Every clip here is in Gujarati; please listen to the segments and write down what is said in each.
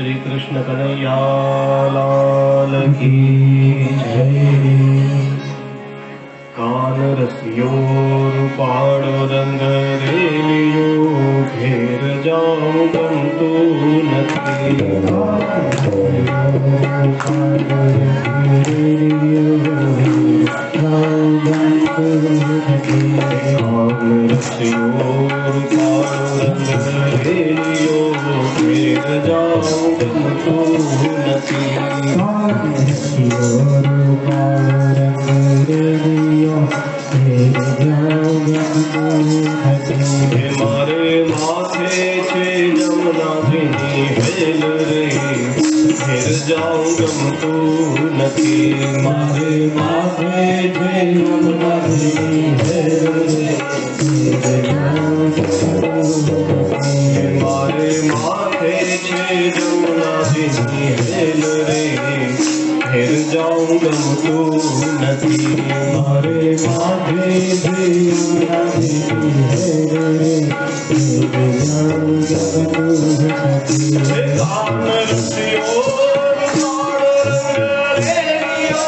श्री कृष्ण कन्हैया लाल की जय। कान रसियो रूपाड़ो रंग रेलियो घेर जाऊं बंतु नथी। कान रसियो रूपाड़ो रंग रेलियो घेर जाऊं बंतु नथी। मारे माथे छे जमुना बिनी भेल रे घेर जाऊं गमतु नथी। मारे माथे छे जमुना बिनी भेल रे मारे माथे छे जमुना बिनी भेल रे घेर जाऊं गमतु नथी। मारे माथे छे जमुना बिनी भेल रे घेर जाऊं गमतु नथी। कान रसियो रूपाड़ो रंग रेलियो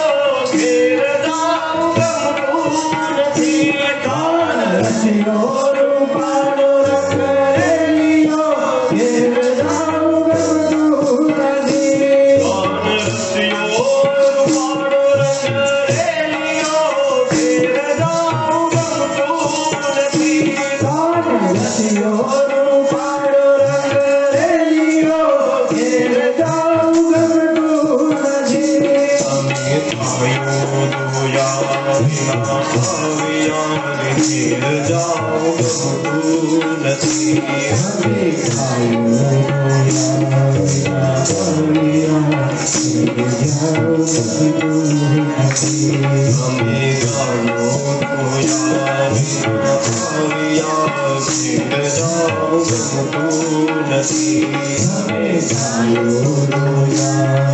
घेर जाऊं गमतु नथी। कान रसियो रूपाड़ो रंग रेलियो घेर जाऊं गमतु नथी। कान रसियो रूपाड़ो रंग रेलियो घेर जाऊं गमतु नथी। कान रसियो रूपाड़ो रंग रेलियो घेर जाऊं गमतु नथी। अंगे थायो दोया विना आविया रे घेर जाऊं गमतु नथी। अंगे थायो दोया विना आविया घेर जाऊं गमतु नथी। अंगे थायो दोया विना आविया घेर जाऊं गमतु नथी। अंगे थायो दोया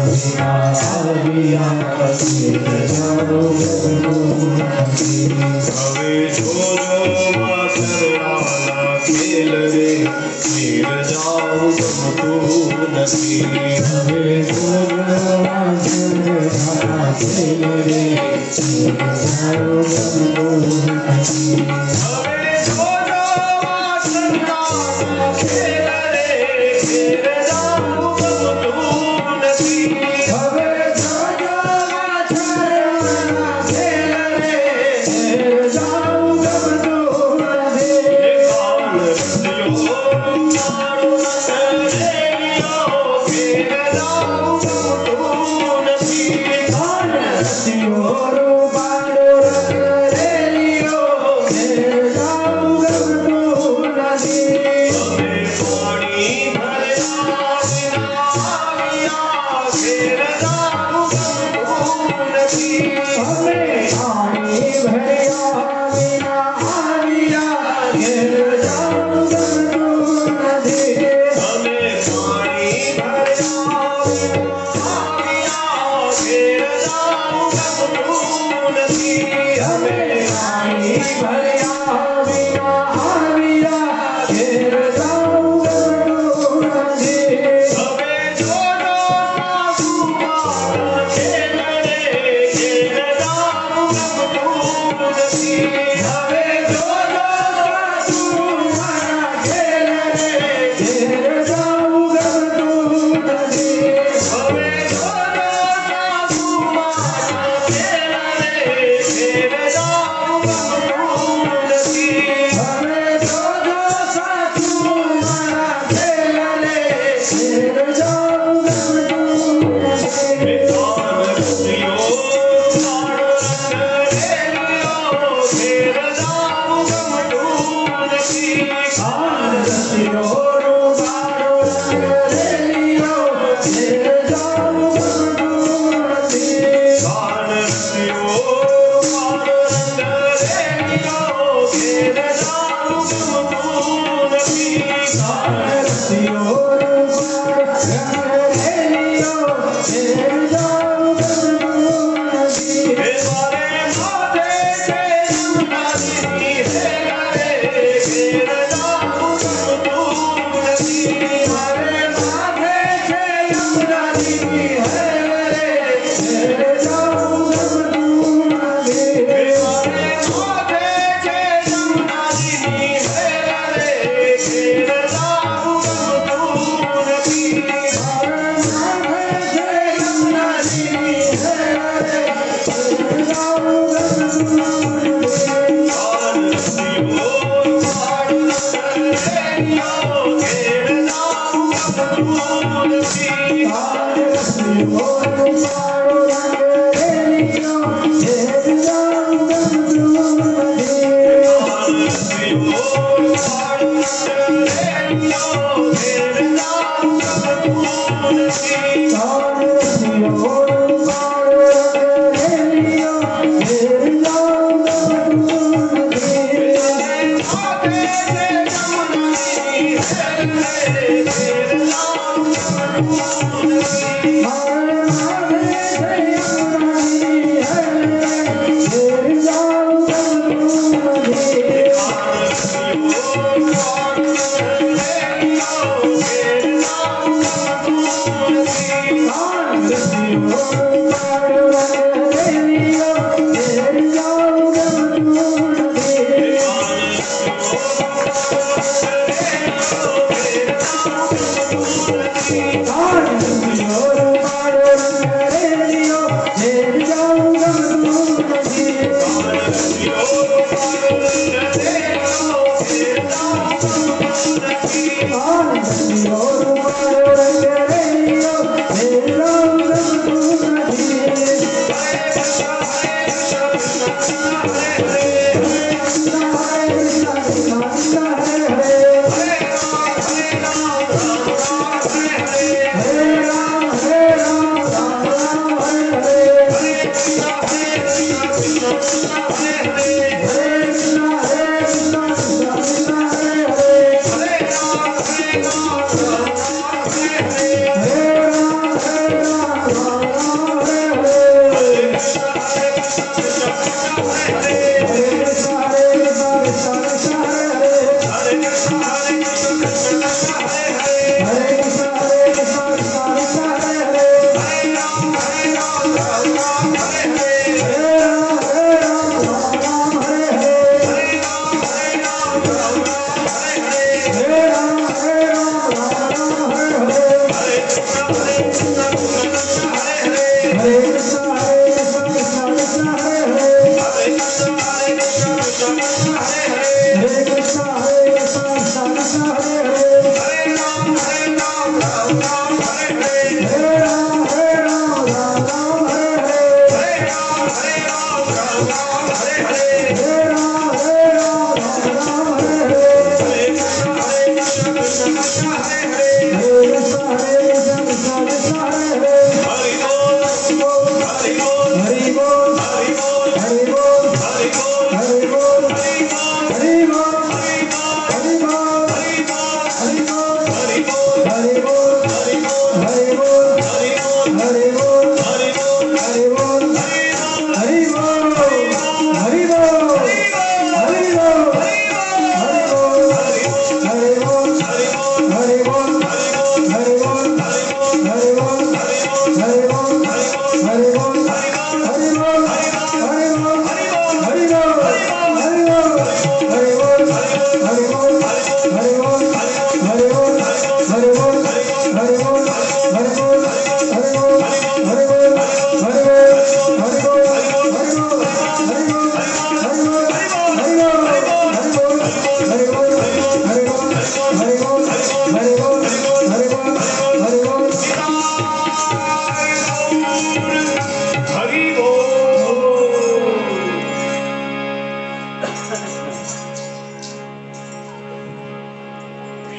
विना आविया घेर जाऊं गमतु नथी। हवे छोरो मासरवाला खेल रे घेर जाऊं गमतु नथी। हवे छोरो मासरवाला खेल रे घेर जाऊं गमतु नथी। हवे छोरो मासरवाला खेल रे घेर जाऊं गमतु नथी। हवे छोरो मासरवाला खेल रे घेर जाऊं गमतु नथी। कान रसियो रूपाड़ो रंग रेलियो घेर जाऊं गमतु नथी। कान रसियो रूपाड़ो रंग रेलियो घेर जाऊं गमतु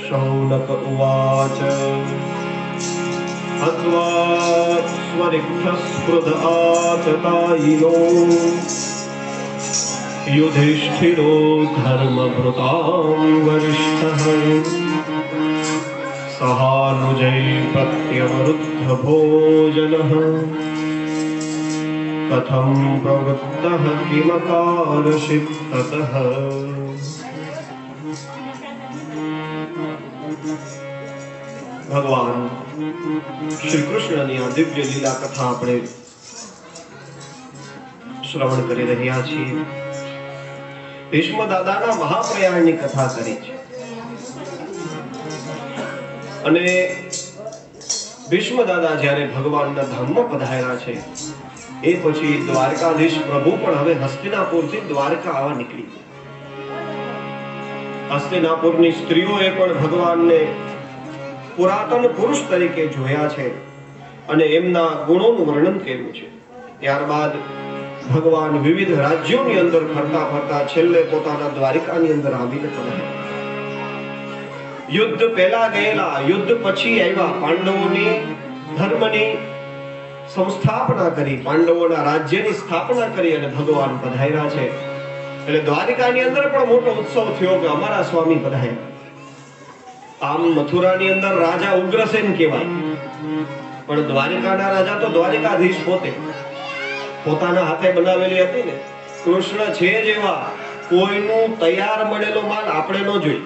शौनक उवाच हत्वा स्वरिक्षस्पृधाततायिनो युधिष्ठिरो धर्मभृतां वरिष्ठः सहानुजै प्रत्यवरुद्धभोजनः कथं प्रवृत्तः किमकारषित् ततः। भगवान श्री कृष्णની આ દિવ્ય લીલા કથા આપણે શ્રવણ કરી રહ્યા છીએ। ભીષ્મ દાદાના મહાપ્રયાણની કથા કરી છે અને ભીષ્મ દાદા જ્યારે ભગવાનના ધામમાં પધાર્યા છે એ પછી દ્વારકાધીશ પ્રભુ પણ હવે હસ્તિનાપુરથી દ્વારકા આવવા નીકળી ગયા। હસ્તિનાપુરની સ્ત્રીઓએ પણ ભગવાનને પુરાતન પુરુષ તરીકે જોયા છે અને એમના ગુણોનું વર્ણન કર્યું છે. ત્યારબાદ ભગવાન વિવિધ રાજ્યોની અંદર ફરતા ફરતા છેલ્લે પોતાના દ્વારિકાની અંદર આવીને પધાર્યા. યુદ્ધ પહેલા ગયેલા, યુદ્ધ પછી આવ્યા, પાંડવોની ધર્મની સંસ્થાપના કરી, પાંડવોના રાજ્યની સ્થાપના કરી અને ભગવાન પધાર્યા છે. એટલે દ્વારિકાની અંદર પણ મોટો ઉત્સવ થયો કે અમારા સ્વામી પધાર્યા. આમ મથુરાની અંદર રાજા ઉગ્રસેન કહેવાય, પણ દ્વારિકાના રાજા તો દ્વારિકાધીશ પોતે, પોતાના હાથે બનાવેલી હતી ને. કૃષ્ણ છે જેવા, કોઈનું તૈયાર મળેલો માલ આપણે ન જોઈએ.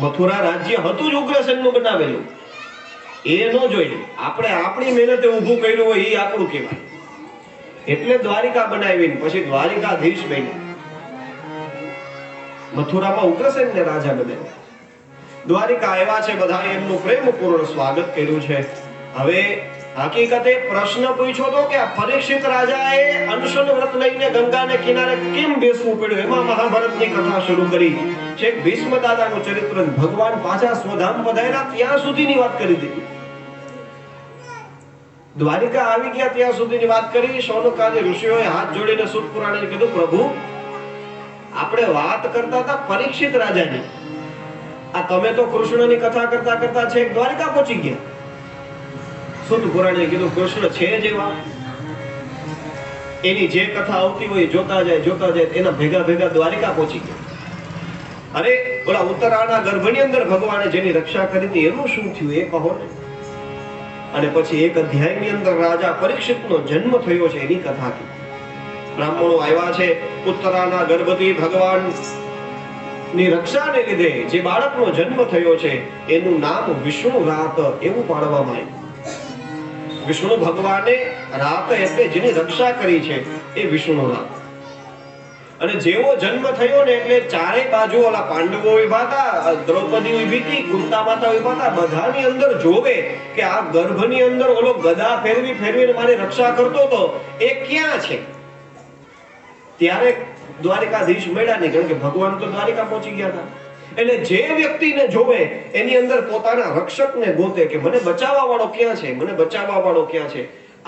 મથુરા રાજ્ય હતું જ ઉગ્રસેનનું બનાવેલું, એ ન જોઈએ. આપણે આપણી મહેનતે ઊભું કર્યું હોય એ આપણું કહેવાય. એટલે દ્વારિકા બનાવી, પછી દ્વારિકાધીશ બન્યા. મથુરામાં ઉગ્રસેનને રાજા બનાવ્યા. દ્વારિકા આવ્યા છે, બધાએ એમનું પ્રેમપૂર્ણ સ્વાગત કર્યું છે. હવે હકીકતે પ્રશ્ન પૂછ્યો તો કે આ પરીક્ષિત રાજાએ અનશન વ્રત લઈને ગંગાને કિનારે કેમ બેસવું પડ્યું, એમાં મહાભારતની કથા શરૂ કરી છે. ભીષ્મ દાદાનું ચરિત્ર, ભગવાન પાછા સ્વધામ પધાર્યા ત્યાં સુધીની વાત કરી દીધી. દ્વારિકા આવી ગયા ત્યાં સુધીની વાત કરી. શૌનકાદી ઋષિઓએ હાથ જોડીને સૂત પુરાણે કીધું, પ્રભુ આપણે વાત કરતા હતા પરીક્ષિત રાજાની, આ તમે તો કૃષ્ણની કથા કરતા કરતા છેક દ્વારિકા પહોંચી ગયા. સૂત પુરાણે કીધું, કૃષ્ણ છે જેવા, એની જે કથા આવતી હોય જોતા જાય એના ભેગા ભેગા દ્વારિકા પહોંચી ગયા. અરે ઓલા ઉત્તરાના ગર્ભની અંદર ભગવાને જેની રક્ષા કરી હતી એનું શું થયું એ કહો ને. અને પછી એક અધ્યાયની અંદર રાજા પરીક્ષિતનો જન્મ થયો છે એની કથા કીધી. બ્રાહ્મણો આવ્યા છે, ઉત્તરાના ગર્ભથી ભગવાન ની રક્ષાને લીધે જે બાળકનો જન્મ થયો છે એનું નામ વિષ્ણુ રાત એવું પાડવામાં આવ્યું. વિષ્ણુ ભગવાને રાત એટલે જેની રક્ષા કરી છે એ વિષ્ણુ રાત. અને જેવો જન્મ થયો ને એટલે ચારે બાજુ ઓલા પાંડવો ઉભા હતા, દ્રૌપદી ઉભી હતી, કુંતા માતા ઉભા હતા, બધાની અંદર જોવે કે આ ગર્ભની અંદર ઓલો ગદા ફેરવીને મારી રક્ષા કરતો હતો એ ક્યાં છે. ત્યારે દ્વારિકાધીશ મળ્યા નહીં, કારણ કે ભગવાન તો દ્વારિકા પહોંચી ગયા હતા. એટલે જે વ્યક્તિને જોવે એની અંદર પોતાના રક્ષકને ગોતે કે મને બચાવવા વાળો ક્યાં છે, મને બચાવવા વાળો ક્યાં છે.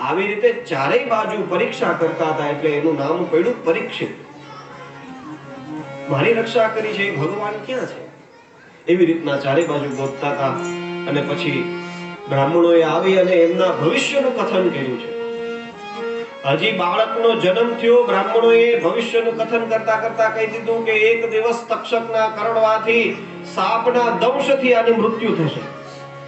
આવી રીતે ચારેય બાજુ પરીક્ષા કરતા હતા, એટલે એનું નામ પડ્યું પરીક્ષિત. મારી રક્ષા કરી છે એ ભગવાન ક્યાં છે, એવી રીતના ચારે બાજુ ગોતતા હતા. અને પછી બ્રાહ્મણોએ આવી અને એમના ભવિષ્યનું કથન કર્યું છે. હજી બાળકનો જન્મ થયો, બ્રાહ્મણોએ ભવિષ્યનું કથન કરતા કરતા કહી દીધું કે એક દિવસ તક્ષકના કરડવાથી, સાપના દંશથી આની મૃત્યુ થશે.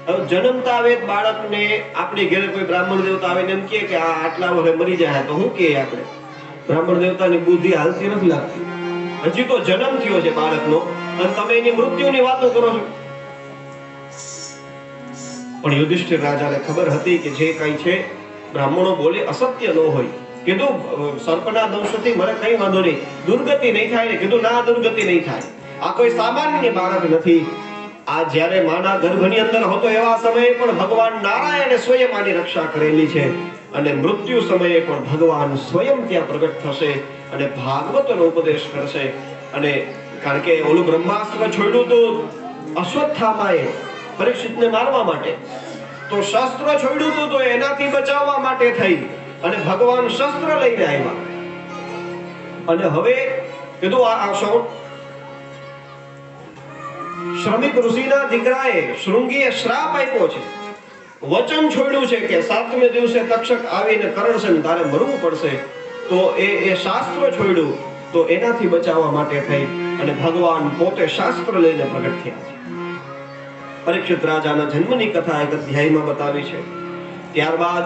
હવે જન્મતા આવે બાળકને આપણી ઘરે કોઈ બ્રાહ્મણ દેવતા આવીને એમ કહે કે આ આટલા વર્ષે મરી જાય તો શું કહે આપણે? બ્રાહ્મણ દેવતાની બુદ્ધિ હાલતી નથી લાગતી. હજી તો જન્મ થયો છે બાળકનો અને તમે એની મૃત્યુની વાતો કરો છો. પણ યુધિષ્ઠિર રાજાને ખબર હતી કે જે કઈ છે બ્રાહ્મણો બોલે અસત્ય ન હોય. કીધું સર્પના દંશથી મને કઈ વાંધો નહીં, દુર્ગતિ નહીં થાય ને. કીધું ના, દુર્ગતિ નહીં થાય. આ કોઈ સામાન્ય બાળક નથી. આ જ્યારે માના ગર્ભની અંદર હતો એવા સમયે પણ ભગવાન નારાયણે સ્વયં આની રક્ષા કરેલી છે. અને મૃત્યુ સમયે પણ ભગવાન સ્વયં ત્યાં પ્રગટ થશે અને ભાગવતનો ઉપદેશ કરશે. અને કારણ કે ઓલું બ્રહ્માસ્ત્ર છોડ્યું તો અશ્વત્થામાએ પરીક્ષિતને મારવા માટે, તો શસ્ત્ર છોડ્યું તો એનાથી બચાવવા માટે થઈ અને ભગવાન શસ્ત્ર લઈને આવ્યા. અને હવે કીધું આ શ્રમિક ઋષિના દીકરાએ શૃંગીએ શ્રાપ આપ્યો છે, વચન છોડ્યું છે કે 7મે દિવસે તક્ષક આવીને કરડશે ને તારે મરવું પડશે. તો એ શાસ્ત્ર છોડ્યું તો એનાથી બચાવવા માટે થઈ અને ભગવાન પોતે શાસ્ત્ર લઈને પ્રગટ થયા છે. પરીક્ષિત રાજાના જન્મની કથા એક અધ્યાયમાં બતાવી છે. ત્યારબાદ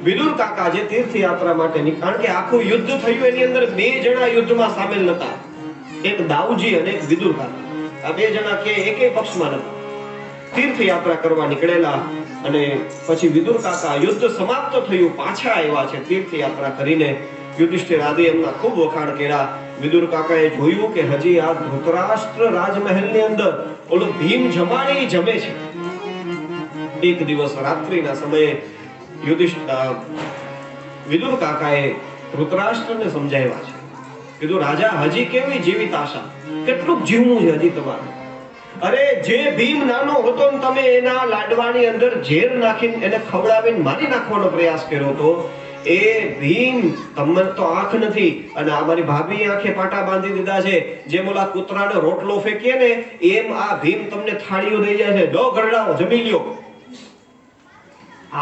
વિદુર કાકા જે તીર્થયાત્રા માટેની, કારણ કે આખું યુદ્ધ થયું એની અંદર 2 જણા યુદ્ધમાં સામેલ નતા, એક દાઉજી અને એક વિદુર કાકા. આ 2 જણા કે એકે પક્ષમાં નતા, તીર્થયાત્રા કરવા નીકળેલા. અને પછી વિદુર કાકા યુદ્ધ સમાપ્ત થયું પાછા આવ્યા છે તીર્થયાત્રા કરીને. યુધિષ્ઠિર આદિ એમના ખૂબ વખાણ કર્યા. વિદુર કાકાએ જોયું કે હજી આ ધૃતરાષ્ટ્ર રાજમહેલની અંદર ઓલો ભીમ જમાણી જમે છે. એક દિવસ રાત્રિના સમયે વિદુર કાકાએ ધૃતરાષ્ટ્રને સમજાવ્યા છે. કીધું રાજા હજી કેવી જીવિત આશા, કેટલું જીવવું છે હજી તમારે. અરે જે ભીમ નાનો હતો ને તમે એના લાડવાની અંદર ઝેર નાખીને એને ખવડાવીને મારી નાખવાનો પ્રયાસ કર્યો હતો, એ ભીમ તમને તો આંખ નથી અને અમારી ભાભી આંખે પાટા બાંધી દીધા છે. જેમ ઓલા કૂતરાને રોટલો ફેંકીએ ને એમ આ ભીમ તમને થાળીઓ દઈ જાય છે, લો ગરડાઓ જમી લ્યો,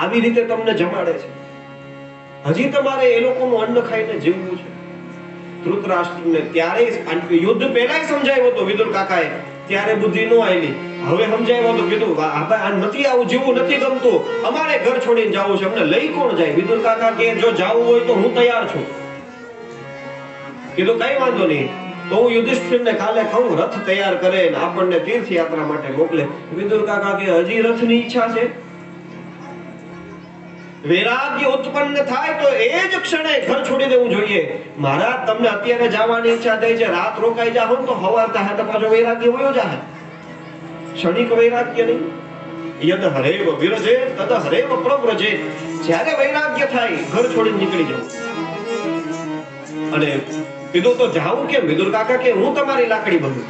આવી રીતે તમને જમાડે છે. હજી તમારે એ લોકોનું અન્ન ખાઈને જીવવું છે. ધૃતરાષ્ટ્રને ત્યારે યુદ્ધ પહેલા સમજાવ્યો હતો વિદુર કાકાએ, ત્યારે બુદ્ધિ નો આવી. હવે સમજાવ્યો તો કીધું આ નથી, આવું જીવવું નથી ગમતું, અમારે ઘર છોડીને જવું છે, અમને લઈ કોણ જાય? વિદુર કાકા કે જો જાવું હોય તો હું તૈયાર છું. કીધું કઈ વાંધો નહીં, તો હું યુધિષ્ઠિરને કાલે કહું રથ તૈયાર કરે ને આપણને તીર્થયાત્રા માટે મોકલે. વિદુર કાકા કે હજી રથની ઈચ્છા છે? વૈરાગ્ય ઉત્પન્ન થાય તો એ જ ક્ષણે ઘર છોડી દેવું જોઈએ. મહારાજ તમને અત્યારે જવાની ઈચ્છા થઈ છે, રાત રોકાઈ જાઓ તો હવાર થાય તો પાછો વૈરાગ્ય વયો જાય. ક્ષણિક વૈરાગ્ય નહીં. યદ હરેવ વિરજે તદ હરેવ પ્રવ્રજે. જ્યારે વૈરાગ્ય થાય ઘર છોડીને નીકળી જવું. અને કીધું તો જાવું કેમ? વિદુર કાકા કે હું તમારી લાકડી બંધું.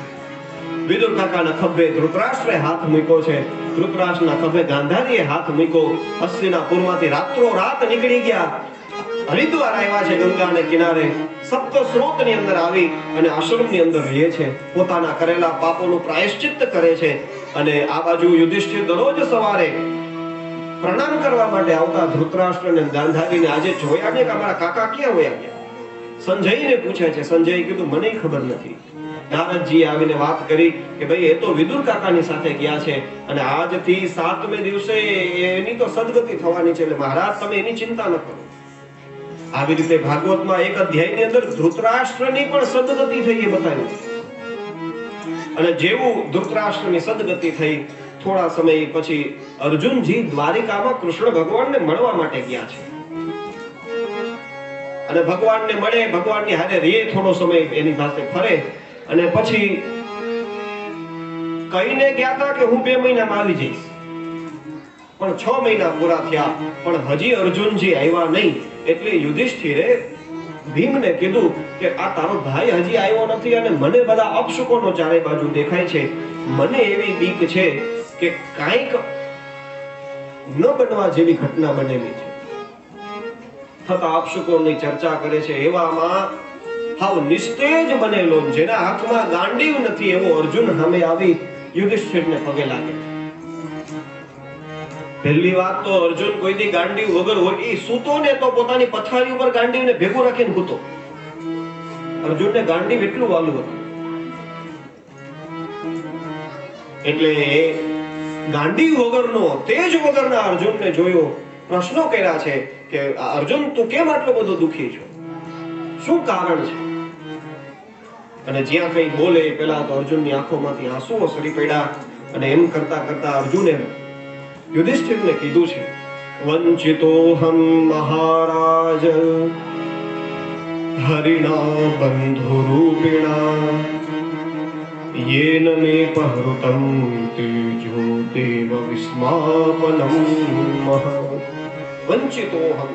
વિદુર કાકાના ખભે ધૃતરાષ્ટ્રે હાથ મૂક્યો છે, ધૃતરાષ્ટ્રના ખભે ગાંધારીએ હાથ મૂક્યો. હસ્તિનાપુરમાંથી રાત્રો રાત નીકળી ગયા, હરિદ્વાર આવ્યા છે ગંગાને કિનારે, સપ્ત સ્રોતની અંદર આવી અને આશ્રમની અંદર રહે છે, પોતાના કરેલા પાપોનું પ્રાયશ્ચિત્ત કરે છે. અને આ બાજુ યુધિષ્ઠિર દરરોજ સવારે પ્રણામ કરવા માટે આવતા ધૃતરાષ્ટ્ર અને ગાંધારીને આજે જોયા ને કે અમારા કાકા ક્યાં વયા ગયા? સંજયને પૂછે છે. સંજય કીધું મને ખબર નથી. નારદજી આવીને વાત કરી કે ભાઈ એ તો વિદુર કાકાની સાથે ગયા છે અને આજથી 7મે દિવસે એની તો સદગતિ થવાની છે, એટલે મહારાજ તમે એની ચિંતા ન કરો. આવી રીતે ભાગવતમાં એક અધ્યાયની અંદર ધૃતરાષ્ટ્રની પણ સદગતિ થઈ એ બતાવ્યું. અને જેવું ધૃતરાષ્ટ્રની સદગતિ થઈ, થોડા સમય પછી અર્જુનજી દ્વારિકામાં કૃષ્ણ ભગવાનને મળવા માટે ગયા છે. અને ભગવાનને મળે, ભગવાનની હારે રહે, થોડો સમય એની પાસે ફરે અને પછી કહીને ગયા હતા કે હું 2 મહિનામાં આવી જઈશ. પણ 6 મહિના પૂરા થયા પણ હજી અર્જુનજી આવ્યા નહીં. એટલે યુધિષ્ઠિરે ભીમને કીધું કે આ તારો ભાઈ હજી આવ્યો નથી અને મને બધા અપશુકોનો ચારે બાજુ દેખાય છે. મને એવી બીક છે કે કાંઈક ન બનવા જેવી ઘટના બનેલી છે. થતા અપશુકોની ચર્ચા કરે છે. એવામાં હાવ નિસ્તેજ બનેલો, જેના હાથમાં ગાંડીવ નથી એવો અર્જુન સામે આવી યુધિષ્ઠિરને પગે લાગે. પહેલી વાત તો અર્જુન કોઈ દી ગાંડીવ વગર હોય, એ સૂતો ને તો પોતાની પથારી ઉપર ગાંડીવને ભેગું રાખીને સૂતો. અર્જુનને ગાંડીવ એટલું વાલું હતું. એટલે ગાંડીવ વગરનો, તેજ વગરના અર્જુનને જોયો. પ્રશ્નો કર્યા છે કે અર્જુન તું કેમ આટલો બધો દુખી છો? શું કારણ છે? અને જ્યાં કઈ બોલે પેલા તો અર્જુનની આંખોમાંથી આંસુઓ સરી પડ્યા. અને એમ કરતા કરતા અર્જુને યુધિષ્ઠિરને કીધું છે, વંચિતોહમ મહારાજ હરિણા બંધુરૂપિણા યેન મે પહૃતમ તેજો દેવ વિસ્માપનમ મહ. વંચિતોહમ,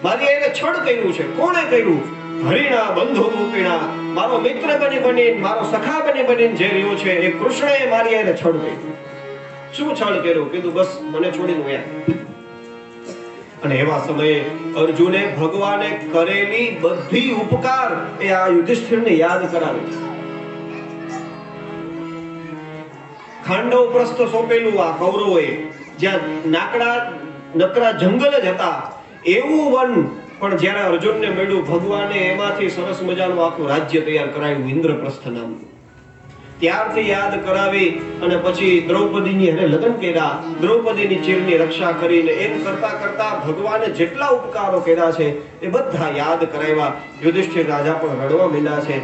મારી એને છળ કર્યું છે. કોણે કર્યું? હરિણા બંધુરૂપિણા, મારો મિત્ર બની મારો સખા બની જે રહ્યો છે એ કૃષ્ણએ મારી એને છળ કર્યું. શું છળ કર્યું? કીધું બસ મને છોડીને વયા. અને એવા સમયે અર્જુને ભગવાને કરેલી બધી ઉપકાર એ આ યુધિષ્ઠિરને યાદ કરાવે છે. ખાંડવ પ્રસ્થ સોંપેલું આ કૌરવોએ, જ્યાં નકરા જંગલ જ હતા એવું વન, પણ જ્યારે અર્જુનને મળ્યું ભગવાને એમાંથી સરસ મજાનું આખું રાજ્ય તૈયાર કરાવ્યું, ઇન્દ્રપ્રસ્થ નામનું. ત્યારથી યાદ કરાવી અને પછી દ્રૌપદીની હારે લગ્ન કર્યા, દ્રૌપદીની ચીરની રક્ષા કરીને એમ કરતા કરતા ભગવાને જેટલા ઉપકારો કર્યા છે એ બધા યાદ કરાવ્યા. યુધિષ્ઠિર રાજા પણ રડવા માંડ્યા છે.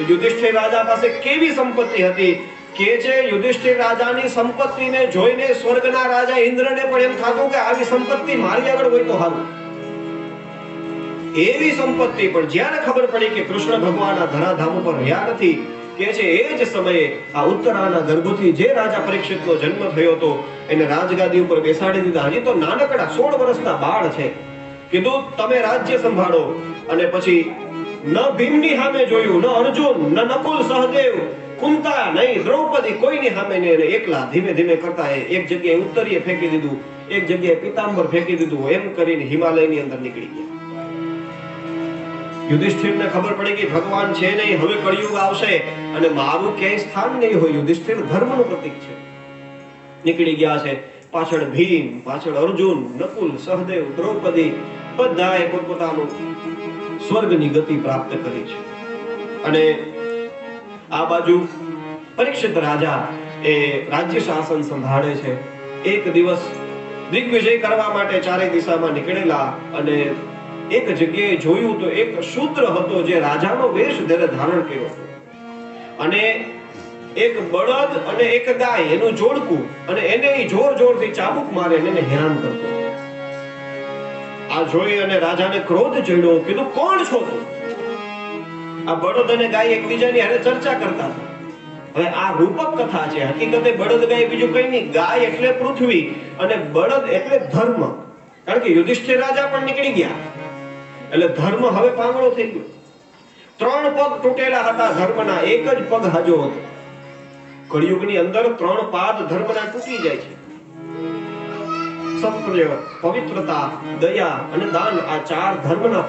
યુધિષ્ઠિર રાજા પાસે કેવી સંપત્તિ હતી કે જે યુધિષ્ઠિર રાજાની સંપત્તિને જોઈને સ્વર્ગના રાજા ઇન્દ્રને પણ એમ થતું કે આવી સંપત્તિ મારી આગળ હોય તો સારું. એવી સંપત્તિ, પણ જ્યારે ખબર પડી કે કૃષ્ણ ભગવાન આ ધરાધામ ઉપર રહ્યા નથી, કે છે એ જ સમયે આ ઉત્તરાના ગર્ભથી જે રાજા પરીક્ષિતનો જન્મ થયો હતો એને રાજગાદી ઉપર બેસાડી દીધા. હજી તો નાનકડા 16 વર્ષના બાળ છે. કીધું તમે રાજ્ય સંભાળો. અને પછી ન ભીમની સામે જોયું, ન અર્જુન, ન નકુલ સહદેવ, કુંતા નહીં, દ્રૌપદી કોઈની સામે નહીં, એકલા ધીમે ધીમે કરતા એક જગ્યાએ ઉત્તરીય ફેંકી દીધું, એક જગ્યાએ પિતાંબર ફેંકી દીધું, એમ કરીને હિમાલયની અંદર નીકળી ગયા. યુધિષ્ઠિરને ખબર પડી કે ભગવાન છે નહીં, હવે કળિયુગ આવશે અને મારું ક્યાંય સ્થાન નહીં હોય. યુધિષ્ઠિર ધર્મનું પ્રતીક છે. નીકળી ગયા છે. પાછળ ભીમ, પાછળ અર્જુન, નકુલ, સહદેવ, દ્રૌપદી બધાએ પોતપોતાનું સ્વર્ગની ગતિ પ્રાપ્ત કરી છે. અને આ બાજુ પરીક્ષિત રાજા એ રાજ્ય શાસન સંભાળે છે. એક દિવસ દિગ્વિજય કરવા માટે ચારે દિશામાં નીકળેલા અને એક જગ્યાએ જોયું તો એક શૂદ્ર હતો જે રાજાનો વેશ ધારણ કર્યો હતો, અને એક બળદ અને એક ગાય એનું જોડકું, અને એને જોર જોરથી ચાબુક મારે એને હેરાન કરતો. આ જોઈ અને રાજાને ક્રોધ ચડ્યો. કીધું, કોણ છો તું? આ બળદ અને ગાય એકબીજાની હારે ચર્ચા કરતા હતા. હવે આ રૂપક કથા છે. હકીકતે બળદ ગાય બીજું કઈ નહીં. ગાય એટલે પૃથ્વી અને બળદ એટલે ધર્મ. કારણ કે યુધિષ્ઠિર રાજા પણ નીકળી ગયા એટલે ધર્મ હવે પાંગળો થઈ ગયો. 3 પગ તૂટેલા હતા ધર્મના, એક જ પગ હાજો હતો. કળિયુગની અંદર 3 પાદ ધર્મના તૂટી જાય છે. સત્ય, પવિત્રતા, દયા અને દાન, આ 4 ધર્મના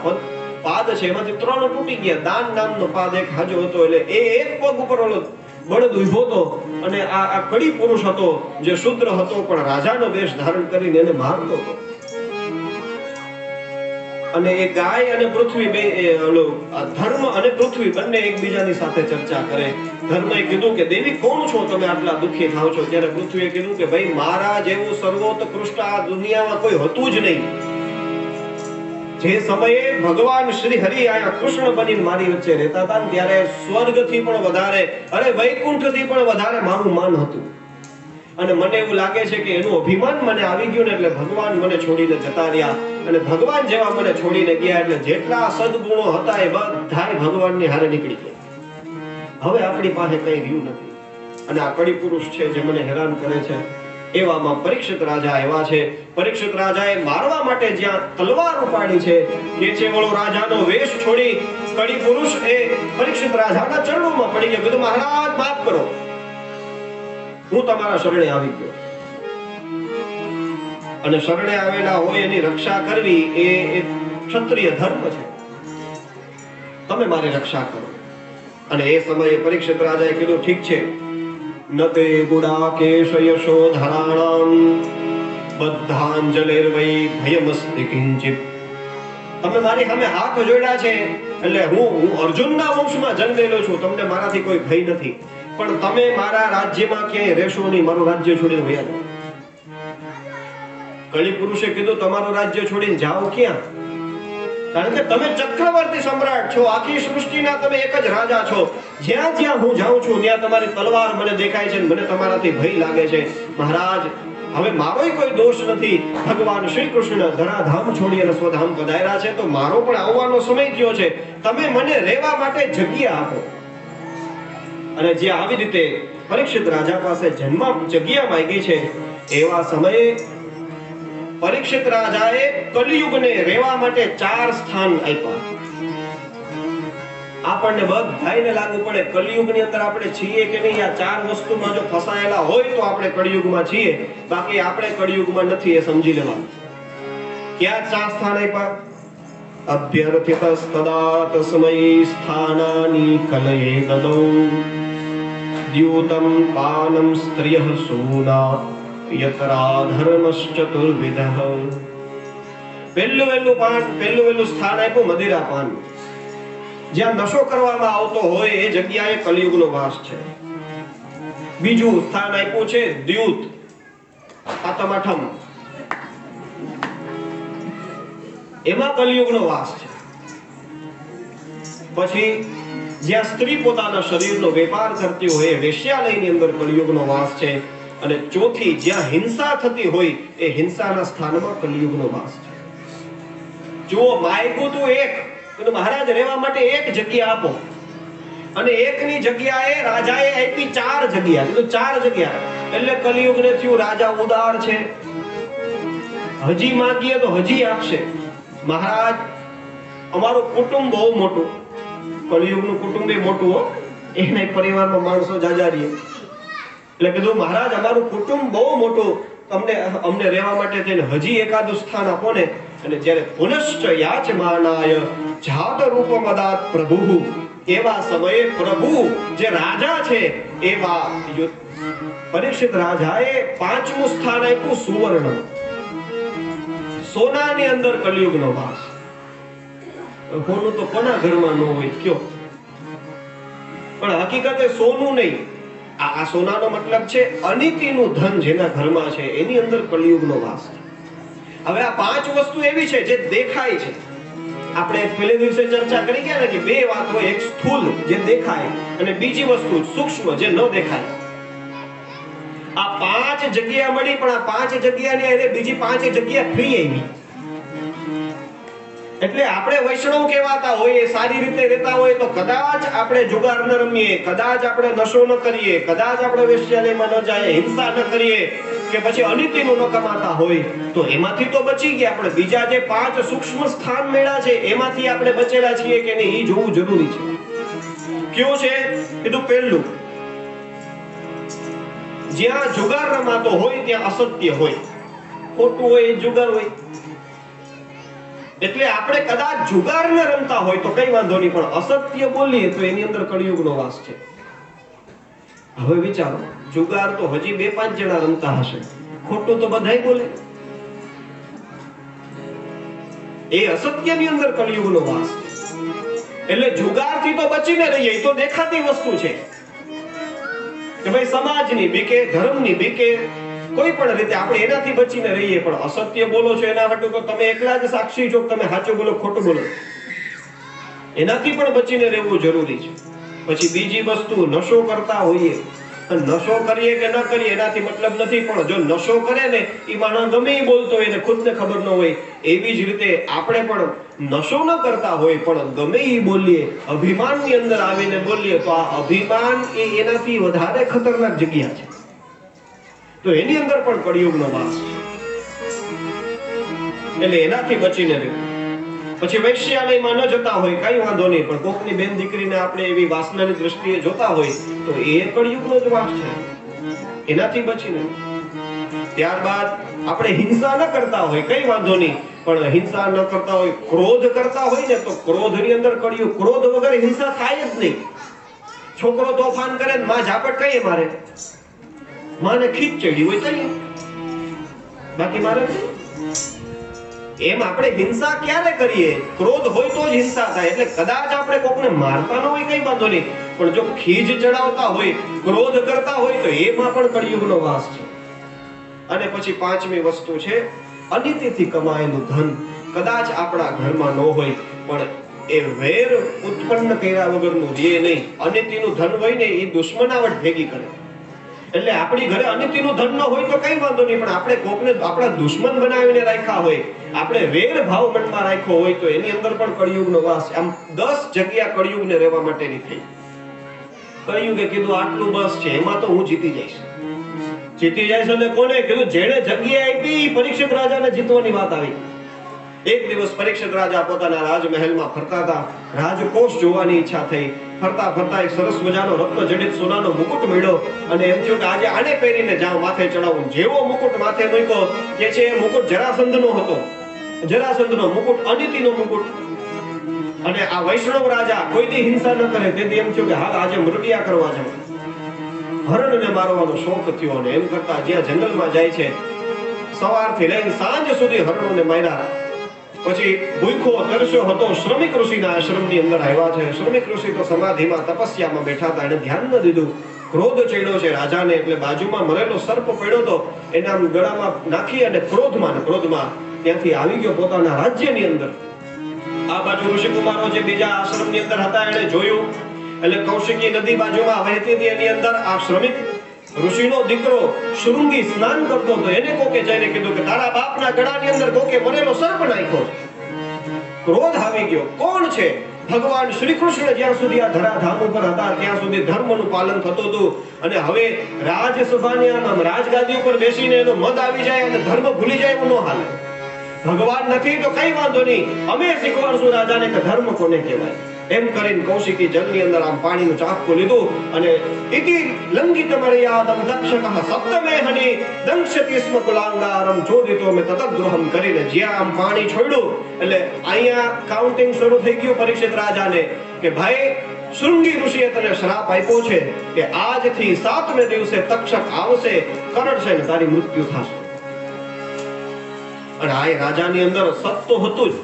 પાદ છે. એમાંથી 3 તૂટી ગયા. દાન નામનો પાદ એક હાજો હતો, એટલે એ એક પગ ઉપર ઓલો બળદ ઉભો હતો, અને આ કડી પુરુષ હતો જે શુદ્ર હતો પણ રાજાનો વેશ ધારણ કરીને એને મારતો હતો. અને એ ગાય અને પૃથ્વી બે ધર્મ અને પૃથ્વી બંને એકબીજાની સાથે ચર્ચા કરે. ધર્મએ કીધું કે દેવી કોણ છો તમે આટલા દુઃખી થાવ છો? ત્યારે પૃથ્વીએ કીધું કે ભાઈ મારા જેવું સર્વોત્કૃષ્ટ આ દુનિયામાં કોઈ હતું જ નહીં. જે સમયે ભગવાન શ્રી હરિ આયા કૃષ્ણ બનીને મારી વચ્ચે રહેતા હતા ત્યારે સ્વર્ગથી પણ વધારે, અરે વૈકુંઠથી પણ વધારે મારું માન હતું. અને મને એવું લાગે છે કે એનું અભિમાન મને આવી ગયું ને એટલે ભગવાન મને છોડીને જતા રહ્યા. અને ભગવાન જેવા મને છોડીને ગયા એટલે જેટલા સદગુણો હતા એ બધાય ભગવાનની હારે નીકળી ગયા. હવે આપણી પાસે કઈ રહ્યું નથી. અને આ કડી પુરુષ છે જે મને હેરાન કરે છે. એવામાં પરીક્ષિત રાજા એવા છે. પરીક્ષિત રાજાએ મારવા માટે જ્યાં તલવાર ઉપાડી છે કે છે ઓલો રાજાનો વેશ છોડી કડી પુરુષ એ પરીક્ષિત રાજાના ચરણોમાં પડી ગયો. કીધું, મહારાજ માફ કરો, હું તમારા શરણે આવી ગયો. અને શરણે આવેલા હોય એની રક્ષા કરવી એ ક્ષત્રિય ધર્મ છે. તમે મારી રક્ષા કરો. અને એ સમયે પરીક્ષિત રાજાએ કીધું, ઠીક છે, નતે ગુડા કેશ યશો ધરાણામ બદ્ધાંજલિર્વૈ ભયમસ્તિ કિંચિત. તમે મારી સામે હાથ જોડ્યા છે એટલે હું અર્જુનના વંશમાં જન્મેલો છું, તમને મારાથી કોઈ ભય નથી. પણ તમે મારા રાજ્યમાં ક્યાંય રહેશો નહીં, મારું રાજ્ય છોડીને વયા જાઓ. કળી પુરુષે કીધું, તમારું રાજ્ય છોડીને જાઓ ક્યાં? કારણ કે તમે ચક્રવર્તી સમ્રાટ છો, આખી સૃષ્ટિના તમે એક જ રાજા છો. જ્યાં જ્યાં હું જાઉં છું ત્યાં તમારી તલવાર મને દેખાય છે, મને તમારાથી ભય લાગે છે. મહારાજ, હવે મારોય કોઈ દોષ નથી. ભગવાન શ્રી કૃષ્ણ ધરાધામ છોડી અને સ્વધામ પધાર્યા છે, તો મારો પણ આવવાનો સમય થયો છે. તમે મને રહેવા માટે જગ્યા આપો. અને જે આવી રીતે પરીક્ષિત રાજા પાસે જગ્યા માંગી છે, એવા સમયે પરીક્ષિત રાજાએ કલિયુગને રહેવા માટે 4 સ્થાન આપ્યા. આપણને બધાયને લાગુ પડે કલિયુગની અંદર આપણે છીએ કે નહીં. આ 4 વસ્તુમાં જો ફસાયેલા હોય તો આપણે કળિયુગમાં છીએ, બાકી આપણે કળિયુગમાં નથી, એ સમજી લેવાનું. ક્યાં 4 સ્થાન આપ્યા? અભ્યર્થિતસ્તદા તસ્મૈ સ્થાનાની કલયે દદૌ દ્યુતમ પાનમ સ્ત્રિયઃ સૂના યતરા ધર્મશ્ચતુર્વિધઃ. પહેલું સ્થાન આપ્યું મદિરા પાન. જ્યાં નશો કરવામાં આવતો હોય એ જગ્યાએ કલિયુગનો વાસ છે. બીજું સ્થાન આપ્યું છે દ્યુત, સાતમ આઠમ, એમાં કલિયુગનો વાસ છે. પછી જ્યાં સ્ત્રી પોતાના શરીરનો વેપાર કરતી હોય એ વેશ્યાલયની અંદર કલિયુગનો વાસ છે. અને ચોથી જ્યાં હિંસા થતી હોય એ હિંસાના સ્થાનમાં કલિયુગનો વાસ છે. જો માયગું તું એક, તો મહારાજ રહેવા માટે એક જગ્યા આપો. અને એકની જગ્યાએ રાજાએ આપી 4 જગ્યા. કીધું 4 જગ્યા એટલે કલિયુગને થયું રાજા ઉદાર છે, હજી માંગીએ તો હજી આપશે. મહારાજ, અમારું કુટુંબ બહુ મોટું, કલિયુગનું કુટુંબ એ મોટું હો, એના પરિવારમાં માણસો જાજા રહીએ. એટલે કીધું મહારાજ અમારું કુટુંબ બહુ મોટું, અમને રહેવા માટે થઈને હજી એકાદું સ્થાન આપો ને. અને જ્યારે પુનશ્ચ યાચમાનાય જાત રૂપમદાત પ્રભુ, એવા સમયે પ્રભુ જે રાજા છે એવા પરીક્ષિત રાજાએ પાંચમું સ્થાન આપ્યું સુવર્ણ, સોનાની અંદર કલિયુગનો વાસ. સોનું તો કોના ઘરમાં ન હોય કયો, પણ હકીકતે સોનું નહીં, આ સોનાનો મતલબ છે અનિતિનું ધન જેના ઘરમાં છે એની અંદર કલિયુગનો વાસ છે. હવે આ પાંચ વસ્તુ એવી છે જે દેખાય છે. આપણે પહેલે દિવસે ચર્ચા કરી ગયા ને કે બે વાત હોય, એક સ્થૂલ જે દેખાય અને બીજી વસ્તુ સૂક્ષ્મ જે ન દેખાય. આ પાંચ જગ્યા મળી, પણ આ પાંચ જગ્યાની અને બીજી પાંચ જગ્યા ફ્રી આવી. એટલે આપણે વૈષ્ણવ કહેવાતા હોઈએ, સારી રીતે રહેતા હોય તો કદાચ આપણે જુગાર ન રમીએ, કદાચ આપણે નશો ન કરીએ, કદાચ આપણે વેશ્યાલયમાં ન જઈએ, હિંસા ન કરીએ કે પછી અનિતિનું ન કમાતા હોય તો એમાંથી તો બચી ગયા. આપણે બીજા જે પાંચ સૂક્ષ્મ સ્થાન મેળા છે એમાંથી આપણે બચેલા છીએ કે નહીં એ જોવું જરૂરી છે. કયું છે? કીધું પહેલું, જ્યાં જુગાર રમાતો હોય ત્યાં અસત્ય હોય, ખોટું હોય એ જુગાર હોય. એટલે આપણે કદાચ જુગાર ન રમતા હોય તો કઈ વાંધો નહીં, પણ અસત્ય બોલીએ તો એની અંદર કળિયુગનો વાસ છે. હવે વિચારો, જુગાર તો હજી 2-5 જણા રમતા હશે, ખોટું તો બધાય બોલે. એ અસત્યની અંદર કળિયુગનો વાસ છે. એટલે જુગારથી તો બચીને રહીએ, એ તો દેખાતી વસ્તુ છે કે ભાઈ સમાજની બીકે, ધર્મની બીકે, કોઈ પણ રીતે આપણે એનાથી બચીને રહીએ. પણ અસત્ય બોલો છો એના માટે તો તમે એકલા જ સાક્ષી છો, તમે સાચું બોલો ખોટું બોલો, એનાથી પણ બચીને રહેવું જરૂરી છે. પછી બીજી વસ્તુ, નશો કરતા હોઈએ, નશો કરીએ કે ન કરીએ એનાથી મતલબ નથી, પણ જો નશો કરે ને એ માણસ ગમે એ બોલતો હોય ને ખુદને ખબર ન હોય. એવી જ રીતે આપણે પણ નશો ન કરતા હોય પણ ગમે એ બોલીએ, અભિમાનની અંદર આવીને બોલીએ તો આ અભિમાન એ એનાથી વધારે ખતરનાક જગ્યા છે. તો એની અંદર પણ કળિયુગનો વાસ છે. એટલે એનાથી બચીને રહેવું. પછી વૈશ્યાલયમાં ન જતા હોય કઈ વાંધો નહીં, પણ કોકની બેન દીકરીને આપણે એવી વાસનાની દ્રષ્ટિએ જોતા હોય તો એ કળિયુગનો જ વાસ છે, એનાથી બચીને. ત્યારબાદ આપણે હિંસા ન કરતા હોય કઈ વાંધો નહીં, પણ હિંસા ન કરતા હોય, ક્રોધ કરતા હોય ને તો ક્રોધની અંદર કળિયુગ. ક્રોધ વગર હિંસા થાય જ નહીં. છોકરો તોફાન કરે ને માં ઝાપટ કઈ મારે, માને ખીચ ચડી હોય તઈ, બાકી મારે એમ. આપણે હિંસા ક્યારે કરીએ? ક્રોધ હોય તો જ હિંસા થાય. એટલે કદાચ આપણે કોકને મારતા ન હોય કઈ વાંધો નહીં, પણ જો ખીજ ચડાવતા હોય, ક્રોધ કરતા હોય તો એમાં પણ કળિયુગનો વાસ છે. અને પછી પાંચમી વસ્તુ છે અનિતિથી કમાયેલું ધન. કદાચ આપણા ઘરમાં ન હોય પણ એ વેર ઉત્પન્ન કર્યા વગરનું રહે નહીં. અનિતિનું ધન હોય ને એ દુશ્મનાવટ ભેગી કરે. એટલે આપણી ઘરે અનિતિનું ધન ન હોય તો કઈ વાંધો નહીં, પણ આપણે કોકને આપણા દુશ્મન બનાવીને રાખ્યા હોય, આપણે વેર ભાવ મનમાં રાખ્યો હોય તો એની અંદર પણ કળિયુગનો વાસ. આમ 10 જગ્યા કળિયુગને રહેવા માટેની થઈ. કળિયુગે કીધું આટલું બસ છે, એમાં તો હું જીતી જઈશ. જીતી જાય છે. અને કોને કીધું? જેણે જગ્યા આપી પરીક્ષિત રાજાને જીતવાની વાત આવી. એક દિવસ પરીક્ષિત રાજા પોતાના રાજમહેલમાં ફરતા હતા. રાજકોષ જોવાની ઈચ્છા થઈ. ફરતા ફરતા એક સરસ મજાનો રત્ન જડિત સોનાનો મુકુટ મળ્યો અને એમ થયું કે આજે આને પહેરીને જાઉં, માથે ચડાવું. જેવો મુકુટ માથે મૂક્યો કે છે એ મુકુટ જરાસંધનો હતો. જરાસંધનો મુકુટ, અનિતિનો મુકુટ. અને આ વૈષ્ણવ રાજા કોઈની હિંસા ન કરે તેથી એમ થયું કે હાલ આજે મૃગયા કરવા જાઉં. હરણને મારવાનો શોખ થયો અને એમ કરતા જ્યાં જંગલમાં જાય છે, સવારથી લઈને સાંજ સુધી હરણોને માર્યા. પછી ભૂખ્યો તરસ્યો હતો, શ્રમિક ઋષિના આશ્રમની અંદર આવ્યા છે. શ્રમિક ઋષિ તો સમાધિમાં તપસ્યામાં બેઠા હતા, એને ધ્યાન ન દીધું. ક્રોધ ચડ્યો છે રાજાને, એટલે બાજુમાં મરેલો સર્પ પડ્યો હતો એના ગળામાં નાખી અને ક્રોધમાં ત્યાંથી આવી ગયો પોતાના રાજ્યની અંદર. આ બાજુ ઋષિકુમારો જે બીજા આશ્રમની અંદર હતા એને જોયું, એટલે કૌશિકી નદી બાજુમાં વહેતી હતી એની અંદર આ શ્રમિક ઋષિનો દીકરો શૃંગી સ્નાન કરતો હતો. એને કોકે જઈને કીધું કે તારા બાપના ગળાની અંદર કોકે મરેલો સર્પ નાખ્યો. ક્રોધ આવી ગયો. કોણ છે? ભગવાન શ્રી કૃષ્ણ જ્યાં સુધી આ ધરાધામ ઉપર હતા ત્યાં સુધી ધર્મનું પાલન થતું હતું, અને હવે રાજસભાની આમ રાજગાદી ઉપર બેસીને એનો મત આવી જાય અને ધર્મ ભૂલી જાય એવું ન હાલે. ભગવાન નથી તો કઈ વાંધો નહીં, અમે શીખવાડશું રાજાને કે ધર્મ કોને કહેવાય. એમ કરીને કૌશિકી જલની અંદર આમ પાણીનું ચાપકું લીધું અને ઇતિ લંઘિત મર્યાદમ દક્ષકઃ સપ્તમે હની દંશતિ સ્મ કુલાંગારમ ચોદિતો મે તતદ્રુહમ કરીને જ્યાં આમ પાણી છોડ્યું એટલે અહીંયા કાઉન્ટિંગ શરૂ થઈ ગયું પરીક્ષિત રાજાને કે ભાઈ શૃંગી ઋષિએ તને શ્રાપ આપ્યો છે કે આજથી 7મે દિવસે તક્ષક આવશે, કરડશે ને તારી મૃત્યુ થશે. અને આ રાજાની અંદર સત્ય હતું જ.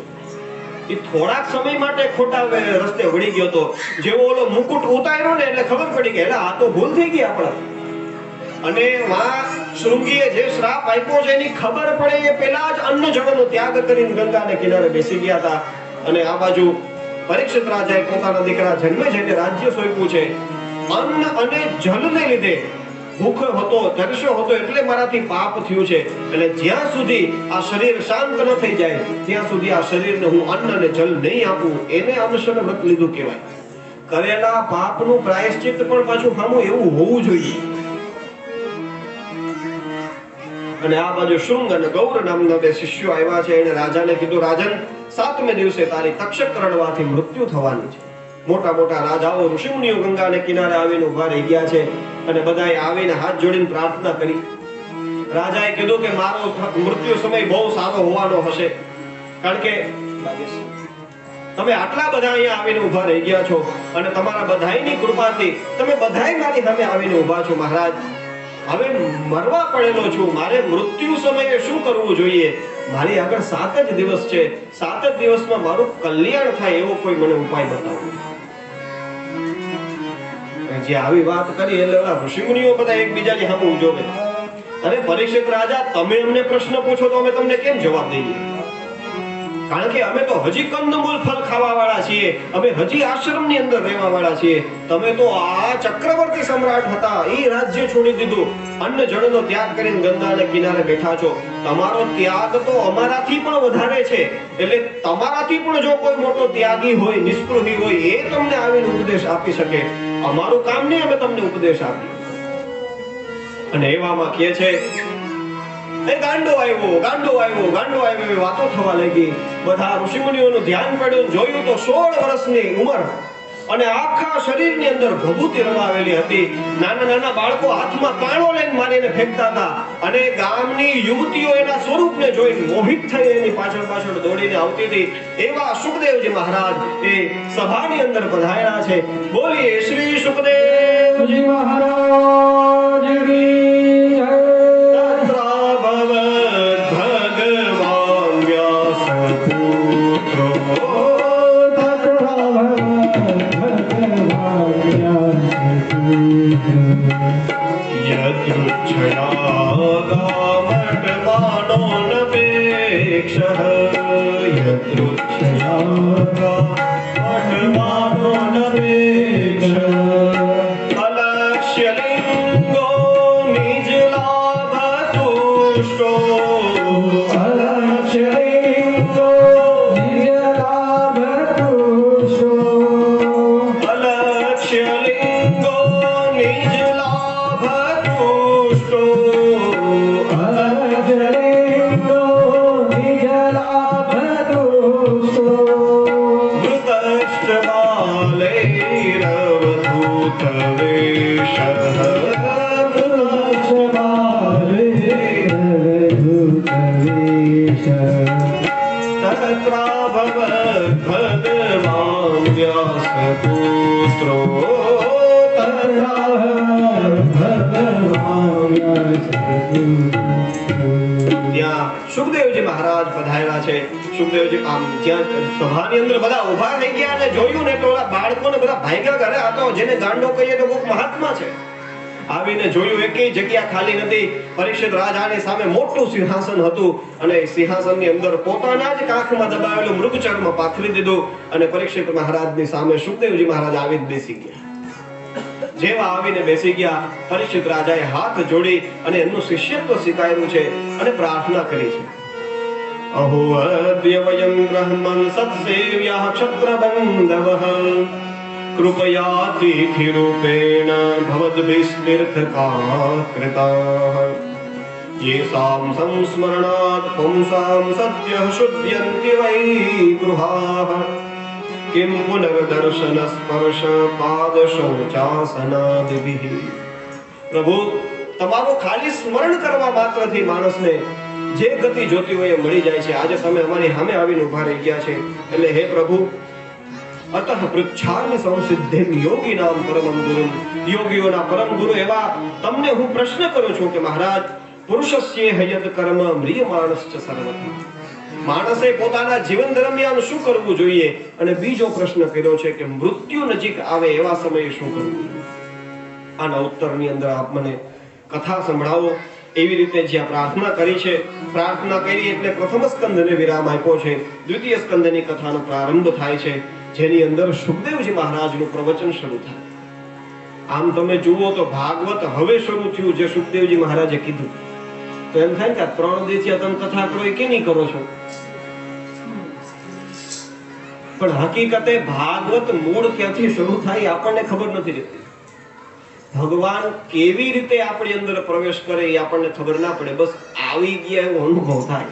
એ થોડાક સમય માટે ખોટા રસ્તે વળી ગયો તો જેવો ઓલો મુકુટ ઉતાર્યો ને એટલે ખબર પડી કે આ તો ભૂલ થઈ ગઈ આપણા. અને શૃંગીએ જે શ્રાપ આપ્યો છે એની ખબર પડે એ પહેલા જ અન્ન જળનો ત્યાગ કરીને ગંગાને કિનારે બેસી ગયા હતા. અને આ બાજુ પરીક્ષિત રાજાએ પોતાના દીકરા જન્મે છે એટલે રાજ્ય સોંપ્યું છે. અન્ન અને જલને લીધે ભૂખ્યો હતો, તરસ્યો હતો એટલે મારાથી પાપ થયું છે. એટલે જ્યાં સુધી આ શરીર શાંત ન થઈ જાય ત્યાં સુધી આ શરીરને હું અન્ન અને જલ નહીં આપું, એને અનશન વ્રત લીધું કહેવાય. કરેલા પાપનું પ્રાયશ્ચિત પણ પાછું સામું એવું હોવું જોઈએ. અને આ બાજુ શૃંગ અને ગૌર નામના બે શિષ્યો આવ્યા છે. એને રાજાને કીધું, રાજન 7મે દિવસે તારી તક્ષક કરડવાથી મૃત્યુ થવાની છે. મોટા મોટા રાજાઓ ઋષિમુનિઓ ગંગાને કિનારે આવીને ઉભા રહી ગયા છે અને બધાએ આવીને હાથ જોડીને પ્રાર્થના કરી. રાજાએ કીધું કે મારો મૃત્યુ સમય બહુ સારો હોવાનો હશે, કારણ કે તમે આટલા બધા અહીંયા આવીને ઉભા રહી ગયા છો અને તમારા બધાયની કૃપાથી તમે બધાય મારી સામે આવીને ઉભા છો. મહારાજ, હવે મરવા પડેલો છું, મારે મૃત્યુ સમયે શું કરવું જોઈએ? મારી આગળ 7 જ દિવસ છે. 7 જ દિવસમાં મારું કલ્યાણ થાય એવો કોઈ મને ઉપાય બતાવો. જે આવી વાત કરી એટલે ઋષિમુનિઓ બધા એકબીજાની સામે ઉજોવે. અરે પરીક્ષિત રાજા, તમે અમને પ્રશ્ન પૂછો તો અમે તમને કેમ જવાબ દઈએ? કારણ કે અમે તો હજી કંદમૂળ ફળ ખાવા વાળા છીએ, અમે હજી આશ્રમની અંદર રહેવા વાળા છીએ. તમે તો આ ચક્રવર્તી સમ્રાટ હતા, એ રાજ્ય છોડી દીધું, અન્ન જળનો ત્યાગ કરીને ગંગાને કિનારે બેઠા છો. તમારો ત્યાગ તો અમારાથી પણ વધારે છે. એટલે તમારાથી પણ જો કોઈ મોટો ત્યાગી હોય, નિષ્પૃહી હોય, એ તમને આવીને ઉપદેશ આપી શકે. અમારું કામ નહીં અમે તમને ઉપદેશ આપીએ. અને એવામાં કહે છે ગાંડો આવ્યો વાતો થવા લાગી. બધા ઋષિમુનિઓનું ધ્યાન પડ્યું, જોયું તો 16 વર્ષની ઉંમર અને આખા શરીરની અંદર ભભૂતિ રમાવેલી હતી. નાના નાના બાળકો હાથમાં કાણો લઈને મારીને ફેંકતા હતા અને ગામની યુવતીઓ એના સ્વરૂપને જોઈને મોહિત થઈ એની પાછળ પાછળ દોડીને આવતી હતી. એવા સુખદેવજી મહારાજ એ સભાની અંદર પધાર્યા છે. બોલીએ શ્રી સુખદેવજી મહારાજ કી જય. સુખદેવજી મહારાજ પધાર્યા છે. સુખદેવજી આમ જ્યાં સભાની અંદર બધા ઉભા થઈ ગયા અને જોયું ને તો ઓલા બાળકોને બધા ભાગ્યા ઘરે આ તો જેને ગાંડો કહીએ તો કોઈક મહાત્મા છે. આવીને જોયું એકેય જગ્યા ખાલી નથી. પરીક્ષિત રાજાની સામે મોટું સિંહાસન હતું અને સિંહાસનની અંદર પોતાના જ કાખમાં દબાવેલું મૃગચર્મ પાથરી દીધું અને પરીક્ષિત મહારાજની સામે સુખદેવજી મહારાજ આવીને બેસી ગયા. જેવા આવીને બેસી ગયા, પરીક્ષિત રાજાએ હાથ જોડી અને એમનું શિષ્યત્વ સ્વીકાર્યું છે અને પ્રાર્થના કરી છે. અહો અદ્ય વયં બ્રહ્મં સત્સેવ્યઃ ક્ષત્રબંધવઃ કૃપયાતિથિ રૂપેણ ભવદ્ભિસ્તીર્થકા કૃતાઃ येषां संस्मरणात् पुंसां सद्यः शुद्ध्यन्ति वै गृहाः કિમ પુનર્દર્શન સ્પર્શ પાદ શૌચાસનાદિભિ. પ્રભુ, તમારું ખાલી સ્મરણ કરવા માત્રથી માણસને જે ગતિ જોતી હોય એ મળી જાય છે. આજે તમે અમારી સામે આવીને ઉભા રહી ગયા છે, એટલે હે પ્રભુ, અતઃ પૃચ્છામિ સંસિદ્ધિમ યોગીનામ પરમં ગુરુમ. યોગીઓના પરમ ગુરુ એવા તમને હું પ્રશ્ન કરું છું કે મહારાજ, પુરુષસ્ય હયત કર્મ મ્રિયમાણશ્ચ સર્વથા. માણસે પોતાના જીવન દરમિયાન શું કરવું જોઈએ? અને બીજો પ્રશ્ન કર્યો છે કે મૃત્યુ નજીક આવે એવા સમયે શું કરવું? આના ઉત્તરની અંદર આપ મને કથા સંભળાવો. એવી રીતે જ્યાં પ્રાર્થના કરી છે, પ્રાર્થના કરી એટલે પ્રથમ સ્કંદને વિરામ આપ્યો છે, દ્વિતીય સ્કંદની કથાનો પ્રારંભ થાય છે, જેની અંદર સુખદેવજી મહારાજનું પ્રવચન શરૂ થાય. આમ તમે જુઓ તો ભાગવત હવે શરૂ થયું, જે સુખદેવજી મહારાજે કીધું. તો એમ થાય કે 3 દિવસથી તમે કથા કરો એ કેની કરો છો? પણ હકીકતે ભાગવત મૂળ ક્યાંથી શરૂ થાય આપણને ખબર નથી રહેતી. ભગવાન કેવી રીતે આપણી અંદર પ્રવેશ કરે એ આપણને ખબર ના પડે, બસ આવી ગયા એવો અનુભવ થાય.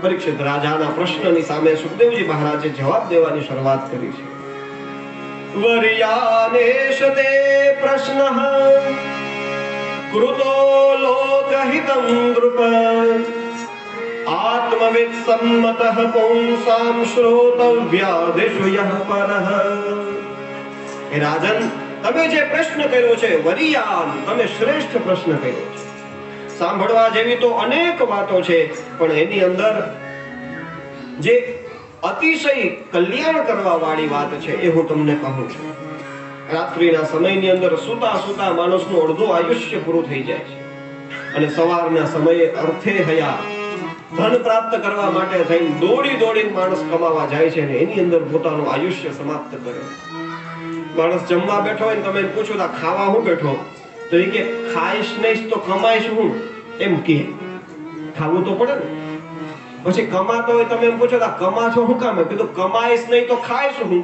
પરીક્ષિત રાજાના પ્રશ્નની સામે સુખદેવજી મહારાજે જવાબ દેવાની શરૂઆત કરી છે. વર્યાનેશ તે પ્રશ્નઃ કૃતો લોકહિતં નૃપ આત્મવિદ સમ્મતઃ પુંસાં શ્રોતવ્યાદિષુ યઃ પરઃ. હે રાજન, તમે જે પ્રશ્ન કર્યો છે વરિયાન, તમે શ્રેષ્ઠ પ્રશ્ન કર્યો છે. સાંભળવા જેવી તો અનેક વાતો છે, પણ એની અંદર જે અતિશય કલ્યાણ કરવા વાળી વાત છે એ હું તમને કહું છું. રાત્રિના સમયની અંદર સુતા સુતા માણસનું અડધું આયુષ્ય પૂરું થઈ જાય છે, અને સવારના સમયે અર્થે હયા ધન પ્રાપ્ત કરવા માટે થઈ દોડી દોડી માણસ કમાવા જાય છે, અને એની અંદર પોતાનું આયુષ્ય સમાપ્ત કરે. માણસ જમવા બેઠો હોય ને તમે પૂછો તો ખાવા હું બેઠો, તો એ કે ખાઈશ નહીં તો કમાઈશ હું, એમ કે ખાવું તો પડે ને. પછી કમાતો હોય તમે એમ પૂછો કમા છો શું કામ? કીધું કમાઈશ નહીં તો ખાઈશ હું.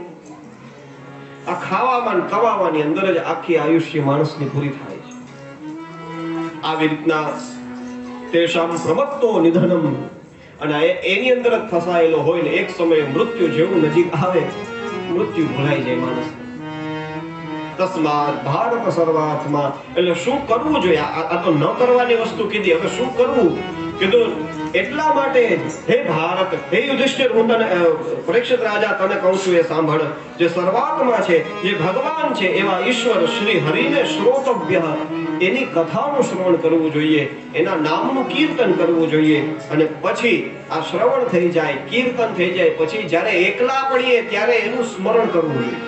આ ખાવામાં કમાવાની અંદર જ આખી આયુષ્ય માણસની પૂરી થાય છે. આવી રીતના તેષામ પ્રમત્તો નિધનમ, અને એની અંદર જ ફસાયેલો હોય ને એક સમયે મૃત્યુ જેવું નજીક આવે, મૃત્યુ ભૂલાઈ જાય માણસ. તસ્માત ભારત સર્વાત્મા, એટલે શું કરવું જોઈએ? આ તો ન કરવાની વસ્તુ કીધી, હવે શું કરવું કીધું? એટલા માટે હે ભારત, હે યુધિષ્ઠિર, હું તને પરીક્ષિત રાજા તને કહું છું એ સાંભળ. જે સર્વાત્મા છે, જે ભગવાન છે, એવા ઈશ્વર શ્રી હરિને શ્રોતવ્ય, એની કથાનું શ્રવણ કરવું જોઈએ, એના નામનું કીર્તન કરવું જોઈએ. અને પછી આ શ્રવણ થઈ જાય, કીર્તન થઈ જાય, પછી જ્યારે એકલા પડીએ ત્યારે એનું સ્મરણ કરવું જોઈએ.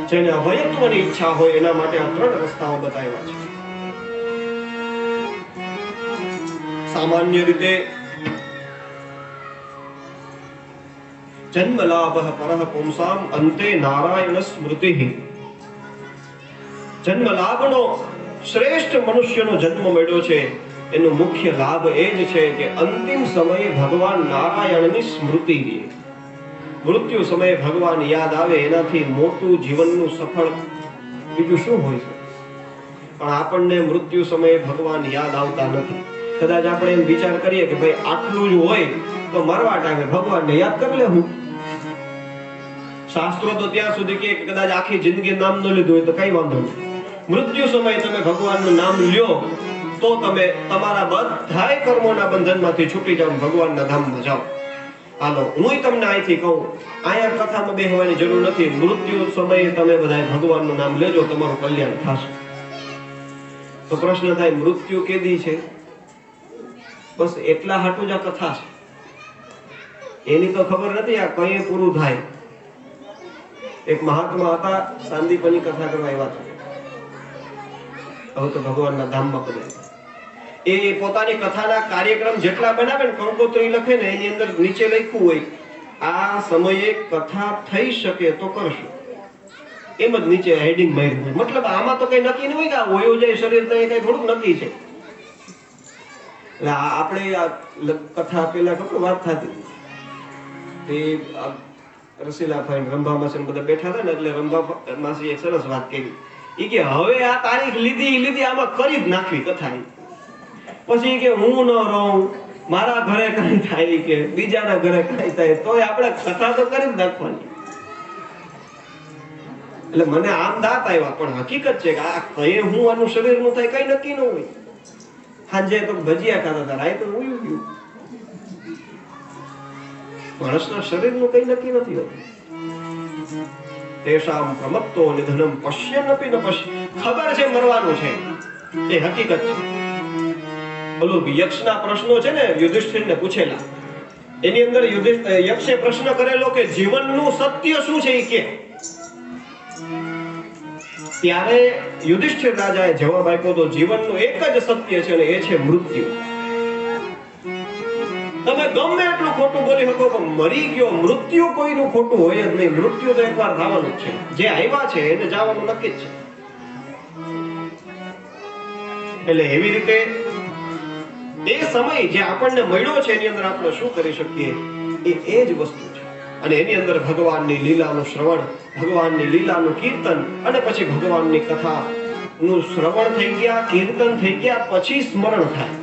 જેને અભયત્વની ઈચ્છા હોય એના માટે આ 3 રસ્તાઓ બતાવ્યા છે. સામાન્ય રીતે જન્મ લાભ પરઃ પુંસામ અંતે નારાયણ સ્મૃતિ. જન્મ લાભનો શ્રેષ્ઠ મનુષ્યનો જન્મ મળ્યો છે, એનો મુખ્ય લાભ એ જ છે કે અંતિમ સમયે ભગવાન નારાયણની સ્મૃતિ રહે. મૃત્યુ સમયે ભગવાન યાદ આવે, એનાથી મોટું જીવનનું સફળ બીજું શું હોય છે? પણ આપણને મૃત્યુ સમયે ભગવાન યાદ આવતા નથી. કદાચ આપણે એમ વિચાર કરીએ કે ભાઈ આટલું જ હોય તો મરવા ટાઈમે ભગવાનને યાદ કરી લેવું. શાસ્ત્રો તો ત્યાં સુધી કે કદાચ આખી જિંદગી નામ ન લીધું હોય તો કઈ વાંધો નહીં, મૃત્યુ સમયે તમે ભગવાનનું નામ લ્યો તો તમે તમારા બધા કર્મોના બંધનમાંથી છૂટી જાઓ, ભગવાનના ધામમાં જાઓ. હાલો, હું તમને અહીંથી કહું, અહીંયા કથામાં બેસવાની જરૂર નથી. મૃત્યુ સમયે તમે બધા ભગવાનનું નામ લેજો, તમારું કલ્યાણ થશે. તો પ્રશ્ન થાય, મૃત્યુ કેદી છે? બસ એટલા હાટું જ આ કથા છે, એની તો ખબર નથી આ કઈ પૂરું થાય. એક મહાત્મા હતા, સાંદીપની કથા કરવા આવ્યા હતા, હવે તો ભગવાનના ધામમાં પડ્યા. એ પોતાની કથાના કાર્યક્રમ જેટલા બનાવે ને, કંકોત્રી લખે ને, એની અંદર નીચે લખ્યું હોય આ સમયે કથા થઈ શકે તો કરશું, એમ જ નીચે હેડિંગ માર્યું હોય. મતલબ આમાં તો કઈ નક્કી ન હોય કે આ હોયો જાય શરીર તો એ કઈ થોડુંક નક્કી છે. એટલે આપણે આ કથા પેલા ખબર વાત થતી તે રસીલા ભાઈ રંભા માસી બધા બેઠા હતા ને, એટલે રંભા માસી એક સરસ વાત કરી. એ કે હવે આ તારીખ લીધી આમાં કરી જ નાખવી કથા. પછી કે હું ન રહું, મારા ઘરે કઈ થાય કે બીજાના ઘરે કઈ થાય તોય આપણે કથા તો કરી જ નાખવાની. એટલે મને આમ દાંત આવ્યા, પણ હકીકત છે કે આ કઈ હું આનું શરીરનું થાય કઈ નક્કી ન હોય. સાંજે તો ભજીયા ખાતા હતા, રાય તો ઉયું ગયું. માણસના શરીરનું કઈ નક્કી નથી હોતું. તેષામ પ્રમત્તો નિધનમ પશ્યન્નપી ન પશ્ય. ખબર છે મરવાનું છે, એ હકીકત છે. ઓલું યક્ષના પ્રશ્નો છે ને યુધિષ્ઠિરને પૂછેલા, એની અંદર યક્ષે પ્રશ્ન કરેલો કે જીવનનું સત્ય શું છે એ કે. ત્યારે યુધિષ્ઠિર રાજાએ જવાબ આપ્યો તો જીવનનું એક જ સત્ય છે અને એ છે મૃત્યુ. તમે ગમે એટલું ખોટું બોલી શકો પણ મરી ગયો, મૃત્યુ કોઈનું ખોટું હોય જ નહીં. મૃત્યુ તો એકવાર થવાનું જ છે. જે આવ્યા છે એને જવાનું નક્કી જ છે. એટલે એવી રીતે એ સમય જે આપણને મળ્યો છે એની અંદર આપણે શું કરી શકીએ એ જ વસ્તુ છે. અને એની અંદર ભગવાનની લીલાનું શ્રવણ, ભગવાનની લીલાનું કીર્તન, અને પછી ભગવાનની કથાનું શ્રવણ થઈ ગયા, કીર્તન થઈ ગયા, પછી સ્મરણ થાય.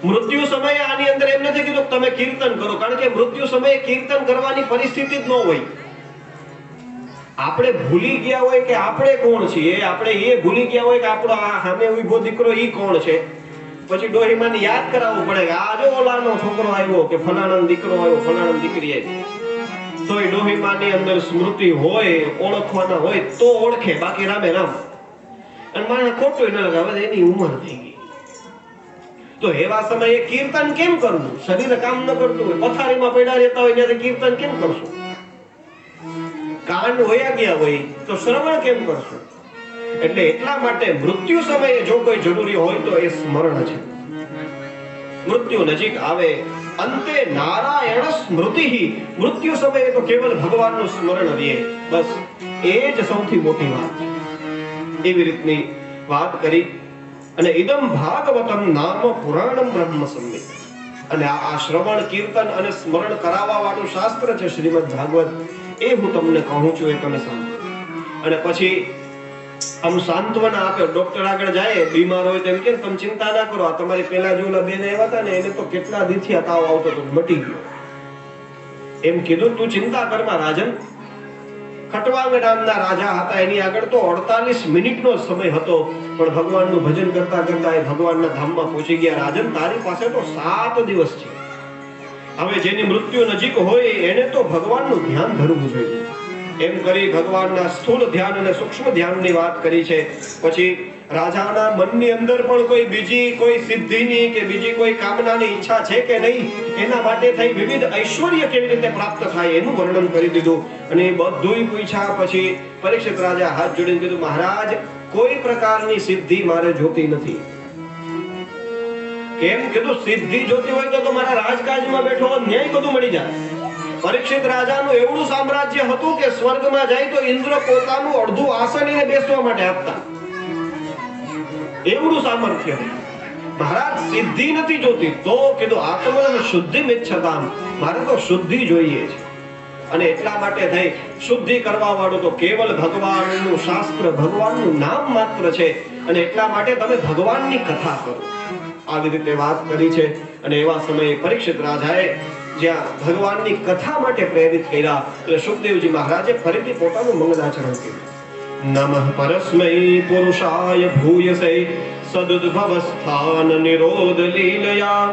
મૃત્યુ સમયે આની અંદર એમ નથી કીધું તમે કીર્તન કરો, કારણ કે મૃત્યુ સમયે કીર્તન કરવાની પરિસ્થિતિ જ ન હોય. આપણે ભૂલી ગયા હોય કે આપણે કોણ છીએ, આપણે એ ભૂલી ગયા હોય કે આપણો આ સામે ઉભો દીકરો ઈ કોણ છે. પછી ડોહીમાને યાદ કરાવવું પડે કે આ જો ઓલાનો છોકરો આવ્યો કે ફલાણાનો દીકરો આવ્યો, ફલાણાની દીકરી આવી. તો એ ડોહીમાની અંદર સ્મૃતિ હોય, ઓળખવાના હોય તો ઓળખે, બાકી રામે રામ. અને માણસ ખોટું ન લગાવે, એની ઉંમર થઈ ગઈ. તો એવા સમયે કીર્તન કેમ કરવું? શરીર કામ ન કરતું હોય, પથારીમાં પડ્યા રહેતા હોય ત્યારે કીર્તન કેમ કરશું? કાન હોયા ગયા હોય તો શ્રવણ કેમ કરશું? એટલે એટલા માટે મૃત્યુ સમયે જો કોઈ જરૂરી હોય તો એ સ્મરણ છે. મૃત્યુ નજીક આવે, અંતે નારાયણ સ્મૃતિ. મૃત્યુ સમયે તો કેવલ ભગવાનનું સ્મરણ રહે, બસ એ જ સૌથી મોટી વાત છે. એવી રીતની વાત કરી. અને ઇદમ ભાગવતમ નામ પુરાણમ બ્રહ્મ સંહિત. અને આ શ્રવણ, કીર્તન અને સ્મરણ કરાવવા વાળું શાસ્ત્ર છે શ્રીમદ ભાગવત. એ હું તમને કહું છું, એ તમે સાંભળો. અને પછી આમ સાંત્વના આપે. ડોક્ટર આગળ જાય, બીમાર હોય તેમ કે તમે ચિંતા ના કરો, આ તમારી પેલા જો બેન આવ્યા હતા ને એને તો કેટલા દીથી તાવ આવતો તો મટી ગયો. એમ કીધું, તું ચિંતા કરમાં રાજન. ખટવાંગ નામના રાજા હતા, એની આગળ તો 48 મિનિટનો સમય હતો, પણ ભગવાનનું ભજન કરતા કરતા એ ભગવાનના ધામમાં પહોંચી ગયા. રાજન, તારી પાસે તો 7 દિવસ છે. હવે જેની મૃત્યુ નજીક હોય એને તો ભગવાનનું ધ્યાન ધરવું જોઈએ. એમ કરી ભગવાનના સ્થૂળ ધ્યાન અને સૂક્ષ્મ ધ્યાનની વાત કરી છે. પછી રાજાના મનની અંદર પણ કોઈ બીજી કોઈ સિદ્ધિની કે બીજી કોઈ કામનાની ઈચ્છા છે કે નહીં, એના માટે થઈ વિવિધ ઐશ્વર્ય કેવી રીતે પ્રાપ્ત થાય એનું વર્ણન કરી દીધું. અને બધુંય પૂછ્યા પછી પરીક્ષિત રાજા હાથ જોડીને કીધું, મહારાજ, કોઈ પ્રકારની સિદ્ધિ મારે જોતી નથી. કેમ? કીધું, સિદ્ધિ જોતી હોય તો મારા રાજકાજમાં બેઠો ન્યાય બધું મળી જાય. પરીક્ષિત રાજાનું એવડું સામ્રાજ્ય હતું કે સ્વર્ગમાં જાય તો ઇન્દ્ર પોતાનું અડધું આસન એને બેસવા માટે આપતા. એવડું સામર્થ્ય. મહારાજ, સિદ્ધિ નથી જોતી. તો કીધું, આત્મન શુદ્ધિ મિચ્છતામ, મારે તો શુદ્ધિ જોઈએ છે. અને એટલા માટે થઈ શુદ્ધિ કરવા વાળું તો કેવલ ભગવાનનું શાસ્ત્ર, ભગવાનનું નામ માત્ર છે. અને એટલા માટે તમે ભગવાનની કથા કરો. આવી રીતે વાત કરી છે. અને એવા સમયે પરીક્ષિત રાજાએ જ્યાં ભગવાનની કથા માટે પ્રેરિત કર્યા, એટલે સુખદેવજી મહારાજે ફરીથી પોતાનું મંગલાચરણ કર્યું. નમઃ પરસ્મૈ પુરુષાય ભૂયસે સદુદ્ભવ સ્થાન નિરોધ લીલયા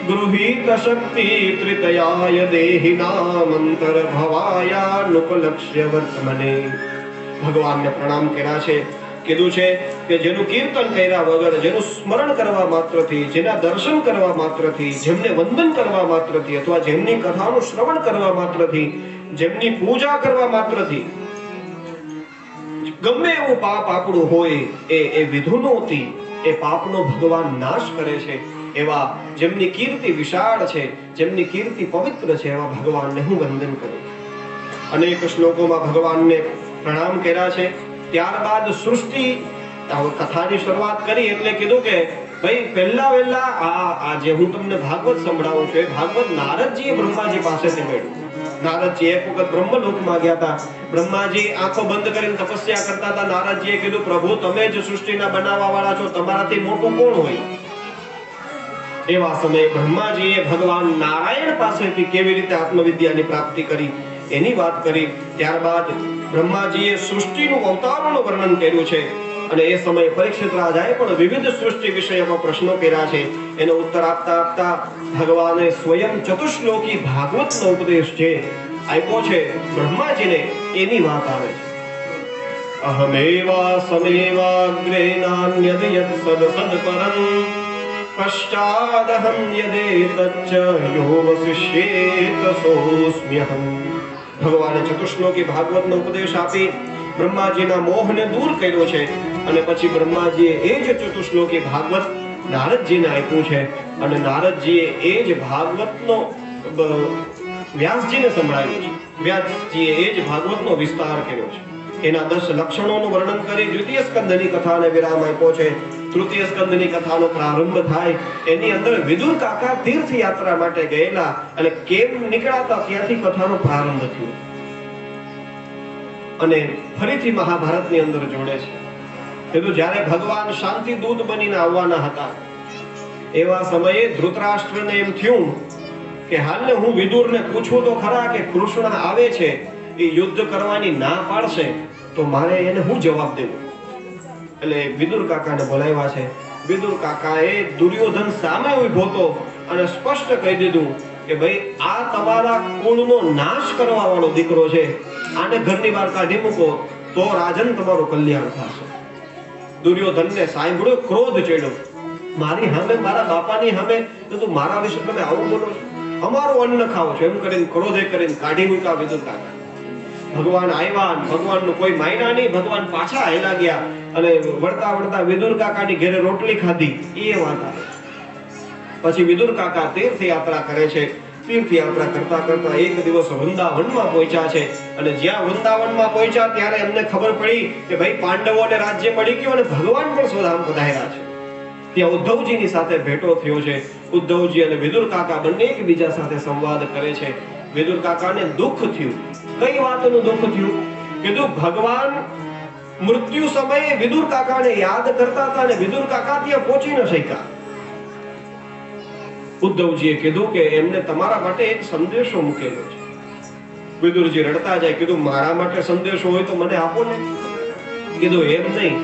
ગૃહીત શક્તિ ત્રિતયાય દેહિનામ અંતર ભવાયાનુપલક્ષ્ય વર્તમને. ભગવાનને પ્રણામ કર્યા છે. કીધું છે કે જેનું કીર્તન કર્યા વગર, જેનું સ્મરણ કરવા માત્રથી, જેના દર્શન કરવા માત્રથી, જેમને વંદન કરવા માત્રથી, અથવા જેમની કથાનું શ્રવણ કરવા માત્રથી, જેમની પૂજા કરવા માત્રથી ગમે એવું પાપ આપણું હોય એ વિધુનોથી એ પાપનો ભગવાન નાશ કરે છે. એવા જેમની કીર્તિ વિશાળ છે, જેમની કીર્તિ પવિત્ર છે, એવા ભગવાનને હું વંદન કરું. અનેક શ્લોકોમાં ભગવાનને પ્રણામ કર્યા છે. ત્યારબાદ સૃષ્ટિ કથાની શરૂઆત કરી એટલે કીધું કે ભાઈ પહેલા વહેલા આ જે હું તમને ભાગવત સંભળાવું છું એ ભાગવત નારદજીએ બ્રહ્માજી પાસેથી મેળવ્યું. નારદજી એક વખત બ્રહ્મલોકમાં ગયા હતા. બ્રહ્માજી આંખો બંધ કરીને તપસ્યા કરતા હતા. નારદજીએ કીધું, પ્રભુ, તમે જ સૃષ્ટિના બનાવવા વાળા છો, તમારાથી મોટું કોણ હોય? એવા સમયે બ્રહ્માજીએ ભગવાન નારાયણ પાસેથી કેવી રીતે આત્મવિદ્યાની પ્રાપ્તિ કરી એની વાત કરી. ત્યારબાદ બ્રહ્માજીએ સૃષ્ટિનું અવતારોનું વર્ણન કર્યું છે. અને એ સમયે પરીક્ષિત રાજાએ પણ વિવિધ સૃષ્ટિ વિષયમાં પ્રશ્નો કર્યા છે. એનો ઉત્તર આપતા આપતા ભગવાને સ્વયં ચતુશ્લોકી ભાગવતનો ઉપદેશ જે આપ્યો છે બ્રહ્માજીને એની વાત આવે છે. અહમેવા સમેવાગ્રે નાન્યદ યદ સદ સદ પરમ પશ્ચાદહમ યદેતચ્ચ યો વસિષ્યેત સોસ્મ્યહમ. ભગવાને ચતુશ્લોકી ભાગવતનો ઉપદેશ આપી બ્રહ્માજીના મોહને દૂર કર્યો છે. અને પછી બ્રહ્માજીએ એ જ ચતુશ્લોકી ભાગવત નારદજીને આપ્યું છે. અને નારદજીએ એ જ ભાગવતનો વ્યાસજીને સંભળાવ્યું છે. વ્યાસજીએ એ જ ભાગવતનો વિસ્તાર કર્યો છે. એના 10 લક્ષણોનું વર્ણન કરી દ્વિતીય સ્કંદની કથાને વિરામ આપ્યો છે. તૃતીય સ્કંદની કથાનો પ્રારંભ થાય એની અંદર વિદુર કાકા તીર્થયાત્રા માટે ગયેલા અને કેમ નીકળાતા ત્યાંથી કથાનો પ્રારંભ થયો અને ફરીથી મહાભારતની અંદર જોડે છે. કીધું જ્યારે ભગવાન શાંતિ દૂત બનીને આવવાના હતા એવા સમયે ધૃતરાષ્ટ્રને એમ થયું કે હાલને હું વિદુરને પૂછું તો ખરા કે કૃષ્ણ આવે છે એ યુદ્ધ કરવાની ના પાડશે તો મારે એને હું જવાબ દેવો. એટલે વિદુર કાકાને બોલાવ્યા છે. વિદુર કાકાએ દુર્યોધન સામે ઊભો હતો અને સ્પષ્ટ કહી દીધું કે ભાઈ આ તમારા કુળનો નાશ કરવા વાળો દીકરો છે. આને ઘરની બહાર કાઢી મૂકો તો રાજન તમારું કલ્યાણ થશે. દુર્યોધનને સાંભળ્યો, ક્રોધ ચડ્યો. મારી સામે, મારા બાપાની સામે તું મારા વિશે તમે આવું બોલો છો, અમારું અન્ન ખાઓ છો, એમ કરીને ક્રોધે કરીને કાઢી મૂક્યા વિદુર કાકા. ભગવાન આવ્યા, ભગવાનનું કોઈ માયના નહીં. ભગવાન પાછા હેલા ગયા અને વળતા વળતા વિદુર કાકાની ઘરે રોટલી ખાધી. એ વાત આવે. પછી વિદુર કાકા તીર્થયાત્રા કરે છે. તીર્થયાત્રા કરતા કરતા એક દિવસ વૃંદાવનમાં પહોંચ્યા છે. અને જ્યાં વૃંદાવનમાં પહોંચ્યા ત્યારે એમને ખબર પડી કે ભાઈ પાંડવોને રાજ્ય મળી ગયું અને ભગવાન પણ સ્વધામ પધાર્યા છે. ત્યાં ઉદ્ધવજીની સાથે ભેટો થયો છે. ઉદ્ધવજી અને વિદુર કાકા બંને એકબીજા સાથે સંવાદ કરે છે. વિદુર કાકાને દુઃખ થયું. કઈ વાતનું દુઃખ થયું? કીધું ભગવાન મૃત્યુ સમયે વિદુર કાકાને યાદ કરતા હતા અને વિદુર કાકા ત્યાં પહોંચી ન શક્યા. ઉદ્ધવજીએ કીધું કે એમને તમારા માટે એક સંદેશો મૂકેલો છે. વિદુરજી રડતા જાય. કીધું મારા માટે સંદેશો હોય તો મને આપો ને. કીધું એમ નહીં,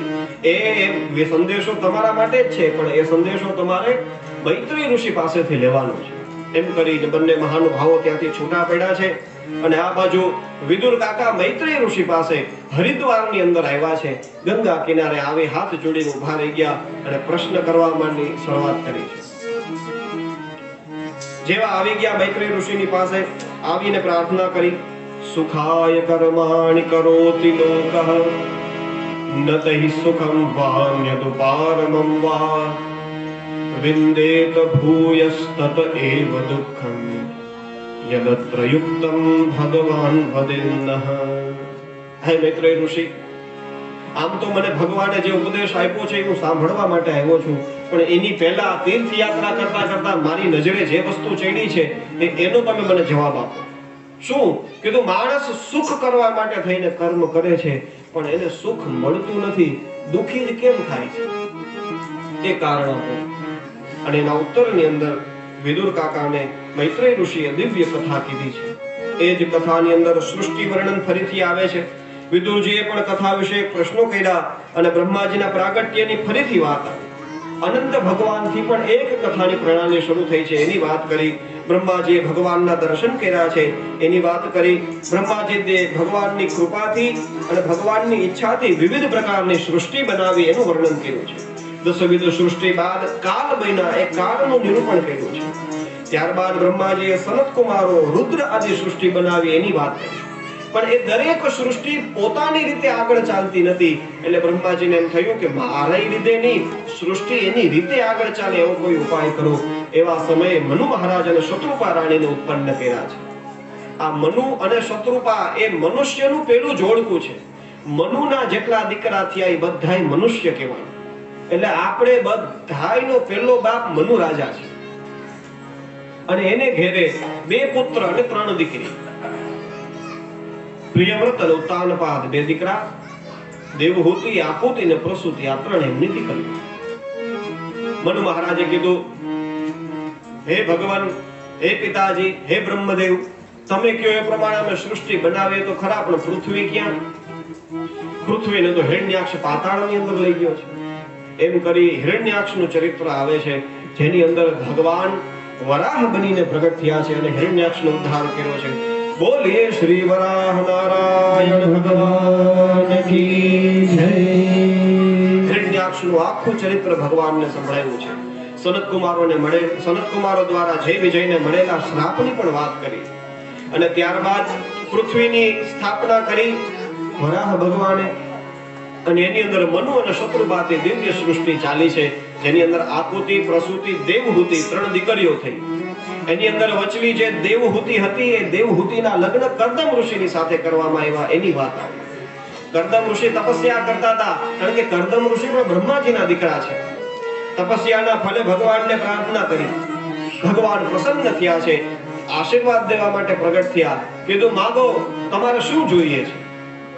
એ સંદેશો તમારા માટે જ છે પણ એ સંદેશો તમારે મૈત્રી ઋષિ પાસેથી લેવાનો છે. એમ કરીને બંને મહાનુભાવો ત્યાંથી છૂટા પડ્યા છે. અને આ બાજુ વિદુર કાકા મૈત્રી ઋષિ પાસે હરિદ્વારની અંદર આવ્યા છે. ગંગા કિનારે આવી હાથ જોડીને ઉભા રહી ગયા અને પ્રશ્ન કરવા માંડી શરૂઆત કરી છે. જેવા આવી ગયા મૈત્રી ઋષિની પાસે આવીને પ્રાર્થના કરી, સુખાય કર્માણિ કરોતિ લોકઃ નતૈ સુખમ વાન્યદુપારમં વા વિંદેત ભૂયસ્તત એવ દુઃખં યદત્ર યુક્તં ભગવાન વદેન્નઃ. હે મૈત્રેય ઋષિ, આમ તો મને ભગવાને જે ઉપદેશ આપ્યો છે એ હું સાંભળવા માટે આવ્યો છું, પણ એની પહેલા તીર્થયાત્રા કરતા કરતા મારી નજરે જે વસ્તુ ચડી છે એનો તમે મને જવાબ આપો. શું? કીધું માણસ સુખ કરવા માટે થઈને કર્મ કરે છે પણ એને સુખ મળતું નથી. દુખી જ કેમ થાય છે? એ કારણ આપો. અને એના ઉત્તરની અંદર વિદુર કાકાને મૈત્રેય ઋષિએ દિવ્ય કથા કીધી છે. એ જ કથાની અંદર સૃષ્ટિ વર્ણન ફરીથી આવે છે. વિદુરજીએ પણ કથા વિશે પ્રશ્નો કર્યા અને બ્રહ્માજીના પ્રાગટ્યની ફરીથી વાત આવી. અનંત ભગવાનથી પણ એક કથાની પ્રણાલી શરૂ થઈ છે એની વાત કરી. બ્રહ્માજીએ ભગવાનના દર્શન કર્યા છે એની વાત કરી. બ્રહ્માજીએ ભગવાનની કૃપાથી અને ભગવાનની ઈચ્છાથી વિવિધ પ્રકારની સૃષ્ટિ બનાવી એનું વર્ણન કર્યું છે. દશવિધ સૃષ્ટિ બાદ કાલ બન્યા એ કાળનું નિરૂપણ કર્યું છે. ત્યારબાદ બ્રહ્માજીએ સનત કુમારો રુદ્ર આદિ સૃષ્ટિ બનાવી એની વાત કરી. પણ એ દરેક સૃષ્ટિ પોતાની રીતે આગળ ચાલતી નથી. એટલે બ્રહ્માજીને એમ થયું કે મારા લીધે નહીં, સૃષ્ટિ એની રીતે આગળ ચાલે એવો કોઈ ઉપાય કરો. એવા સમયે મનુ મહારાજ અને શત્રુપા રાણીને ઉત્પન્ન કર્યા છે. આ મનુ અને શત્રુપા એ મનુષ્યનું પેલું જોડકું છે. મનુના જેટલા દીકરા થયા એ બધાય મનુષ્ય કહેવાય. એટલે આપણે બધાયનો પહેલો બાપ મનુ રાજા છે. અને એને ઘેરે 2 પુત્ર અને 3 દીકરી. પ્રિયવ્રત અને ઉત્તાનપાદ 2 દીકરા, દેવહૂતિ, આપૂતિ અને પ્રસૂતિ આ 3 એમની દીકરીઓ. મનુ મહારાજે કીધું હે ભગવાન, હે પિતાજી, હે બ્રહ્મદેવ, તમે કયો એ પ્રમાણે અમે સૃષ્ટિ બનાવીએ તો ખરા, પણ પૃથ્વી ક્યાં? પૃથ્વીને તો હિરણ્યાક્ષ પાતાળની અંદર લઈ ગયો છે. એમ કરી હિરણ્યાક્ષનું ચરિત્ર આવે છે, જેની અંદર ભગવાન વરાહ બનીને પ્રગટ થયા છે અને હિરણ્યાક્ષનો ઉદ્ધાર કર્યો છે. બોલીએ શ્રી વરાહ નારાયણ ભગવાન કી જય. હિરણ્યાક્ષનું આખું ચરિત્ર ભગવાનને સંભળાયું છે. સનત કુમારો દ્વારા જય વિજયને મળેલા શ્રાપની પણ વાત કરી અને ત્યારબાદ પૃથ્વીની સ્થાપના કરી વરાહ ભગવાને. અને એની અંદર મનુ અને શત્રુપાથી દિવ્ય સૃષ્ટિ ચાલી છે, જેની અંદર આકુતિ, પ્રસૂતિ, દેવહૂતિ 3 દીકરીઓ થઈ. એની અંદર વચલી જે દેવહૂતિ હતી, એ દેવહૂતિના લગ્ન કર્દમ ઋષિની સાથે કરવામાં આવ્યા, એની વાત આવી. કર્દમ ઋષિ તપસ્યા કરતા હતા, કારણ કે કર્દમ ઋષિ પણ બ્રહ્માજીના દીકરા છે. તપસ્યાના ફલે ભગવાનને પ્રાર્થના કરી, ભગવાન પ્રસન્ન થયા છે, આશીર્વાદ દેવા માટે પ્રગટ થયા. કીધું માગો, તમારે શું જોઈએ છે?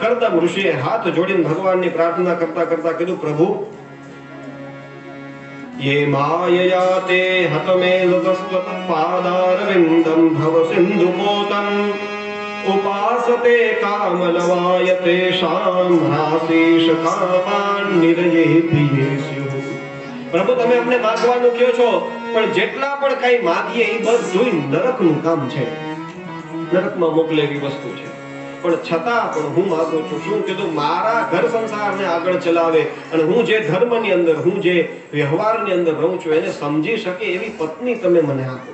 કર્દમ ઋષિએ હાથ જોડીને ભગવાનની પ્રાર્થના કરતા કરતા કીધું, પ્રભુ, યે માયયા તે હતમે લતસ્વત પાદારવિંદમ ભવ સિંધુપોતમ ઉપાસતે કામલવાયતે શામ રાશીષ કામાન નિરયેભિયેસ્યુ. પ્રભુ, તમે અમને માગવાનું કહો છો, પણ જેટલા પણ કઈ માગીએ એ બધું નરકનું કામ છે, નરકમાં મોકલેલી વસ્તુ છે. પણ છતાં પણ હું માંગુ છું. શું કીધું? મારા ઘર સંસારને આગળ ચલાવે અને હું જે ધર્મની અંદર, હું જે વ્યવહારની અંદર રહું છું એને સમજી શકે એવી પત્ની તમે મને આપો.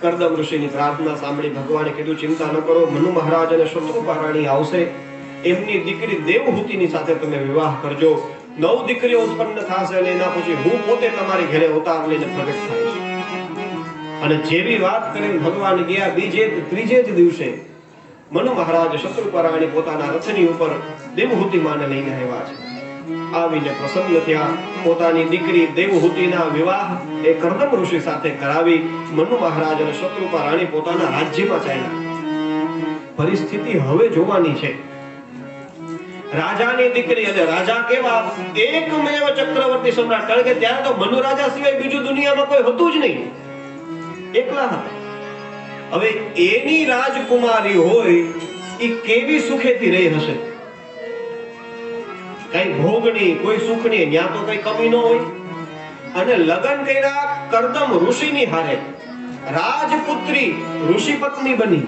કર્દમ ઋષિની પ્રાર્થના સાંભળી ભગવાને કીધું, ચિંતા ન કરો, મનુ મહારાજ અને શત્રુપા રાણી આવશે, એમની દીકરી દેવહૂતિની સાથે તમે વિવાહ કરજો. 9 દીકરીઓ ઉત્પન્ન થશે અને એના પછી હું પોતે તમારી ઘરે અવતાર લઈને પ્રગટ થાય છે. અને જેવી વાત કરીને ભગવાન ગયા, ત્રીજે જ દિવસે મનુ મહારાજ શત્રુપા રાણી પોતાના રથની ઉપર દેવહૂતિ માને લઈને આવ્યા છે. આવીને પ્રસન્ન થયા, પોતાની દીકરી દેવહૂતિના વિવાહ એ કર્દમ ઋષિ સાથે કરાવી. મનુ મહારાજ અને શત્રુપા રાણી પોતાના રાજ્યમાં ચાલ્યા. પરિસ્થિતિ હવે જોવાની છે. રાજાની દીકરી, અને રાજા કેવા? એકમેવ ચક્રવર્તી સમ્રાટ, કારણ કે ત્યારે તો મનુ રાજા સિવાય બીજું દુનિયામાં કોઈ હતું જ નહીં, એકલા હતા. હવે એની રાજકુમારી હોય, એ કેવી સુખેથી રહી હશે? કઈ ભોગની, કોઈ સુખની, ત્યાં તો કઈ કમી ન હોય. અને લગ્ન કર્યા કર્દમ ઋષિની હારે, રાજપુત્રી ઋષિપત્ની બની.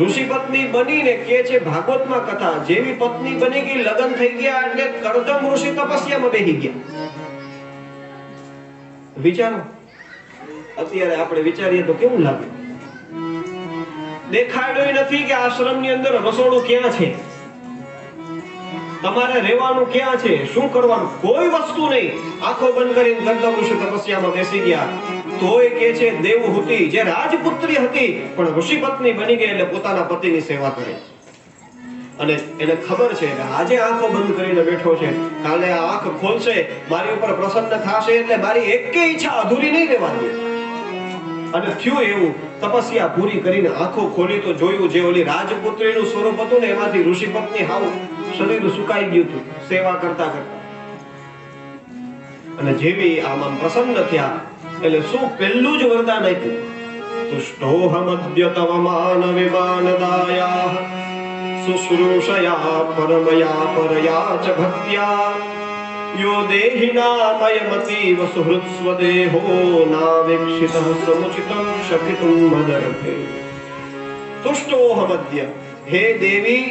ઋષિપત્ની બનીને કે છે ભાગવતમાં કથા, જેવી પત્ની બની ગઈ, લગ્ન થઈ ગયા એટલે કર્દમ ઋષિ તપસ્યામાં બેસી ગયા. વિચારો, અત્યારે આપણે વિચારીએ તો કેવું લાગે? દેખાડ્યું નથી કે આશ્રમની અંદર રસોડું ક્યાં છે, તમારે રહેવાનું ક્યાં છે, શું કરવાનું, કોઈ વસ્તુ નહીં. આંખો બંધ કરીને કર્દમ ઋષિ તપસ્યામાં બેસી ગયા. તોય કે છે દેવહૂતિ જે રાજપુત્રી હતી પણ ઋષિપત્ની બની ગઈ એટલે પોતાના પતિની સેવા કરે. અને એને ખબર છે કે આજે આંખો બંધ કરીને બેઠો છે, કાલે આ આંખ ખોલશે, મારી ઉપર પ્રસન્ન થશે એટલે મારી એકેય ઈચ્છા અધૂરી નહીં રહેવાની. અને થયું એવું, તપસ્યા પૂરી કરીને આંખો ખોલી તો જોયું જે ઓલી રાજપુત્રીનું સ્વરૂપ હતું ને એમાંથી ઋષિપત્ની હાવ શરીર સુકાઈ ગયું હતું સેવા કરતા કરતા. અને જેવી આમ પ્રસન્ન થયા એટલે શું પહેલું જ વરદાન આપ્યું, તુષ્ટોહમદ્ય તવ માન વિમાનદાયા શુશ્રૂષયા પરમયા પરયા ચ ભક્ત્યા યો દેહિનામયમતીવ સુહૃત સ્વદેહો નાવેક્ષિતઃ સમુચિતં શપિતું મદર્ભે. તુષ્ટોહમદ્ય, હે દેવી,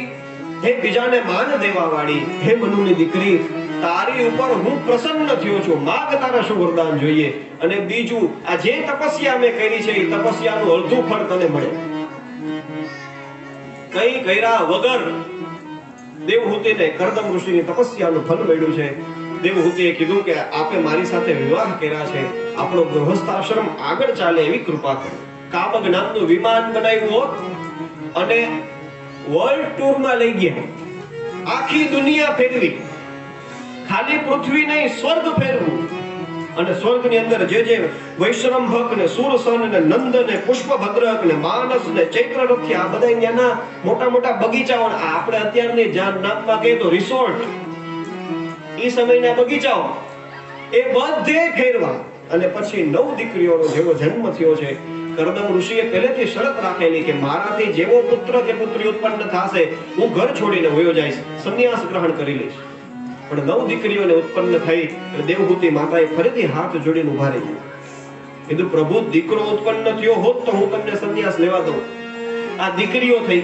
હે બીજાને માન દેવા વાળી, હે મનુની દીકરી, તારી ઉપર હું પ્રસન્ન થયો છું, માગ તારા શું વરદાન જોઈએ. અને બીજું, આ જે તપસ્યા મેં કરી છે એ તપસ્યાનું અડધું ફળ તને મળે. કઈ કર્યા વગર દેવહૂતિને કર્દમ ઋષિની તપસ્યાનું ફળ મળ્યું છે. દેવહૂતિએ કીધું કે આપે મારી સાથે વિવાહ કર્યા છે, આપણો ગૃહસ્થ આશ્રમ આગળ ચાલે એવી કૃપા કરો. કામક નામનું વિમાન બનાવ્યું હોત અને વર્લ્ડ ટૂરમાં લઈ ગયા, આખી દુનિયા ફેરવી, ખાલી પૃથ્વી નહીં સ્વર્ગ ફેરવું. અને સ્વર્ગની અંદર જે જે વૈશ્રંભક ને સુરસન ને નંદ ને પુષ્પભદ્રક ને માનસ ને ચૈત્રરથ્ય, આ બધા ત્યાંના મોટા મોટા બગીચાઓ, આપણે અત્યારની નામમાં કહીએ તો રિસોર્ટ, એ સમયના બગીચાઓ, એ બધે ફેરવા. અને પછી 9 દીકરીઓનો જેવો જન્મ થયો છે, કરદમ ઋષિએ પહેલેથી શરત રાખેલી કે મારાથી જેવો પુત્ર કે પુત્રી ઉત્પન્ન થશે હું ઘર છોડીને વયો જઈશ, સંન્યાસ ગ્રહણ કરી લઈશ. પણ 9 દીકરીઓને ઉત્પન્ન થઈ. દેવહૂતિ માતાએ ફરીથી હાથ જોડીને ઉભા રહી કીધું, પ્રભુ દીકરો ઉત્પન્ન થયો હોત તો હું તમને સંન્યાસ લેવા દઉં. આ દીકરીઓ થઈ,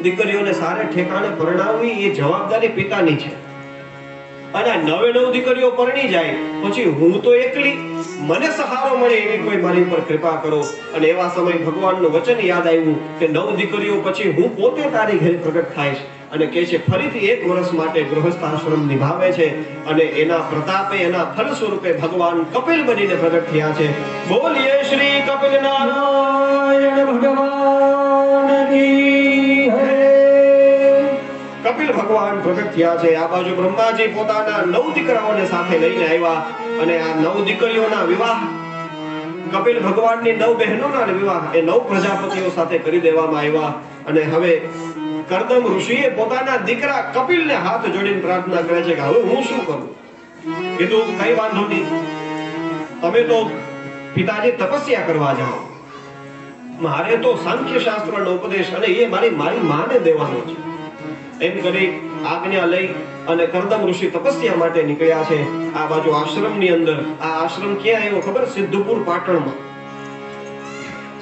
દીકરીઓને સારે ઠેકાણે પરણાવવી એ જવાબદારી પિતાની છે. અને 9 દીકરીઓ પરણી જાય પછી હું તો એકલી, મને સહારો મળે એવી કોઈ મારી પર કૃપા કરો. અને એવા સમય ભગવાનનું વચન યાદ આવ્યું કે 9 દીકરીઓ પછી હું પોતે તારી ઘરે પ્રગટ થાઈશ. અને કહે છે ફરીથી 1 વર્ષ માટે ગૃહસ્થ આશ્રમ નિભાવે છે. અને એના પ્રતાપે, એના ફળ સ્વરૂપે ભગવાન કપિલ બનીને પ્રગટ થયા છે. બોલીએ શ્રી કપિલ નારાયણ ભગવાન કી હે. કપિલ ભગવાન પ્રગટ થયા છે. આ બાજુ બ્રહ્માજી પોતાના 9 દીકરાઓને સાથે લઈને આવ્યા અને આ 9 દીકરીઓના વિવાહ, કપિલ ભગવાનની 9 બહેનોના વિવાહ એ 9 પ્રજાપતિઓ સાથે કરી દેવામાં આવ્યા. અને હવે કરદમ ઋષિએ પોતાના દીકરા કપિલને હાથ જોડીને પ્રાર્થના કરે છે કે હવે હું શું કરું? કીધું કઈ વાંધો નહીં, તમે તો પિતાજી તપસ્યા કરવા જાઓ, મારે તો સાંખ્ય શાસ્ત્રનો ઉપદેશ અને એ મારી માને દેવાનો છે. એમ કરી આજ્ઞા લઈ અને કરદમ ઋષિ તપસ્યા માટે નીકળ્યા છે. આ બાજુ આશ્રમની અંદર, આ આશ્રમ ક્યાં આવ્યો ખબર? સિદ્ધપુર પાટણમાં.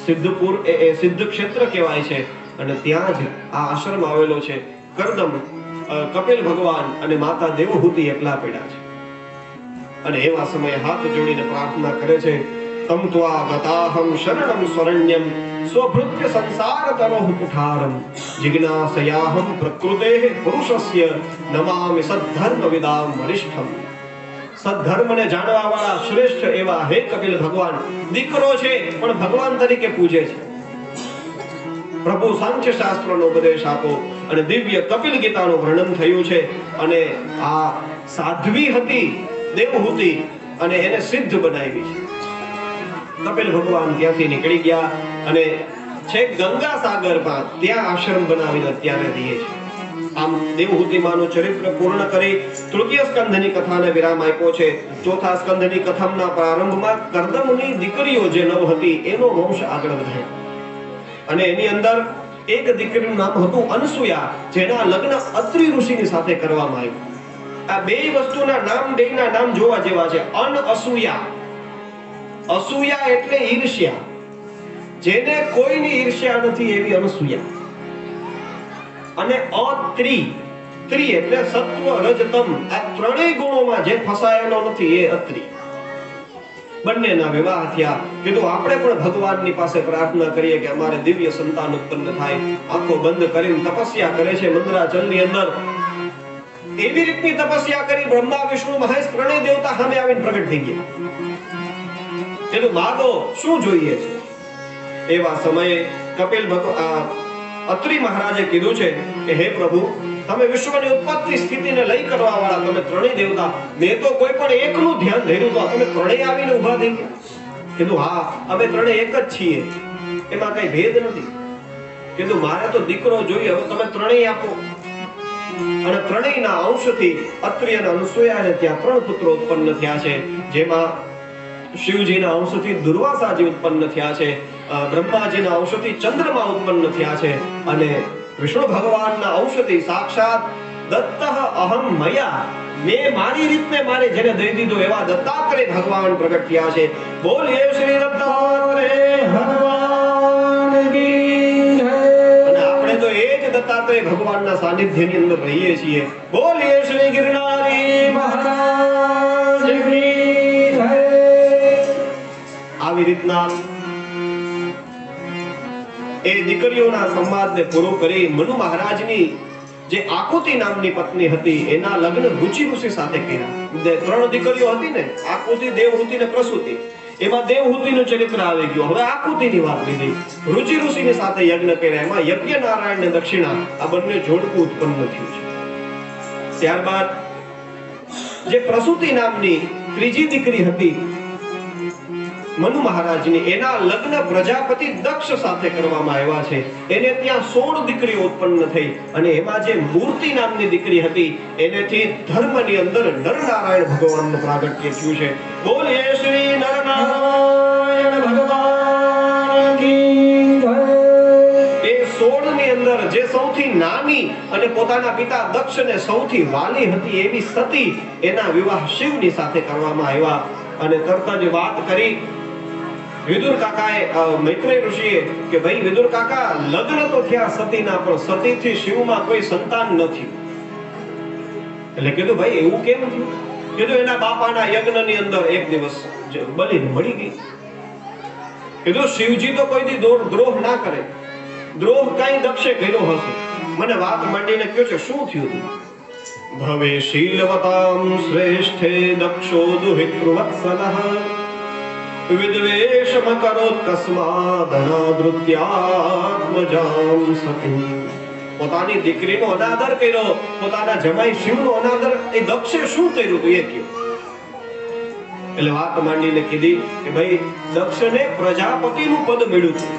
સિદ્ધપુર એ સિદ્ધ ક્ષેત્ર કહેવાય છે અને ત્યાં જ આ આશ્રમ આવેલો છે. કરદમ, કપિલ ભગવાન અને માતા દેવહૂતિ એકલા પડ્યા છે અને એવા સમયે હાથ જોડીને પ્રાર્થના કરે છે, તમ ત્વા ગતાહમ શરણમ સ્વરણ્યમ સ્વભૃત્ય સંસાર તરોહ પુઠારમ જિજ્ઞાસયાહમ પ્રકૃતેઃ પુરુષસ્ય નમામિ સદ્ધર્મ વિદામ વરિષ્ઠમ. સદ્ધર્મને જાણવા વાળા શ્રેષ્ઠ એવા હે કપિલ ભગવાન, દીકરો છે પણ ભગવાન તરીકે પૂજે છે. પ્રભુ સાંખ્ય શાસ્ત્રનો ઉપદેશ આપો. અને દિવ્ય કપિલ ગીતાનું વર્ણન થયું છે. અને આ સાધ્વી હતી દેવહૂતિ અને એને સિદ્ધ બનાવી છે. કપિલ ભગવાન ત્યાંથી નીકળી ગયા અને છેક ગંગા સાગરમાં ત્યાં આશ્રમ બનાવીને અત્યારે રહીએ છે. આમ દેવહૂતિ માનું ચરિત્ર પૂર્ણ કરી તૃતીય સ્કંધની કથાને વિરામ આપ્યો છે. ચોથા સ્કંધની કથાના પ્રારંભમાં કરદમની દીકરીઓ જે 9 હતી એનો વંશ આગળ વધ્યો અને એની અંદર એક દીકરીનું નામ હતું અનસૂયા, જેના લગ્ન અત્રિ ઋષિની સાથે કરવામાં આવ્યું. આ બે વસ્તુના નામ, બેયના નામ જોવા જેવા છે. અનઅસૂયા, અસૂયા એટલે ઈર્ષ્યા, જેને કોઈની ઈર્ષ્યા નથી એવી અનસૂયા. અને અત્રિ, ત્રિ એટલે સત્વ રજતમ, આ ત્રણેય ગુણોમાં જે ફસાયેલો નથી એ અત્રિ. બંનેના વિવાહ થયા. કીધું આપણે પણ ભગવાનની પાસે પ્રાર્થના કરીએ કે અમારે દિવ્ય સંતાન ઉત્પન્ન થાય. આંખો બંધ કરીને તપસ્યા કરે છે મંદરાચલની અંદર. એવી રીતની તપસ્યા કરી બ્રહ્મા વિષ્ણુ મહેશ ત્રણેય દેવતા સામે આવીને પ્રગટ થઈ ગયા. કીધું માગો, શું જોઈએ છે? એવા સમયે કપિલ અત્રિ મહારાજે કીધું છે કે હે પ્રભુ, તમે વિશ્વની ઉત્પત્તિ સ્થિતિને લઈ કરવા વાળા તમે ત્રણેય દેવતા, મેં તો કોઈ પણ એકનું ધ્યાન ધર્યું તો તમે ત્રણેય આવીને ઊભા થઈ ગયા. કીધું હા, અમે ત્રણેય એક જ છીએ, એમાં કઈ ભેદ નથી. કીધું મારે તો દીકરો જોઈએ, હવે તમે ત્રણેય આપો. અને ત્રણેયના અંશથી અત્રિ અને અનસૂયાને ત્યાં 3 પુત્રો ઉત્પન્ન થયા છે. જેમાં શિવજીના અંશથી દુર્વાસાજી ઉત્પન્ન થયા છે, બ્રહ્માજીના અંશથી ચંદ્રમા ઉત્પન્ન થયા છે અને વિષ્ણુ ભગવાનના અંશથી સાક્ષાત દત્તઃ અહમ મયા, મેં મારી રીતને મારે જેને દઈ દીધો એવા દત્તાત્રેય ભગવાન પ્રગટ થયા છે. બોલીએ શ્રી દત્તાત્રેય ભગવાન કી જય. અને આપણે તો એ જ દત્તાત્રેય ભગવાનના સાનિધ્યની અંદર રહીએ છીએ. બોલીએ શ્રી ગિરનારી મહારાજ કી જય. આવી રીતના એ દીકરીઓના સંવાદને પૂરો કરી મનુ મહારાજની જે આકુતિ નામની પત્ની હતી એના લગ્ન રુચિ ઋષિ સાથે કર્યા. 3 દીકરીઓ હતી ને, આકુતિ, દેવહૂતિ ને પ્રસૂતિ. એમાં દેવહૂતિનું ચરિત્ર આવી ગયું. હવે આકુતિની વાત લીધી. રુચિ ઋષિની સાથે યજ્ઞ કર્યા. એમાં યજ્ઞ નારાયણ ને દક્ષિણા, આ બંને જોડકું ઉત્પન્ન થયું છે. ત્યારબાદ જે પ્રસૂતિ નામની ત્રીજી દીકરી હતી મનુ મહારાજની, એના લગ્ન પ્રજાપતિ દક્ષ સાથે કરવામાં આવ્યા છે. એને ત્યાં 16 દીકરીઓ ઉત્પન્ન થઈ અને એમાં જે મૂર્તિ નામની દીકરી હતી એનેથી ધર્મની અંદર નરનારાયણ ભગવાનનું પ્રાગટ્ય થયું છે. બોલીએ શ્રી નર નાની અને પોતાના પિતા દક્ષને સૌથી વાલી હતી એવી સતી એના વિવાહ શિવની સાથે કરવામાં આવ્યા. અને તરત જ વાત કરી વિદુર કાકાએ, મૈત્રેય ઋષિએ કે ભાઈ વિદુર કાકા, લગ્ન તો થયા સતીના, પણ સતીથી શિવમાં કોઈ સંતાન નથી. એટલે કીધું ભાઈ એવું કેમ થયું? કીધું એના બાપાના યજ્ઞની અંદર એક દિવસ બલિ મળી ગઈ. કીધું શિવજી તો કોઈ દી દ્રોહ ના કરે, દ્રોહ કઈ દક્ષે કર્યો હશે. મને વાત માંડીને કહ્યું છે શું થયું હતું? ભવે શીલવતામ શ્રેષ્ઠે દક્ષો દુહિતૃવત્સલઃ વિદ્વેષમ કરોત કસ્માદનાદૃત્યાત્મજામ સતી. પોતાની દીકરીનો અનાદર કર્યો, પોતાના જમાઈ શિવનો અનાદર એ દક્ષે શું કર્યું હતું એ કહ્યું. એટલે વાત માંડીને કીધી કે ભાઈ દક્ષને પ્રજાપતિનું પદ મળ્યું હતું.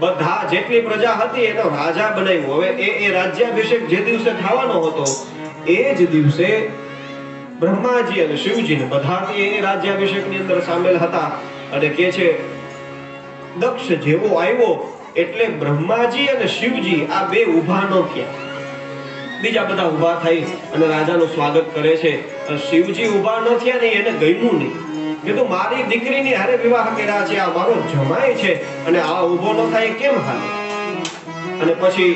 બધા જેટલી પ્રજા હતી એનો રાજા બનાવ્યો. હવે એ રાજ્યાભિષેક જે દિવસે થવાનો હતો એ જ દિવસે બ્રહ્માજી અને શિવજી ને બધા એ રાજ્યાભિષેકની અંદર સામેલ હતા. અને કે છે દક્ષ જેવો આવ્યો એટલે બ્રહ્માજી અને શિવજી આ બે ઊભા ન થયા. બીજા બધા ઊભા થઈ અને રાજાનું સ્વાગત કરે છે. શિવજી ઊભા ન થયા ને એને ગમ્યું નહીં. કીધું મારી દીકરીની હારે વિવાહ કર્યા છે, આ મારો જમાઈ છે અને આ ઊભો ન થાય કેમ હાલે? અને પછી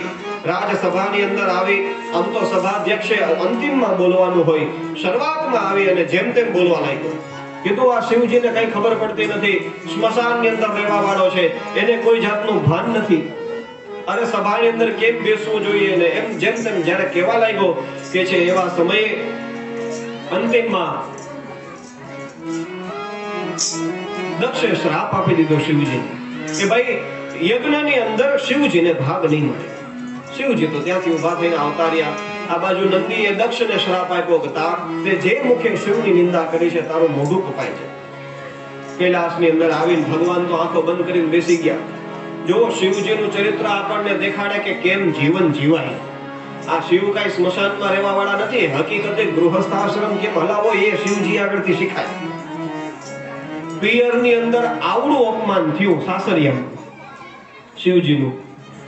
રાજસભાની અંદર આવી, આમ તો સભાધ્યક્ષે અંતિમમાં બોલવાનું હોય, શરૂઆતમાં આવી અને જેમ તેમ બોલવા લાગ્યો. કીધું આ શિવજીને કઈ ખબર પડતી નથી, સ્મશાનની અંદર રહેવા વાળો છે, એને કોઈ જાતનું ભાન નથી. અરે સભાની અંદર કેમ બેસવું જોઈએ ને એમ જેમ તેમ જ્યારે કહેવા લાગ્યો કે છે એવા સમયે અંતિમમાં દક્ષે શ્રાપ આપી દીધો શિવજીને કે ભાઈ યજ્ઞની અંદર શિવજીને ભાગ નહીં મળે. શિવજી તો ત્યાંથી ઉભા થઈને આવતા રહ્યા. આ બાજુ નંદીએ દક્ષને શ્રાપ આપ્યો કે તે જે મુખે શિવની નિંદા કરી છે તારું મોઢું કપાય છે. કૈલાસની અંદર આવીને ભગવાન તો આંખો બંધ કરીને બેસી ગયા. જો શિવજીનું ચરિત્ર આપણને દેખાડે કે કેમ જીવન જીવાય. આ શિવ કઈ સ્મશાનમાં રહેવા વાળા નથી. હકીકતે ગૃહસ્થ આશ્રમ કેમ હલાવો એ શિવજી આગળથી શીખાય. પિયરની અંદર આવડું અપમાન થયું સાસરિયામાં શિવજીનું.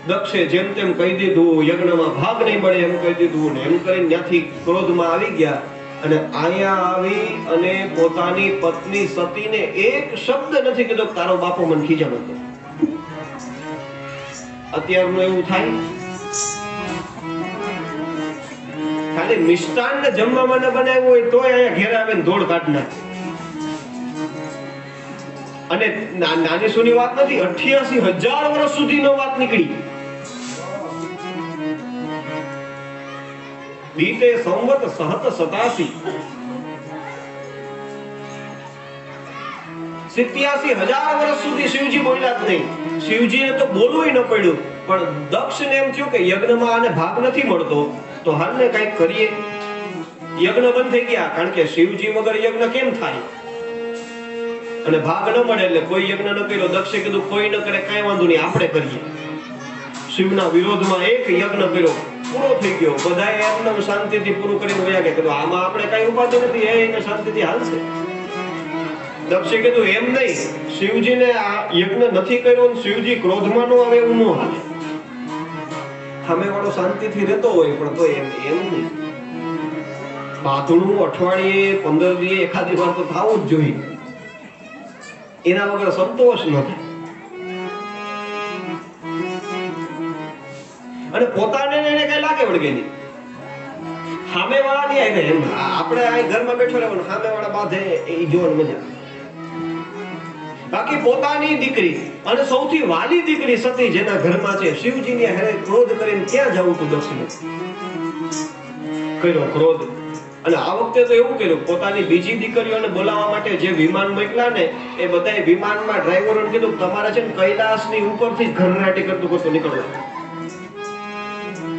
દક્ષે જેમ તેમ કહી દીધું, યજ્ઞમાં ભાગ નહીં મળે એમ કહી દીધું ને એમ કરીને ત્યાંથી ક્રોધમાં આવી ગયા. અને અહીંયા આવી અને પોતાની પત્ની સતીને એક શબ્દ નથી કીધો તારો બાપો મને ખીજાણો હતો. અત્યારનું એવું થાય, ખાલી મિષ્ટાન ને જમવામાં ન બનાવ્યું હોય તોય અહીંયા ઘેર આવીને દોડ કાઢ નાખે. અને નાની સુની વાત નથી, 88,000 વર્ષ સુધીનો વાત નીકળી. બીતે સંવત સહત 87 87,000 વર્ષ સુધી શિવજી બોલ્યા જ નહીં. શિવજીને તો બોલવું ન પડ્યું, પણ દક્ષને એમ થયું કે યજ્ઞમાં આને ભાગ નથી મળતો તો હાલને કંઈક કરીએ. યજ્ઞ બંધ થઈ ગયા, કારણ કે શિવજી વગર યજ્ઞ કેમ થાય? અને ભાગ ન મળે એટલે કોઈ યજ્ઞ ન કર્યો. દક્ષે કીધું કોઈ ન કરે કઈ વાંધો નહીં, આપણે કરીએ. શિવના વિરોધમાં એક યજ્ઞ કર્યો, પૂરો થઈ ગયો. બધાએ એકદમ શાંતિથી પૂરું કરીને વયા ગયા. કીધું આમાં આપણે કઈ ઉપાધિ નથી, એને શાંતિથી હાલશે. દક્ષે કીધું એમ નહીં, શિવજીને આ યજ્ઞ નથી કર્યો, શિવજી ક્રોધમાં નો આવે એવું ન હાલે. સામે વાળો શાંતિથી રહેતો હોય પણ તો એમ નહીં. બાથણું અઠવાડિયે 15 દિવસે એખાદી વાર તો થવું જ જોઈએ. એના વગર સંતોષ ન થાય. અને પોતાને એને કઈ લાગે વળગે નહીં. સામે વાળા નહીં આવે એમ. આપણે આ ઘરમાં બેઠો રહેવાનું, સામે વાળા બાંધે એ જોવાની મજા. બાકી પોતાની દીકરી અને સૌથી વાલી દીકરી સતી જેના ઘરમાં છે, શિવજીની હારે ક્રોધ કરીને ક્યાં જવું તું? દર્શન કર્યો ક્રોધ. અને આ વખતે તો એવું કર્યું, પોતાની બીજી દીકરીઓને બોલાવવા માટે જે વિમાન મોકલા ને એ બધા વિમાનમાં ડ્રાઈવરોને કીધું તમારે છે ને કૈલાસની ઉપરથી ઘરરાટી કરતું કરતું નીકળવું.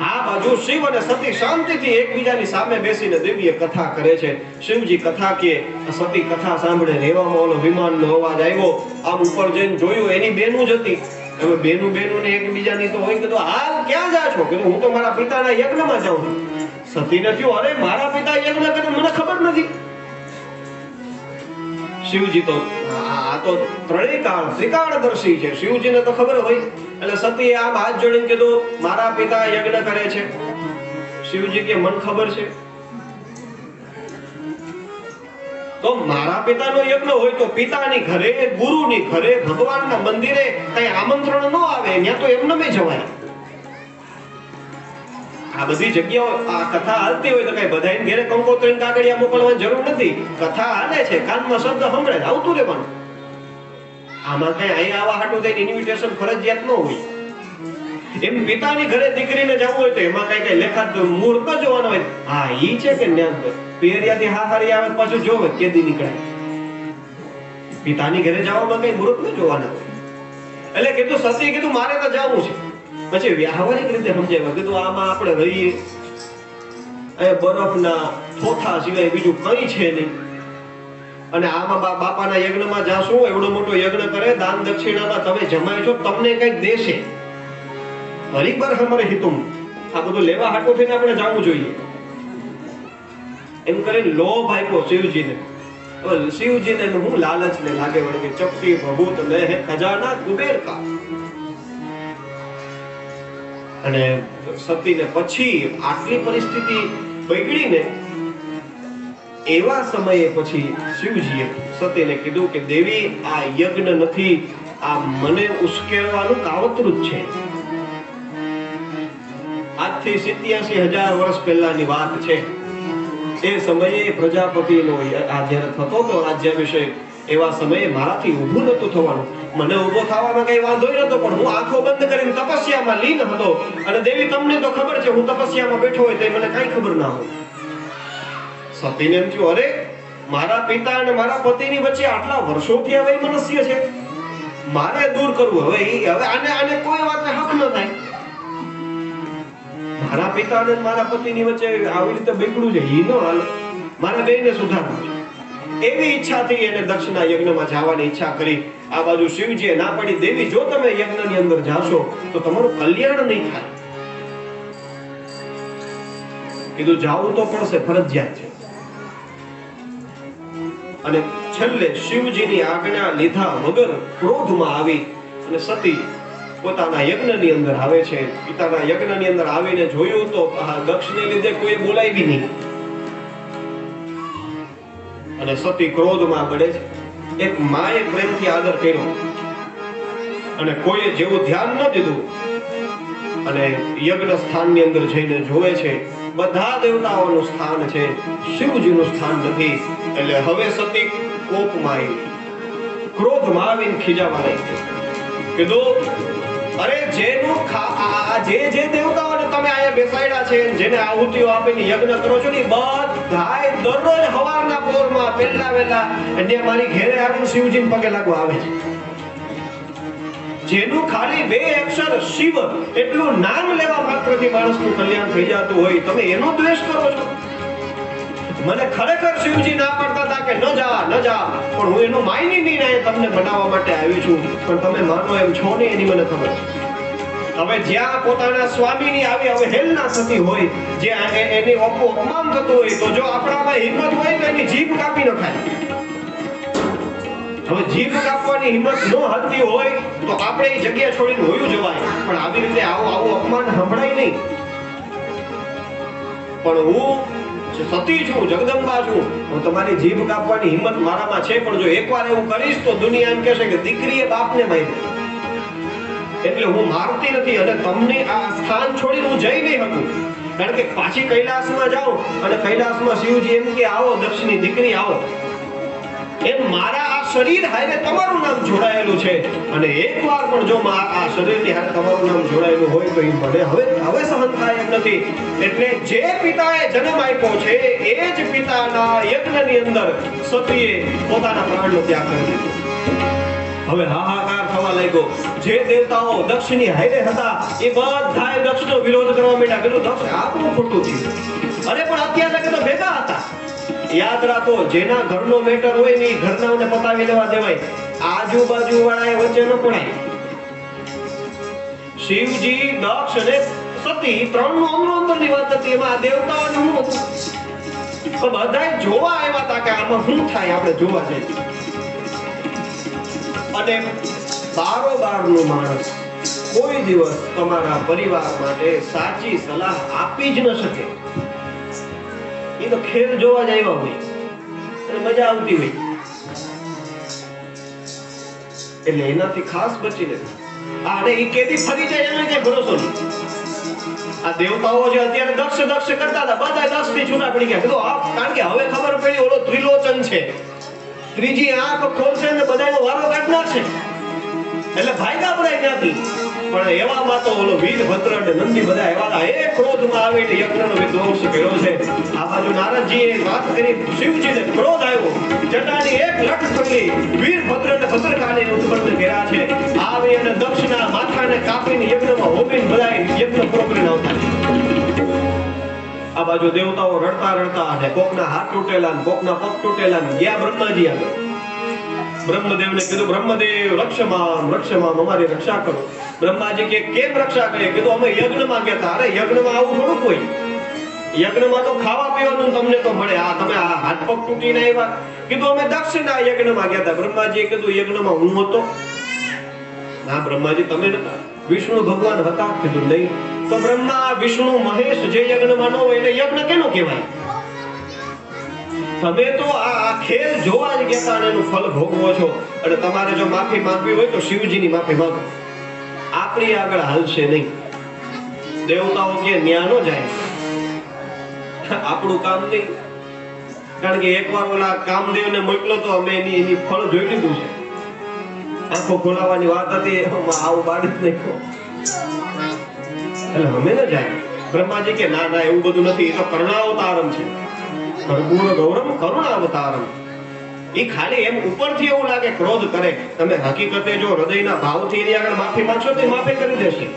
આ બાજુ શિવ અને સતી શાંતિથી એકબીજાની સામે બેસીને દેવીએ કથા કરે છે. શિવજી કથા કે સતી કથા સાંભળે. રેવામાં ઓલો વિમાનનો અવાજ આવ્યો. આમ ઉપર જઈને જોયું, એની બેનું જ હતી. હવે બેનું ને એકબીજાની તો હોય. કીધું હાલ ક્યાં જા છો? કીધું હું તો મારા પિતાના યજ્ઞમાં જાઉં છું. સતીને થયું અરે મારા પિતા યજ્ઞ કરે મને ખબર નથી. શિવજી તો આ તો ત્રણેય કાળ ત્રિકાળદર્શી છે, શિવજીને તો ખબર હોય. એટલે સતીએ આમ હાથ જોડીને કીધું મારા પિતા યજ્ઞ કરે છે. શિવજી કે મન ખબર છે. તો મારા પિતાનો યજ્ઞ હોય તો પિતાની ઘરે, ગુરુની ઘરે, ભગવાનના મંદિરે કઈ આમંત્રણ ન આવે, ત્યાં તો એમને મે જવાય. આ બધી જગ્યાઓ આ કથા હાલતી હોય તો કઈ બધાને ઘરે કંકોત્રી કાગળિયા મોકલવાની જરૂર નથી. કથા હાલે છે, કાનમાં શબ્દ સંભળે, આવતું રહેવાનું. આમાં કઈ અહીંયા આવા હાટું થઈને ઇન્વિટેશન ફરજિયાત ન હોય. એમ પિતાની ઘરે દીકરીને જવું હોય તો એમાં કઈ કઈ લેખા મૂર્ત જોવાનો હોય. હા, ઈ છે કે જ્ઞાન પેરિયાથી હારી આવે પાછું જોવે કેદી નીકળે. પિતાની ઘરે જવામાં કઈ મૂર્ત ન જોવાના હોય. એટલે કીધું સતી કીધું મારે તો જવું છે. પછી વ્યવહારિક રીતે સમજાવ્યું, કીધું આમાં આપણે રહીએ, અહીંયા બરફના થોથા સિવાય બીજું કઈ છે નહીં. અને આમાં બાપાના યજ્ઞમાં જાશું, એવડો મોટો યજ્ઞ કરે, દાન દક્ષિણામાં તમે જમાય છો, તમને કઈક દેશે. હરિબર હમારે હિતુમ, આ બધું લેવા હાટો થઈને આપણે જવું જોઈએ. એમ કરીને લોભ આપ્યો શિવજીને. શિવજીને હું લાલચ ને લાગે વળે કે ચપટી ભભૂત લે હે ખજાના કુબેર કા. અને સતીને પછી આટલી પરિસ્થિતિ બગડીને એવા સમયે પછી શિવજીએ સતીને કીધું કે દેવી, આ યજ્ઞ નથી, આ મને ઉશ્કેરવાનું કાવતરું જ છે. આજથી 87,000 વર્ષ પહેલાની વાત છે. એ સમયે પ્રજાપતિનો આ જ્યારે થતો હતો રાજ્યાભિષેક, એવા સમયે મારાથી ઊભું નતું થવાનું. મને ઊભો થવામાં કઈ વાંધો નતો, પણ હું આંખો બંધ કરીને તપસ્યામાં લીન હતો. અને દેવી તમને તો ખબર છે, હું તપસ્યામાં બેઠો હોય તો મને કઈ ખબર ના હોય. સતીને એમ થયું, અરે મારા પિતા અને મારા પતિની વચ્ચે આટલા વર્ષોથી હવે મનસ્ય છે, મારે દૂર કરવું. હવે આને કોઈ વાતે હક ન થાય. મારા પિતા અને મારા પતિની વચ્ચે આવી રીતે બગડું છે, ઈ ન હાલે. મારે બેયને સુધારવું છે. એવી ઈચ્છા થઈ એને દક્ષના યજ્ઞમાં જવાની ઈચ્છા કરી. આ બાજુ શિવજીએ ના પડી, દેવી જો તમે યજ્ઞની અંદર જાશો તો તમારું કલ્યાણ નહીં થાય. કીધું જાવું તો પડશે, ફરજિયાત છે. અને છેલ્લે શિવજીની આજ્ઞા લીધા વગર ક્રોધમાં આવી અને સતી પોતાના યજ્ઞની અંદર આવે છે. પિતાના યજ્ઞની અંદર આવીને જોયું તો દક્ષને લીધે કોઈ બોલાવી નહીં. અને સતી ક્રોધમાં પડે છે. એક માએ પ્રેમથી આદર કર્યો અને કોઈએ જેવું ધ્યાન ન દીધું. અને યજ્ઞ સ્થાનની અંદર જઈને જોવે છે, બધા દેવતાઓનું સ્થાન છે, શિવજીનું સ્થાન નથી. એટલે હવે સતી કોપમાં આવી, ક્રોધમાં આવીને ખીજાવા લાગી. કીધું, અરે જેનું જે દેવતાઓને તમે અહીંયા બેસાડ્યા છે, જેને આહુતિઓ આપીને યજ્ઞ કરો છો ને, બધાય દરરોજ સવારના પોરમાં પહેલા વહેલા અને મારી ઘેરે આવીને શિવજીને પગે લાગવા આવે છે. જેનું ખાલી 2 અક્ષર શિવ એટલું નામ લેવા માત્રથી માણસનું કલ્યાણ થઈ જતું હોય, તમે એનો દ્વેષ કરો છો. મને ખરેખર શિવજી ના પાડતા હતા કે ન જા, પણ હું એનો માયની નિર્ણય તમને બનાવવા માટે આવી છું. પણ તમે માનો એમ છો ને, એની મને ખબર છે. હવે જ્યાં પોતાના સ્વામીની આવી અવહેલના થતી હોય, જે એની અપમાન થતું હોય, તો જો આપણામાં હિંમત હોય તો એની જીભ કાપી નખાય. હવે જીભ કાપવાની હિંમત ન હતી હોય તો આપણે એ જગ્યા છોડીને હોયું જવાય. પણ આવી રીતે આવું અપમાન સંભળાય નહીં. પણ હું સતી છું, જગદંબા છું, હું તમારી જીભ કાપવાની હિંમત મારામાં છે. પણ જો એકવાર એવું કરીશ તો દુનિયા એમ કહેશે કે દીકરીએ બાપને મારી. એટલે હું મારતી નથી અને તમને આ સ્થાન છોડીને હું જઈ નહીં શકું. કારણ કે પાછી કૈલાસમાં જાઉં અને કૈલાસમાં શિવજી એમ કે આવો દક્ષની દીકરી આવો, એમ મારા આ શરીર હારે તમારું નામ જોડાયેલું છે. અને એકવાર પણ જો આ શરીરની હારે તમારું નામ જોડાયેલું હોય તો એ મને હવે સહન થાય એમ નથી. એટલે જે પિતાએ જન્મ આપ્યો છે એ જ પિતાના યજ્ઞની અંદર સતીએ પોતાના પ્રાણનો ત્યાગ કરી દીધો. હવે હાહાકાર થવા લાગ્યો. જે દેવતાઓ દક્ષની હારે હતા એ બધાએ દક્ષનો વિરોધ કરવા માંડ્યા. કીધું દક્ષ આ બહુ ખોટું થયું. અરે પણ અત્યાર લગે તો ભેગા હતા. યાદ રાખો, જેના ઘરનો મેટર હોય ને ઘરનાઓને પતાવી લેવા દેવાય, આજુબાજુ વાળાએ વચ્ચે ન પડાય. શિવજી, દક્ષ અને સતી ત્રણનું અંદરની વાત હતી. એમાં દેવતાઓને હું હતું તો બધાએ જોવા આવ્યા હતા કે આમાં શું થાય, આપણે જોવા જઈએ. અને બારોબારનું માણસ કોઈ દિવસ તમારા પરિવાર માટે સાચી સલાહ આપી જ ન શકે. એ તો ખેલ જોવા જ આવ્યા હોય અને મજા આવતી હોય, એટલે એનાથી ખાસ બચીને અને એ કેદી ફરી જાય એનો કઈ ભરોસો નહીં. આ દેવતાઓ જે અત્યારે દક્ષ કરતા હતા, બધા દક્ષ થી છૂટા પડી ગયા. કીધું કારણ કે હવે ખબર પડી ઓલો ત્રિલોચન છે, ત્રીજી આંખ ખોલશે ને બધાનો વારો કાઢ નાખશે, એટલે ભાગ્યા પડાય ત્યાંથી. પણ એવામાં તો ઓલો વીરભદ્ર અને નંદી બધા એવા એક ક્રોધમાં આવે એટલે યજ્ઞનો વિધ્વંસ કર્યો છે. આ બાજુ નારદજીએ વાત કરી, શિવજીને ક્રોધ આવ્યો, જટાની એક લટ પકડી વીરભદ્ર અને ભદ્રકાળીને ઉત્પન્ન કર્યા છે. આવી અને દક્ષના માથાને કાપીને યજ્ઞમાં હોમીને બધા યજ્ઞ પૂરો કરીને આવતા. આ બાજુ દેવતાઓ રડતા રડતા અને કોકના હાથ તૂટેલા ને કોકના પગ તૂટેલા ને ગયા બ્રહ્માજી આગળ. બ્રહ્મદેવને કીધું, બ્રહ્મદેવ રક્ષમામ અમારી રક્ષા કરો. બ્રહ્માજી કે કેમ રક્ષા કરીએ? કીધું અમે યજ્ઞમાં ગયા હતા. અરે યજ્ઞમાં આવું થોડું કોઈ, યજ્ઞમાં તો ખાવા પીવાનું તમને તો મળે, આ તમે આ હાથ પગ તૂટીને આવ્યા. કીધું અમે દક્ષના યજ્ઞમાં ગયા હતા. બ્રહ્માજીએ કીધું યજ્ઞમાં હું હતો? ના બ્રહ્માજી તમે નતા. વિષ્ણુ ભગવાન હતા? કીધું નહીં. તો બ્રહ્મા વિષ્ણુ મહેશ જે યજ્ઞમાં ન હોય એટલે યજ્ઞ કેનો કહેવાય? તમે તો આ ખેલ જોવા જ ગયા હતા અને એનું ફળ ભોગવો છો. અને તમારે જો માફી માંગવી હોય તો શિવજીની માફી માંગો, આપણી આગળ હાલશે નહીં. દેવતાઓ કે ન્યા ન જાય, આપણું કામ નહીં. કારણ કે એકવાર ઓલા કામદેવને મોકલો તો અમે એની ફળ જોઈ લીધું છે. આંખો ખોલાવાની વાત હતી, આવું બાળી જ નહીં, એટલે અમે ન જાય. બ્રહ્માજી કે ના ના એવું બધું નથી, એ તો કર્ણાવતારમ છે, કર્પૂર ગૌરમ કરુણાવતારમ. એ ખાલી એમ ઉપરથી એવું લાગે ક્રોધ કરે, તમે હકીકતે જો હૃદયના ભાવથી એની આગળ માફી માંગશો તો માફી કરી દેશે.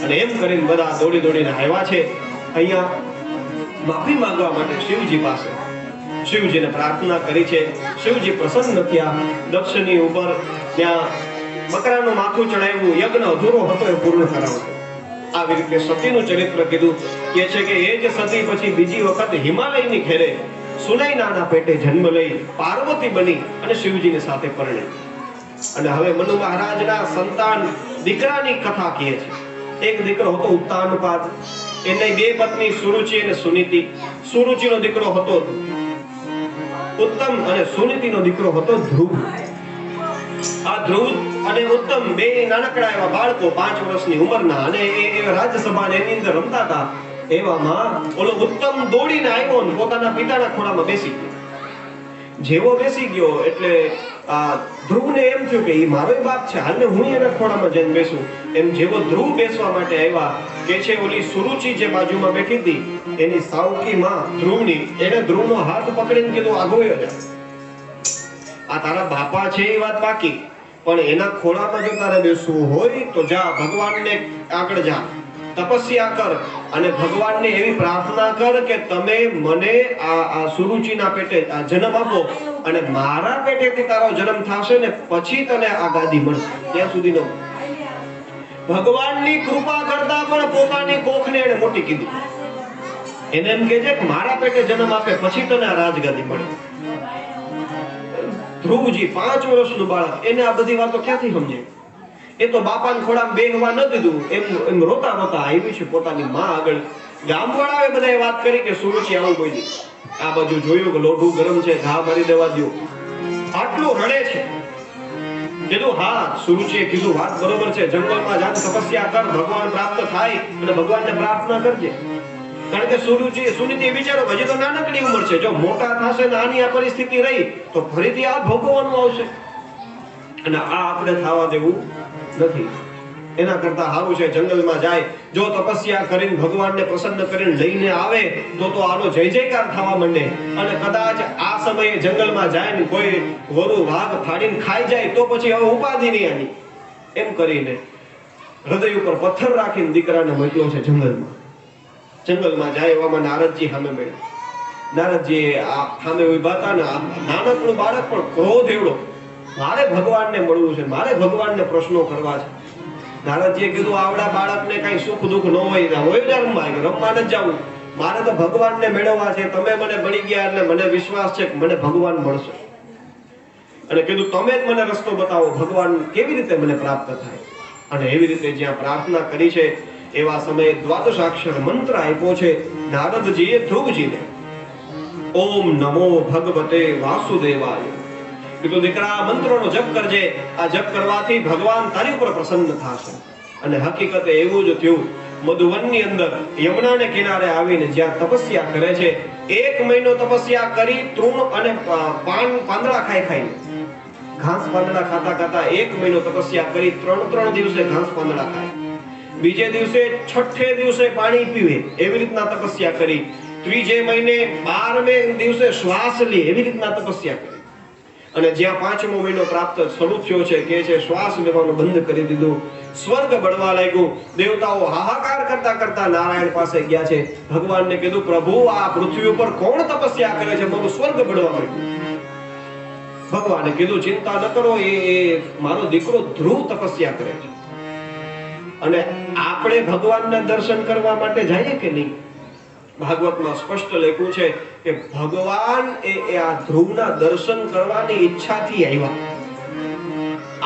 અને એમ કરીને બધા દોડી દોડીને આવ્યા છે અહીંયા માફી માંગવા માટે શિવજી પાસે. શિવજીને પ્રાર્થના કરી છે. શિવજી પ્રસન્ન થયા. દક્ષની ઉપર ત્યાં બકરાનું માથું ચડાવ્યું, યજ્ઞ અધૂરો હતો એ પૂર્ણ કરાવ્યો. આવી રીતે સતીનું ચરિત્ર કીધું. કે છે કે એ જ સતી પછી બીજી વખત હિમાલયની ખેરે સુનૈનાના પેટે જન્મ લઈ પાર્વતી બની અને શિવજીની સાથે પરણી. અને હવે મનુ મહારાજના સંતાન દીકરાની કથા કહે છે. એક દીકરો હતો ઉત્તાનપાદ, એને બે પત્ની સુરુચિ અને સુનીતિ. સુરુચિનો દીકરો હતો ઉત્તમ અને સુનીતિનો દીકરો હતો ધ્રુવ. આ ધ્રુવ અને ઉત્તમ બે નાનકડા એવા બાળકો 5 વર્ષની ઉંમરના, અને એ રાજ્યસભાને એની અંદર રમતા હતા. એવામાં ઓલો ઉત્તમ દોડીને આવ્યો અને પોતાના પિતાના ખોળામાં બેસી ગયો. જેવો બેસી ગયો એટલે આ ધ્રુવને એમ થયું કે એ મારો બાપ છે, હાલને હું એના ખોળામાં જઈને બેસું. એમ જેવો ધ્રુવ બેસવા માટે આવ્યા કે છે ઓલી સુરુચિ જે બાજુમાં બેઠી હતી એની સાવકી માં ધ્રુવની, એને ધ્રુવનો હાથ પકડીને કીધું આગો જા, આ તારા બાપા છે એ વાત બાકી, પણ એના ખોળામાં જો તારે બેસવું હોય તો જા, ભગવાનને આગળ જા, તપસ્યા કર અને ભગવાનને એવી પ્રાર્થના કર કે તમે મને આ સુરુચિના પેટે આ જન્મ આપો અને મારા પેટેથી તારો જન્મ થશે ને પછી તને આ ગાદી મળશે. ત્યાં સુધીનો ભગવાનની કૃપા કરતા પણ પોતાની કોખને એને મોટી કીધી. એને એમ કહે છે કે મારા પેટે જન્મ આપે પછી તને આ રાજગાદી મળે. ધ્રુવજી 5 વર્ષનું બાળક, એને આ બધી વાતો ક્યાંથી સમજે? એ તો બાપાના ખોળામાં બેહવા ન દીધું, એમ રોતા રોતા આવી છે પોતાની માં આગળ. ગામવાળાએ બધાએ વાત કરી કે સુરુચિ આવું બોલી. આ બાજુ જોયું કે લોઢું ગરમ છે, ઘા મારી દેવા દો. આટલું રડે છે. કીધું હા, સુરુચિએ કીધું વાત બરોબર છે, જંગલમાં જા, તપસ્યા કર, ભગવાન પ્રાપ્ત થાય અને ભગવાનને પ્રાર્થના કરજે. કારણ કે સુનીતિ વિચારો હજી તો નાનકડી ઉંમર છે, જો મોટા થશે ને આની આ પરિસ્થિતિ રહી તો ફરીથી આ ભોગવવાનું આવશે, અને આ આપણે થવા દેવું નથી. એના કરતા સારું છે જંગલમાં જાય, જો તપસ્યા કરીને ભગવાનને પ્રસન્ન કરીને લઈને આવે તો આનો જય જયકાર થવા માંડે. અને કદાચ આ સમયે જંગલમાં જાય ને કોઈ વરુ વાઘ ફાડીને ખાઈ જાય તો પછી હવે ઉપાધિ નહીં આની. એમ કરીને હૃદય ઉપર પથ્થર રાખીને દીકરાને મોકલ્યો છે જંગલમાં. જંગલમાં જાય એવામાં નારદજી સામે મળ્યા. નારદજી સામે ઉભા હતા ને નાનકડું બાળક પણ ક્રોધ એવડો, મારે ભગવાનને મળવું છે, મારે ભગવાનને પ્રશ્નો કરવા છે. નારદજીએ કીધું આવડા બાળકને કઈ સુખ દુઃખ ન હોય, રમવા જ જવું, મારે તો ભગવાનને મેળવવા છે. તમે મને મળી ગયા એટલે મને વિશ્વાસ છે કે મને ભગવાન મળશે. અને કીધું તમે જ મને રસ્તો બતાવો, ભગવાન કેવી રીતે મને પ્રાપ્ત થાય. અને એવી રીતે જ્યાં પ્રાર્થના કરી છે એવા સમયે દ્વાદશાક્ષર મંત્ર આપ્યો છે નારદજીએ ધ્રુવજીને, ઓમ નમો ભગવતે વાસુદેવાય. કીધું દીકરા આ મંત્રનો જપ કરજે, આ જપ કરવાથી ભગવાન તારી ઉપર પ્રસન્ન થશે. અને હકીકતે એવું જ થયું. મધુવનની અંદર યમુનાને કિનારે આવીને જ્યાં તપસ્યા કરે છે, 1 મહિનો તપસ્યા કરી તૃણ અને પાંદડા ખાઈ ઘાસ પાંદડા ખાતા 1 મહિનો તપસ્યા કરી, 3 દિવસે ઘાસ પાંદડા ખાય, બીજે દિવસે છઠ્ઠે દિવસે પાણી પીવે, એવી રીતના તપસ્યા કરી, ત્રીજે મહિને 12મે દિવસે શ્વાસ લે, એવી રીતના તપસ્યા કરી. અને જ્યાં 5મો મહિનો પ્રાપ્ત શરૂ થયો છે કે છે શ્વાસ લેવાનું બંધ કરી દીધું, સ્વર્ગ બળવા લાગ્યું. દેવતાઓ હાહાકાર કરતા કરતા નારાયણ પાસે ગયા છે. ભગવાનને કીધું પ્રભુ આ પૃથ્વી ઉપર કોણ તપસ્યા કરે છે, મારું સ્વર્ગ બળવા માંડ્યું. ભગવાને કીધું ચિંતા ન કરો, એ મારો દીકરો ધ્રુવ તપસ્યા કરે છે. અને આપણે ભગવાનના દર્શન કરવા માટે જઈએ કે નહીં? ભાગવતમાં સ્પષ્ટ લખ્યું છે કે ભગવાન એ આ ધ્રુવના દર્શન કરવાની ઈચ્છાથી આવ્યા.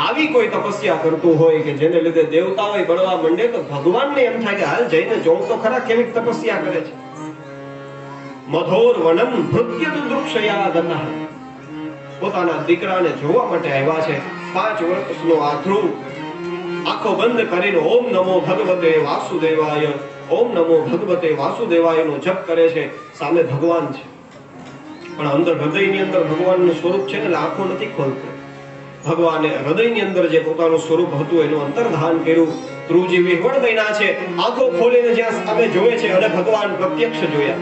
આવી કોઈ તપસ્યા કરતું હોય કે જેને લીધે દેવતાઓ બળવા માંડે તો ભગવાનને એમ થાય કે હાલ જઈને જોઉં તો ખરા કેવી તપસ્યા કરે છે. મધોર વનમ ભૃત્યદુ દૃક્ષયાદનઃ, પોતાના દીકરાને જોવા માટે આવ્યા છે. 5 વર્ષનો આ ધ્રુવ આંખો બંધ કરીને ઓમ નમો ભગવતે વાસુદેવાય, ઓમ નમો ભગવતે વાસુદેવાયનો જપ કરે છે. સામે ભગવાન છે, પણ અંદર હૃદયની અંદર ભગવાનનું સ્વરૂપ છે ને, આંખો નથી ખોલતો. ભગવાને હૃદયની અંદર જે પોતાનું સ્વરૂપ હતું એનું અંતર્ધાન કર્યું. ધ્રુવજી વિહવળ બન્યા છે, આંખો ખોલીને જ્યાં સામે જોવે છે અને ભગવાન પ્રત્યક્ષ જોયા.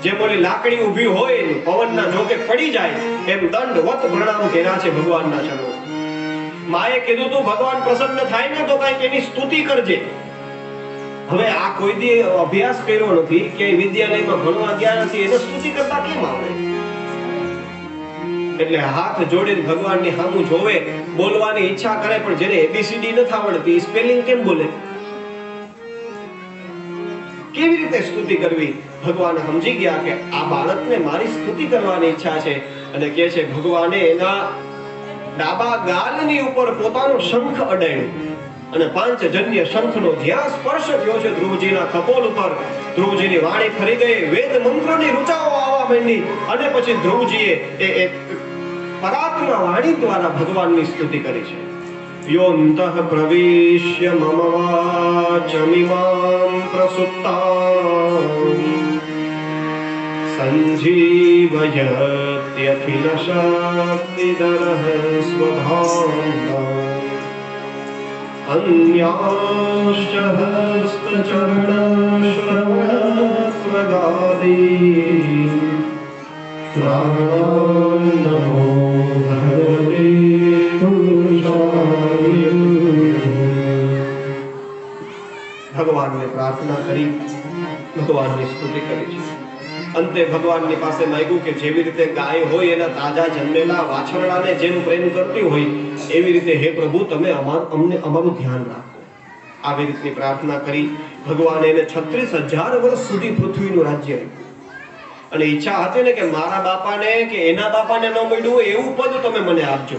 જેમ ઓલી લાકડી ઊભી હોય પવનના ઝોકે પડી જાય એમ દંડવત પ્રણામ કર્યા છે ભગવાનના ચરણો. માએ કીધું તું ભગવાન પ્રસન્ન થાય ને તો કઈક એની સ્તુતિ કરજે. હવે આ કોઈ દી અભ્યાસ કર્યો નથી કે વિદ્યાલયમાં ભણવા ગયા નથી, એને સ્તુતિ કરતા કેમ આવડે? એટલે હાથ જોડીને ભગવાનની સામું જોવે, બોલવાની ઈચ્છા કરે, પણ જેને એબીસીડી નથી આવડતી સ્પેલિંગ કેમ બોલે? કેવી રીતે સ્તુતિ કરવી? ભગવાન સમજી ગયા કે આ બાળકને મારી સ્તુતિ કરવાની ઈચ્છા છે. અને કહે છે ભગવાને એના ડાબા ગાલની ઉપર પોતાનો શંખ અડાડ્યો અને 5 જન્ય શંખનો જ્યાં સ્પર્શ થયો છે ધ્રુવજીના કપોલ ઉપર, ધ્રુવજીની વાણી ફરી ગઈ, વેદ મંત્રોની ઋચાઓ આવવા માંડી. અને પછી ધ્રુવજીએ એ પરાત્મા વાણી દ્વારા ભગવાનની સ્તુતિ કરી છે. યોંતઃ પ્રવિશ્ય મમ વાચમિમાં પ્રસુપ્તાં સંજીવયત્યખિલ શક્તિધરઃ સ્વધામ્ના अन्याश्च हस्तचरण श्रवणत्वगादि नमो भगवते पुरुषाय. ભગવાનને પ્રાર્થના કરી, ભગવાનની સ્તુતિ કરી છે. અંતે ભગવાનની પાસે માંગ્યું કે જેવી રીતે ગાય હોય એના તાજા જન્મેલા વાછરડાને જેમ પ્રેમ કરતી હોય એવી રીતે હે પ્રભુ તમે અમને અમારું ધ્યાન રાખો. આવી રીતની પ્રાર્થના કરી. ભગવાને એને 36,000 વર્ષ સુધી પૃથ્વીનું રાજ્ય આપ્યું. અને ઈચ્છા હતી ને કે મારા બાપાને કે એના બાપાને ન મળ્યું એવું પદ તમે મને આપજો.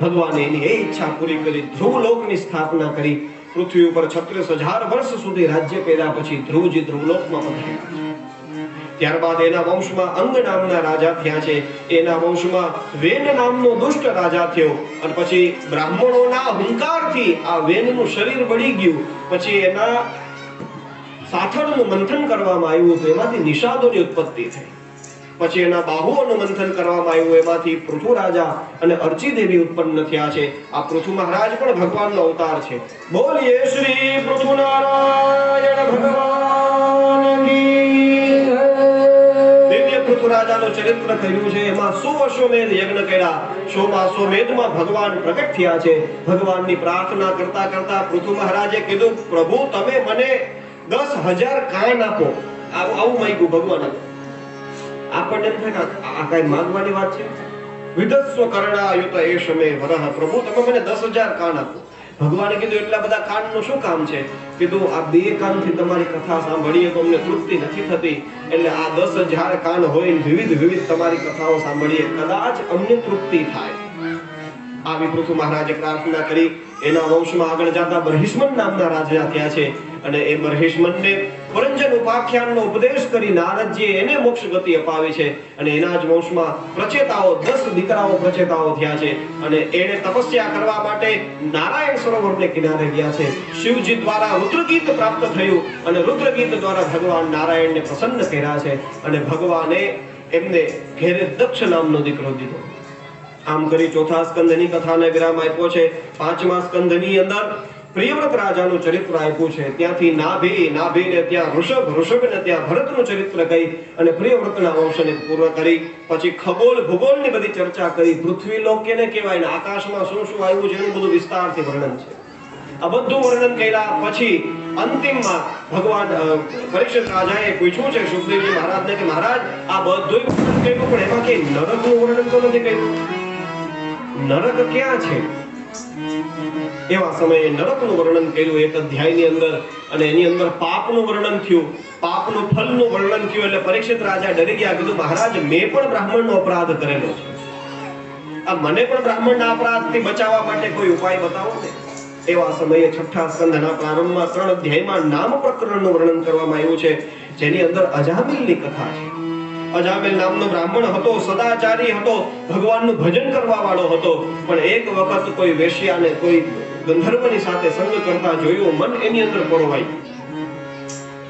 ભગવાને એની એ ઈચ્છા પૂરી કરી. ધ્રુવલોકની સ્થાપના કરી. પૃથ્વી ઉપર 36,000 વર્ષ સુધી રાજ્ય કર્યા પછી ધ્રુવજી ધ્રુવલોકમાં પધાર્યા. ત્યારબાદ એના વંશમાં અંગ નામના રાજા થયા છે. એના વંશમાં વેન નામનો દુષ્ટ રાજા થયો. અને પછી બ્રાહ્મણોના હુંકારથી આ વેનનું શરીર બળી ગયું. પછી એના સાથળનું મંથન કરવામાં આવ્યું તો એમાંથી નિષાદોની ઉત્પત્તિ થઈ. પછી એના બાહુઓનું મંથન કરવામાં આવ્યું, એમાંથી પૃથુ રાજા અને અર્ચી દેવી ઉત્પન્ન થયા છે. આ પૃથુ મહારાજ પણ ભગવાનનો અવતાર છે. બોલીએ શ્રી પૃથુનારાયણ ભગવાન કી. રાજાનું ચરિત્ર કહ્યું છે. એમાં 100 અશ્વમેધ યજ્ઞ કર્યા. 100 અશ્વમેધમાં ભગવાન પ્રગટ થયા છે. ભગવાનની પ્રાર્થના કરતા કરતા પૃથુ મહારાજે કીધું પ્રભુ તમે મને 10,000 કાન આપો. આવું માંગ્યું ભગવાન. આપણને એમ થાય કે આ કઈ માંગવાની વાત છે? વિદસ્વ કર્ણાયુત એષમે વરહ, પ્રભુ તમે મને 10,000 કાન આપો. ભગવાને કીધું એટલા બધા કાનનું શું કામ છે? કીધું આ 2 કાનથી તમારી કથા સાંભળીએ તો અમને તૃપ્તિ નથી થતી, એટલે આ 10,000 કાન હોય વિવિધ તમારી કથાઓ સાંભળીએ કદાચ અમને તૃપ્તિ થાય. આવી પૃથુ મહારાજે પ્રાર્થના કરી. એના વંશમાં આગળ જતા બરહિષ્મન નામના રાજા થયા છે અને એ બરહિષ્મનને પુરંજન ઉપાખ્યાનનો ઉપદેશ કરી નારદજીએ એને મોક્ષ ગતિ અપાવી છે અને એના જ વંશમાં પ્રચેતાઓ 10 દીકરાઓ પ્રચેતાઓ થયા છે અને એને તપસ્યા કરવા માટે નારાયણ સરોવરને કિનારે ગયા છે. શિવજી દ્વારા રુદ્રગીત પ્રાપ્ત થયું અને રુદ્રગીત દ્વારા ભગવાન નારાયણને પ્રસન્ન કર્યા છે અને ભગવાને એમને ઘેરે દક્ષ નામનો દીકરો દીધો. આમ કરી ચોથા સ્કંદની કથાને વિરામ આપ્યો છે. પાંચમા સ્કંદની અંદર પ્રિયવ્રત રાજાનું ચરિત્ર આપ્યું છે. ત્યાંથી નાભીને ત્યાં ઋષભને ત્યાં ભરતનું ચરિત્ર કહી અને પ્રિયવ્રતના વંશને પૂર્ણ કરી. પછી ખગોળ ભૂગોળની બધી ચર્ચા કરી. પૃથ્વી લોક કેને કહેવાય ને આકાશમાં શું શું આવ્યું છે એનું બધું વિસ્તારથી વર્ણન છે. આ બધું વર્ણન કર્યા પછી અંતિમમાં ભગવાન પરીક્ષિત રાજાએ પૂછ્યું છે સુખદેવજી મહારાજને કે મહારાજ આ બધું વર્ણન કર્યું પણ એમાં કે નરકનું વર્ણન તો નથી કર્યું. નરક ક્યાં છે? એવા સમયે નરકનું વર્ણન કર્યું એક અધ્યાયની અંદર અને એની અંદર પાપનું વર્ણન થયું. પાપનું ફલનું વર્ણન થયું એટલે પરીક્ષિત રાજા ડરી ગયા. કીધું મહારાજ મેં પણ બ્રાહ્મણનો અપરાધ કરેલો છે. આ મને પણ બ્રાહ્મણના અપરાધથી બચાવવા માટે કોઈ ઉપાય બતાવો ને. એવા સમયે છઠ્ઠા સ્કંદના પ્રારંભમાં 3 અધ્યાયમાં નામ પ્રકરણનું વર્ણન કરવામાં આવ્યું છે જેની અંદર અજામિલની કથા છે. અજામિલ નામનો બ્રાહ્મણ હતો, સદાચારી હતો, ભગવાનનું ભજન કરવા વાળો હતો, પણ એક વખત કોઈ વેશ્યાને કોઈ ગંધર્વની સાથે સંગ કરતા જોયું. મન એની અંદર પરોવાઈ.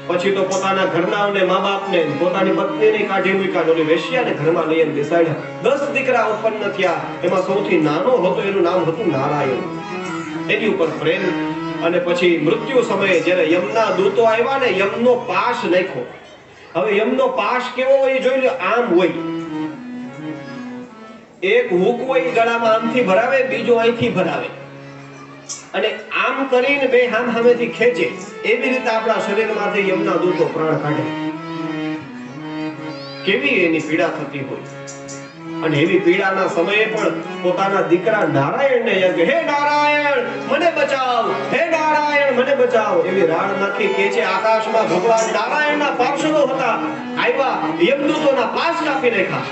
પછી તો પોતાના ઘરનાઓને મા-બાપને પોતાની પત્નીને કાઢી મૂક્યા. ઓલી વેશ્યાને ઘરમાં લઈને બેસાડ્યા. 10 દીકરા ઉત્પન્ન થયા. એમાં સૌથી નાનો હતો એનું નામ હતું નારાયણ. એની ઉપર પ્રેમ અને પછી મૃત્યુ સમયે જ્યારે યમના દૂતો આવ્યા ને યમનો પાશ નાખ્યો. હવે યમનો પાશ કેવો હોય જોઈ લો. આમ હોય, એક હુક હોય ગળામાં આમથી ભરાવે, બીજો અહીંથી ભરાવે અને આમ કરીને બે સામેથી ખેંચે. એવી રીતે આપણા શરીરમાંથી યમના દૂતો પ્રાણ કાઢે. કેવી એની પીડા થતી હોય. અને એવી પીડાના સમયે પણ પોતાના દીકરા નારાયણને યાદ, હે નારાયણ મને બચાવ, હે નારાયણ મને બચાવ એવી રાડ નાખી કે છે. આકાશમાં ભગવાન નારાયણના પાર્ષદો હતા, આવ્યા, યમદૂતોના પાશ કાપી નાખ્યા.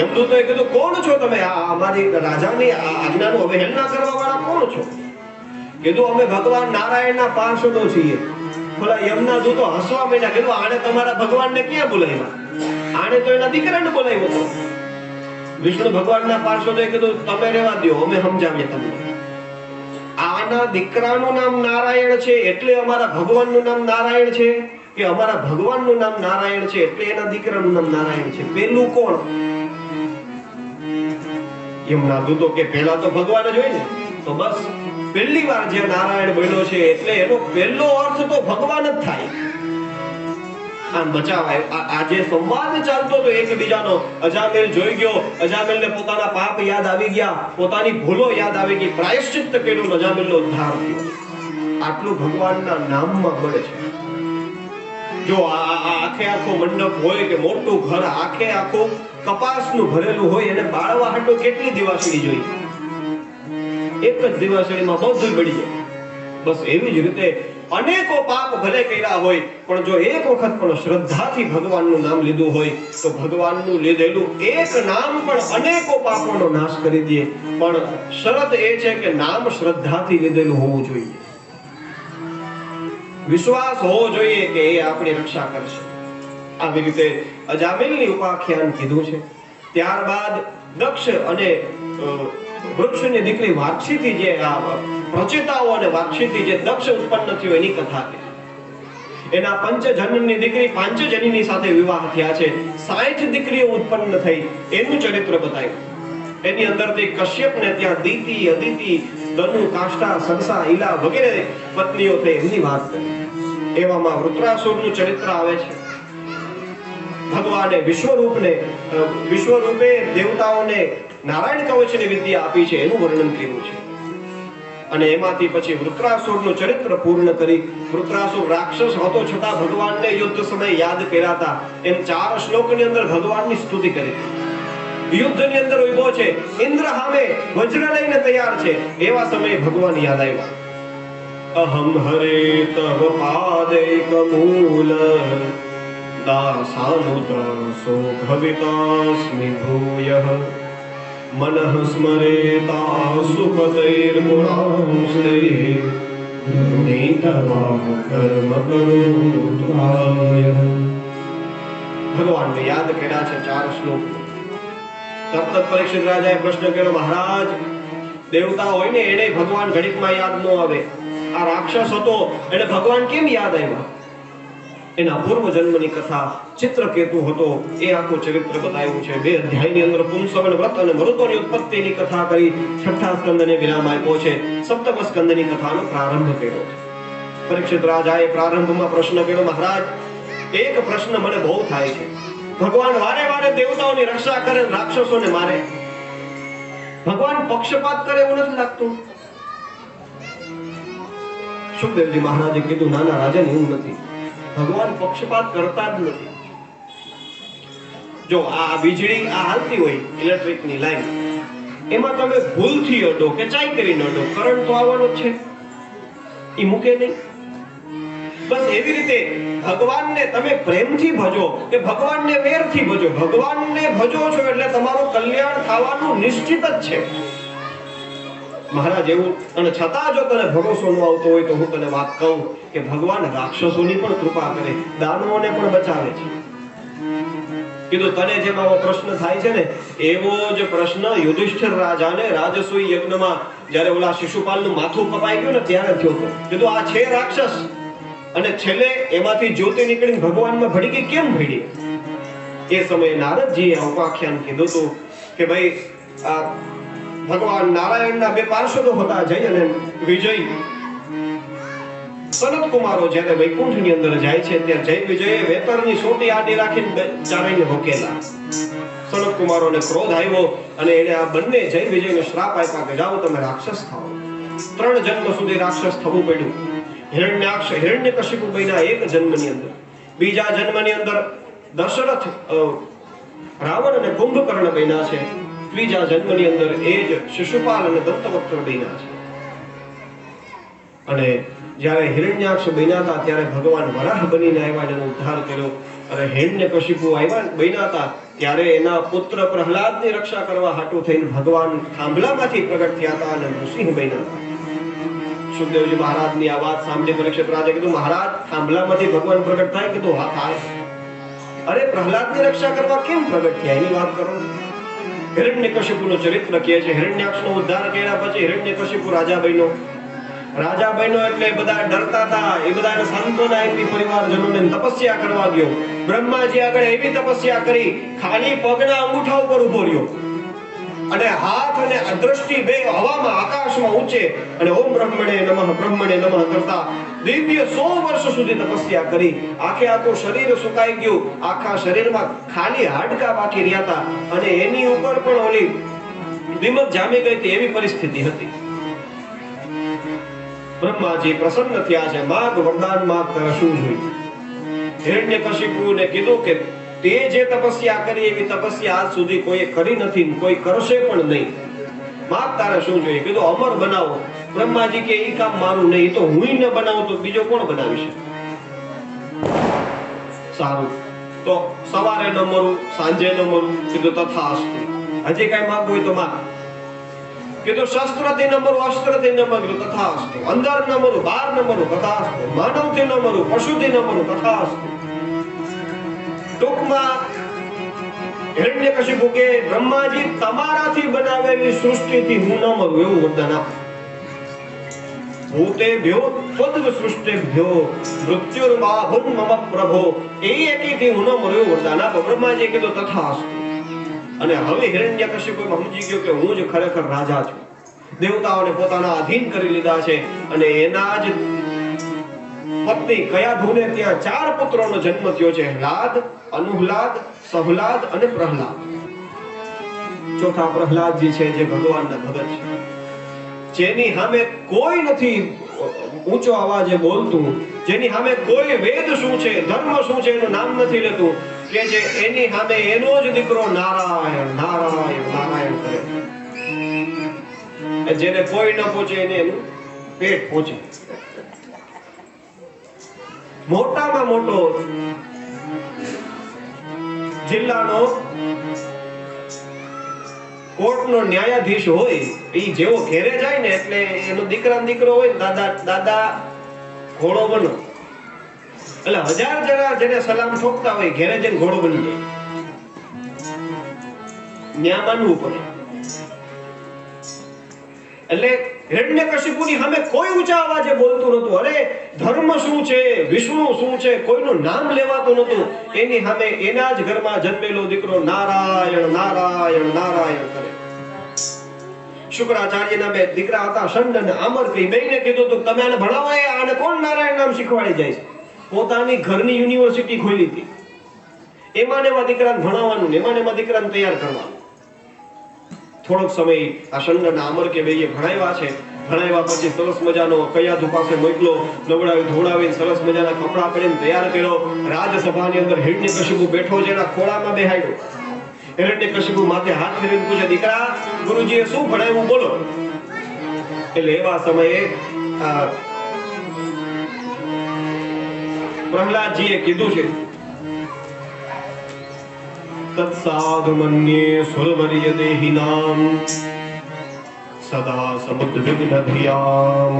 યમદૂતોએ કીધું કોણ છો તમે? આ અમારી રાજાની આજ્ઞાનું અવહેલના કરવા વાળા કોણ છો? કીધું અમે ભગવાન નારાયણના પાર્ષદો છીએ. બોલા યમના દૂતો હસવા માંડ્યા. કીધું આને તમારા ભગવાનને ક્યાં બોલાવ્યા? આને તો એના દીકરાને બોલાવ્યો હતો. વિષ્ણુ ભગવાનના પાર્ષદોએ કીધું તમે રહેવા દો, અમે સમજાવીએ તમને. આના દીકરાનું નામ નારાયણ છે એટલે અમારા ભગવાનનું નામ નારાયણ છે કે અમારા ભગવાનનું નામ નારાયણ છે એટલે એના દીકરાનું નામ નારાયણ છે? પેલું કોણ? એમના દૂતો કે પહેલા તો ભગવાન જ હોય ને. તો બસ પહેલી વાર જે નારાયણ બોલ્યો છે એટલે એનો પહેલો અર્થ તો ભગવાન જ થાય. આમ બચાવાય. આજે સંવાદ ચાલતો તો એકબીજાનો. અજામિલ જોઈ ગયો, અજામિલને પોતાના પાપ યાદ આવી ગયા, પોતાની ભૂલો યાદ આવી ગઈ, પ્રાયશ્ચિત્ત કર્યું, અજામિલનો ઉદ્ધાર થયો. આટલું ભગવાનના નામમાં મળે છે. જો આખે આખો મંડપ હોય કે મોટું ઘર આખે આખું કપાસનું ભરેલું હોય અને બાળવા હાટો કેટલી દિવાસળી જોઈએ? એક જ દિવાસળીમાં બધું બળી જાય. બસ એવી જ રીતે અનેકો પાપ ભલે કર્યા હોય પણ જો એક વખત પણ શ્રદ્ધાથી ભગવાનનું નામ લીધું હોય તો ભગવાનનું લીધેલું એક નામ પણ અનેકો પાપોનો નાશ કરી દે. પણ શરત એ છે કે નામ શ્રદ્ધાથી લીધેલું હોવું જોઈએ. વિશ્વાસ હોવો જોઈએ કે એ આપણી રક્ષા કરશે. આવી રીતે અજામિલની ઉપાખ્યાન કીધું છે. ત્યારબાદ દક્ષ અને વૃક્ષની દીકરી વાક્ષીથી જે પ્રચેતાઓ અને વાક્ષીથી જે દક્ષ ઉત્પન્ન થયો એની કથા છે. એના પંચજનની દીકરી પાંચજનીની સાથે વિવાહ થયા છે. 60 દીકરીઓ ઉત્પન્ન થઈ એનું ચરિત્ર બતાવ્યું. એની અંદરથી કશ્યપને ત્યાં દીતિ, અદિતિ, દનુ, કાષ્ટા, સરસા, ઈલા વગેરે પત્નીઓ થઈ એમની વાત કરી. એવામાં વૃત્રાસુરનું ચરિત્ર આવે છે. ભગવાને વિશ્વરૂપે દેવતાઓને નારાયણ કવચની વિદ્યા આપી છે એનું વર્ણન કર્યું છે. અને એમાંથી પછી વૃત્રાસુરનું ચરિત્ર પૂર્ણ કરી. વૃત્રાસુર રાક્ષસ હતો છતાં ભગવાનને યુદ્ધ સમયે યાદ કર્યા હતા. એમ 4 શ્લોકની અંદર ભગવાનની સ્તુતિ કરી. યુદ્ધની અંદર ઉભો છે, ઇન્દ્ર સામે વજ્ર લઈને તૈયાર છે. એવા સમયે ભગવાન યાદ આવ્યા. અહમ હરે તવ પાદૈક મૂલ દાસાનુદાસો ભવિતાસ્મિ ભૂયઃ मनः स्मरेता सुपतैर्गुणांस्ते नीतवाम कर्म करोत्राय। भगवान ने याद કર્યા છે 4 શ્લોક। તરત પરીક્ષિત રાજાએ પ્રશ્ન કર્યો, મહારાજ દેવતા હોય ને એને ભગવાન ઘડીકમાં યાદ ન આવે, આ રાક્ષસ હતો એને ભગવાન કેમ યાદ આવ્યા? એના પૂર્વ જન્મની કથા, ચિત્રકેતુ હતો એ આખું ચરિત્ર બતાવ્યું છે। 2 અધ્યાયની અંદર પુંસવન વ્રત અને મરુતોની ઉત્પત્તિની કથા કરી 6થા સ્કંદને વિરામ આપ્યો છે। 7મ સ્કંદની કથાનો પ્રારંભ કર્યો છે। પરીક્ષિત રાજાએ પ્રારંભમાં પ્રશ્ન કર્યો, મહારાજ એક પ્રશ્ન મને બહુ થાય છે, ભગવાન વારે વારે દેવતાઓની રક્ષા કરે, રાક્ષસોને મારે, ભગવાન પક્ષપાત કરે એવું નથી લાગતું? સુખદેવજી મહારાજે કીધું, નાના રાજન એવું નથી, ભગવાન પક્ષપાત કરતા જ નથી। જો આ વીજળી આ હાલતી હોય ઇલેક્ટ્રિકની લાઈન, એમાં તમે ભૂલથી અડો કે ચાઈ કરીને અડો, કરંટ તો આવવાનો જ છે, એ મૂકે નહીં। બસ એવી રીતે ભગવાનને તમે પ્રેમથી ભજો કે ભગવાનને વેરથી ભજો, ભગવાનને ભજો છો એટલે તમારું કલ્યાણ થવાનું નિશ્ચિત જ છે। મહારાજ એવું, અને છતાં જો તને ભરોસો ન આવતો હોય તો હું તને વાત કહું કે ભગવાન રાક્ષસોની પણ કૃપા કરે, દાનવોને પણ બચાવે છે। કીધું તને જેમ આવો પ્રશ્ન થાય છે ને એવો જ પ્રશ્ન યુધિષ્ઠિર રાજાને રાજસૂય યજ્ઞમાં જ્યારે ઓલા શિશુપાલનું માથું કપાઈ ગયું ને ત્યારે થયો હતો। કીધું આ છે રાક્ષસ, અને છેલ્લે એમાંથી જ્યોતિ નીકળીને ભગવાનમાં ભળી ગઈ, કેમ ભળી? એ સમયે નારદજીએ ઉપાખ્યાન કીધું હતું કે ભાઈ આ ભગવાન નારાયણના 2 પાર્ષદો હતા, જય અને વિજય। સનત કુમારો જ્યારે વૈકુંઠની અંદર જાય છે ત્યારે જય વિજયે વેતરની સોટી આડી રાખીને ચારેયને રોકેલા। સનત કુમારોને ક્રોધ આવ્યો અને એને આ બંને જય વિજયને શ્રાપ આપ્યા કે જાઓ તમે રાક્ષસ થાઓ। 3 જન્મ સુધી રાક્ષસ થવું પડ્યું। હિરણ્યાક્ષ હિરણ્યકશિપુ બન્યા 1 જન્મની અંદર, બીજા જન્મની અંદર દશરથ રાવણ અને કુંભકર્ણ બન્યા છે, ત્રીજા જન્મની અંદર એ જ શિશુપાલ અને દંતવક્ર બન્યા છે। અને જ્યારે હિરણ્યાક્ષ બન્યા હતા ત્યારે ભગવાન વરાહ બનીને આવ્યા, જેનો ઉદ્ધાર કર્યો। અને હિરણ્યકશિપુ આવ્યા બન્યા હતા ત્યારે એના પુત્ર પ્રહલાદની રક્ષા કરવા હાટુ થઈને ભગવાન થાંભલામાંથી પ્રગટ થયા હતા અને નૃસિંહ બન્યા હતા। સુખદેવજી મહારાજની આ વાત સાંભળી પરીક્ષિત રાજાએ કીધું, મહારાજ થાંભલામાંથી ભગવાન પ્રગટ થાય? કીધું હા થાય। અરે પ્રહલાદની રક્ષા કરવા કેમ પ્રગટ થયા એની વાત કરો। હિરણ્યકશિપુનું ચરિત્ર કહે છે, હિરણ્યાક્ષનો ઉદ્ધાર કર્યા પછી હિરણ્યકશિપુ રાજા બન્યો। રાજા બન્યો એટલે બધા ડરતા હતા, એ બધાને સાંત્વના આપી પરિવારજનોને, તપસ્યા કરવા ગયો। બ્રહ્માજી આગળ એવી તપસ્યા કરી, ખાલી પગના અંગૂઠા ઉપર ઉભો રહ્યો અને હાથ અને દ્રષ્ટિ બે હવામાં આકાશમાં ઊંચે અને ઓમ બ્રહ્મણે નમઃ કરતા દિવ્ય 100 વર્ષ સુધી તપસ્યા કરી। આખું શરીર સુકાઈ ગયું, આખા શરીરમાં ખાલી હાડકા બાકી રહ્યા હતા અને એની ઉપર પણ ઓલી દિમક જામી ગઈ હતી, એવી પરિસ્થિતિ હતી। બ્રહ્માજી પ્રસન્ન થયા છે, માગ વરદાન માગ, તારે શું જોઈએ? હિરણ્યકશિપુને કીધું કે તે જે તપસ્યા કરી એવી તપસ્યા આજ સુધી કોઈ કરી નથી, કોઈ કરશે પણ નહીં, માગ તારે શું જોઈએ? કીધું અમર બનાવો। બ્રહ્માજી કે એ કામ મારું નહીં, તો હું ન બનાવું તો બીજો કોણ બનાવી શકે? સારું, તો સવારે ન મરું, સાંજે ન મરું? કીધું તથાસ્તુ। હજી કઈ માંગવું હોય તો માંગ। કીધું શસ્ત્રથી ન મરું, અસ્ત્રથી ન મરું? તથાસ્તુ। અંદર ન મરું, બહાર ન મરું? તથાસ્તુ। માનવથી ન મરું, પશુથી ન મરું? તથાસ્તુ। ટૂંકમાં હિરણ્યકશિપુ કે બ્રહ્માજી તમારાથી બનાવેલી સૃષ્ટિથી હું ન મરું એવું વરદાન આપો। ભૂતેભ્યો ત્વદ્ સૃષ્ટિભ્યો મૃત્યુર્માભું મમ પ્રભો, એ એકેથી હું ન મરું એવું વરદાન આપો। બ્રહ્માજીએ કીધું તથાસ્તુ। અને હવે હિરણ્યકશિપુ સમજી ગયો કે હું જ ખરેખર રાજા છું, દેવતાઓને પોતાના અધીન કરી લીધા છે। અને એના જ પત્ની કયાધુને ત્યાં 4 પુત્રોનો જન્મ થયો છે, હલાદ, અનુહલાદ, સહલાદ અને પ્રહલાદ। ચોથા પ્રહલાદજી છે જે ભગવાનના ભગત છે, જેની સામે કોઈ નથી ઊંચો અવાજે બોલતું, જેની સામે કોઈ વેદ શું છે, ધર્મ શું છે એનું નામ નથી લેતું, કે જે એની સામે એનો જ દીકરો નારાયણ નારાયણ નારાયણ કરે, જેને કોઈ ન પહોંચે એને એનું પેટ પહોંચે। મોટામાં મોટો જિલ્લાનો કોર્ટનો ન્યાયાધીશ હોય એ જેવો ઘેરે જાય ને એટલે એનો દીકરો હોય ને દાદા ઘોડો બનો, એટલે 1000 જણા જેને સલામ ઠોકતા હોય ઘેરે જઈને ઘોડો બની જાય. ન્યા માનવું પડે. એટલે હિરણ્યકશિપુની સામે કોઈ ઊંચા અવાજે બોલતું નતું. અરે ધર્મ શું છે, વિષ્ણુ શું છે, કોઈનું નામ લેવાતું નતું. એની સામે એના જ ઘરમાં જન્મેલો દીકરો નારાયણ નારાયણ નારાયણ કરે. શુક્રાચાર્યના બે દીકરા હતા, શંડ અને આમર્કઈ. બેયને કીધું તો તમે આને ભણાવો. આને કોણ નારાયણ નામ શીખવાડી જાય છે? પોતાની ઘરની યુનિવર્સિટી ખોલી હતી. એમાં ને એમાં દીકરાને ભણાવવાનું, એમાં ને એમાં દીકરાને તૈયાર કરવાનું. થોડોક સમય આ શંડ અને આમર્કે બેયે ભણાવ્યા છે. ભણાવ્યા પછી સરસ મજાનો કયાધુ પાસે મોકલો, નવડાવી ધોડાવીને સરસ મજાના કપડા પહેરીને તૈયાર કર્યો. રાજસભાની અંદર હિરણ્યકશિપુ બેઠો છે, એના ખોળામાં બેહાડ્યો. હિરણ્યકશિપુ માથે હાથ ફેરવીને પૂછે, દીકરા ગુરુજીએ શું ભણાવ્યું બોલો. એટલે એવા સમયે પ્રહલાદજીએ કીધું છે, તત્સાધુ મન્યે સુરવર્ય દેહિનામ સદા સમુદ્વિગ્નધિયામ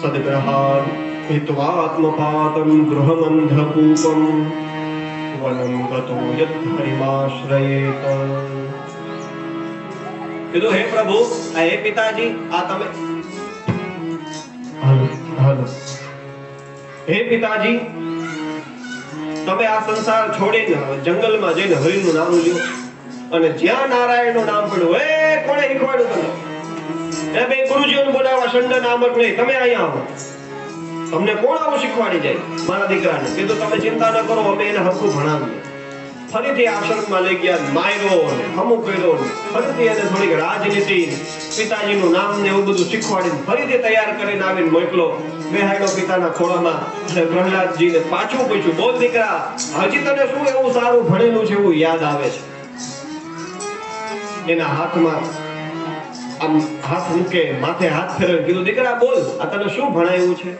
સદગ્રહાન હિત્વાત્મપાતમ ગૃહમંધકૂપમ વનમ ગતો યદ્ધરિમાશ્રયેત. કીધું, હે પ્રભુ, હે પિતાજી, આ તમે હે પિતાજી, તમે આ સંસાર છોડીને જંગલમાં જઈને હરિનું નામ લ્યો, અને જ્યાં નારાયણનું નામ પડ્યું, કોણે શીખવાડ્યું તમે? એ બે ગુરુજીઓને બોલાવવા, શંડ નામક નહીં, તમે અહીંયા આવો. તમને કોણ આવું શીખવાડી જાય? મારા દીકરાને કીધું, તમે ચિંતા ન કરો, અમે એને હરખું ભણાવીએ. ફરીથી આશ્રમમાં લઈ ગયા, માર્યો ને હમું કર્યો ને ફરીથી એને થોડીક રાજનીતિ, પિતાજીનું નામ ને એવું બધું શીખવાડીને ફરીથી તૈયાર કરીને આવીને મોકલો. બેહાડ્યો પિતાના ખોળામાં. અને પ્રહલાદજીને પાછું પૂછ્યું, બોલ દીકરા, હજી તને શું એવું સારું ભણેલું છે એવું યાદ આવે છે? એના હાથમાં આમ હાથ મૂકે, માથે હાથ ફેરવે. કીધું, દીકરા બોલ, આ તને શું ભણાયું છે?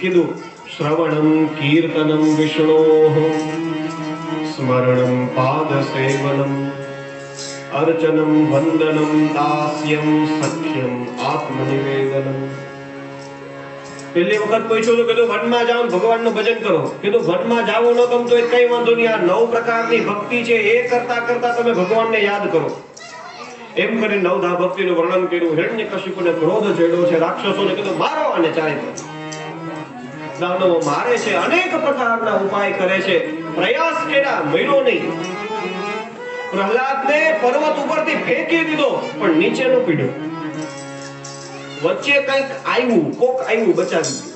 કીધું, શ્રવણમ કીર્તનમ વિષ્ણોઃ સ્મરણમ પાદ સેવનમ અર્ચનમ વંદનમ દાસ્યમ સખ્યમ આત્મનિવેદનમ. પહેલી વખત પૂછ્યું તો કીધું, વનમાં જાઓ ભગવાનનું ભજન કરો. કીધું, વનમાં જાવ ન ગમતો એ કઈ વાંધો નહીં, આ 9 પ્રકારની ભક્તિ છે એ કરતા કરતા તમે ભગવાનને યાદ કરો. એમ કરી 9 ભક્તિનું વર્ણન કર્યું. હિરણ્યકશિપુને ક્રોધ ચડ્યો છે, રાક્ષસોને કીધું, મારો આને ચારે તરફ. દાનવો મારે છે, અનેક પ્રકારના ઉપાય કરે છે, પ્રયાસ કર્યા, મળ્યો નહીં. પ્રહલાદને પર્વત ઉપરથી ફેંકી દીધો, પણ નીચે ન પીડ્યો. વચ્ચે કંઈક આવ્યું, કોક આવ્યું, બચાવી દીધું.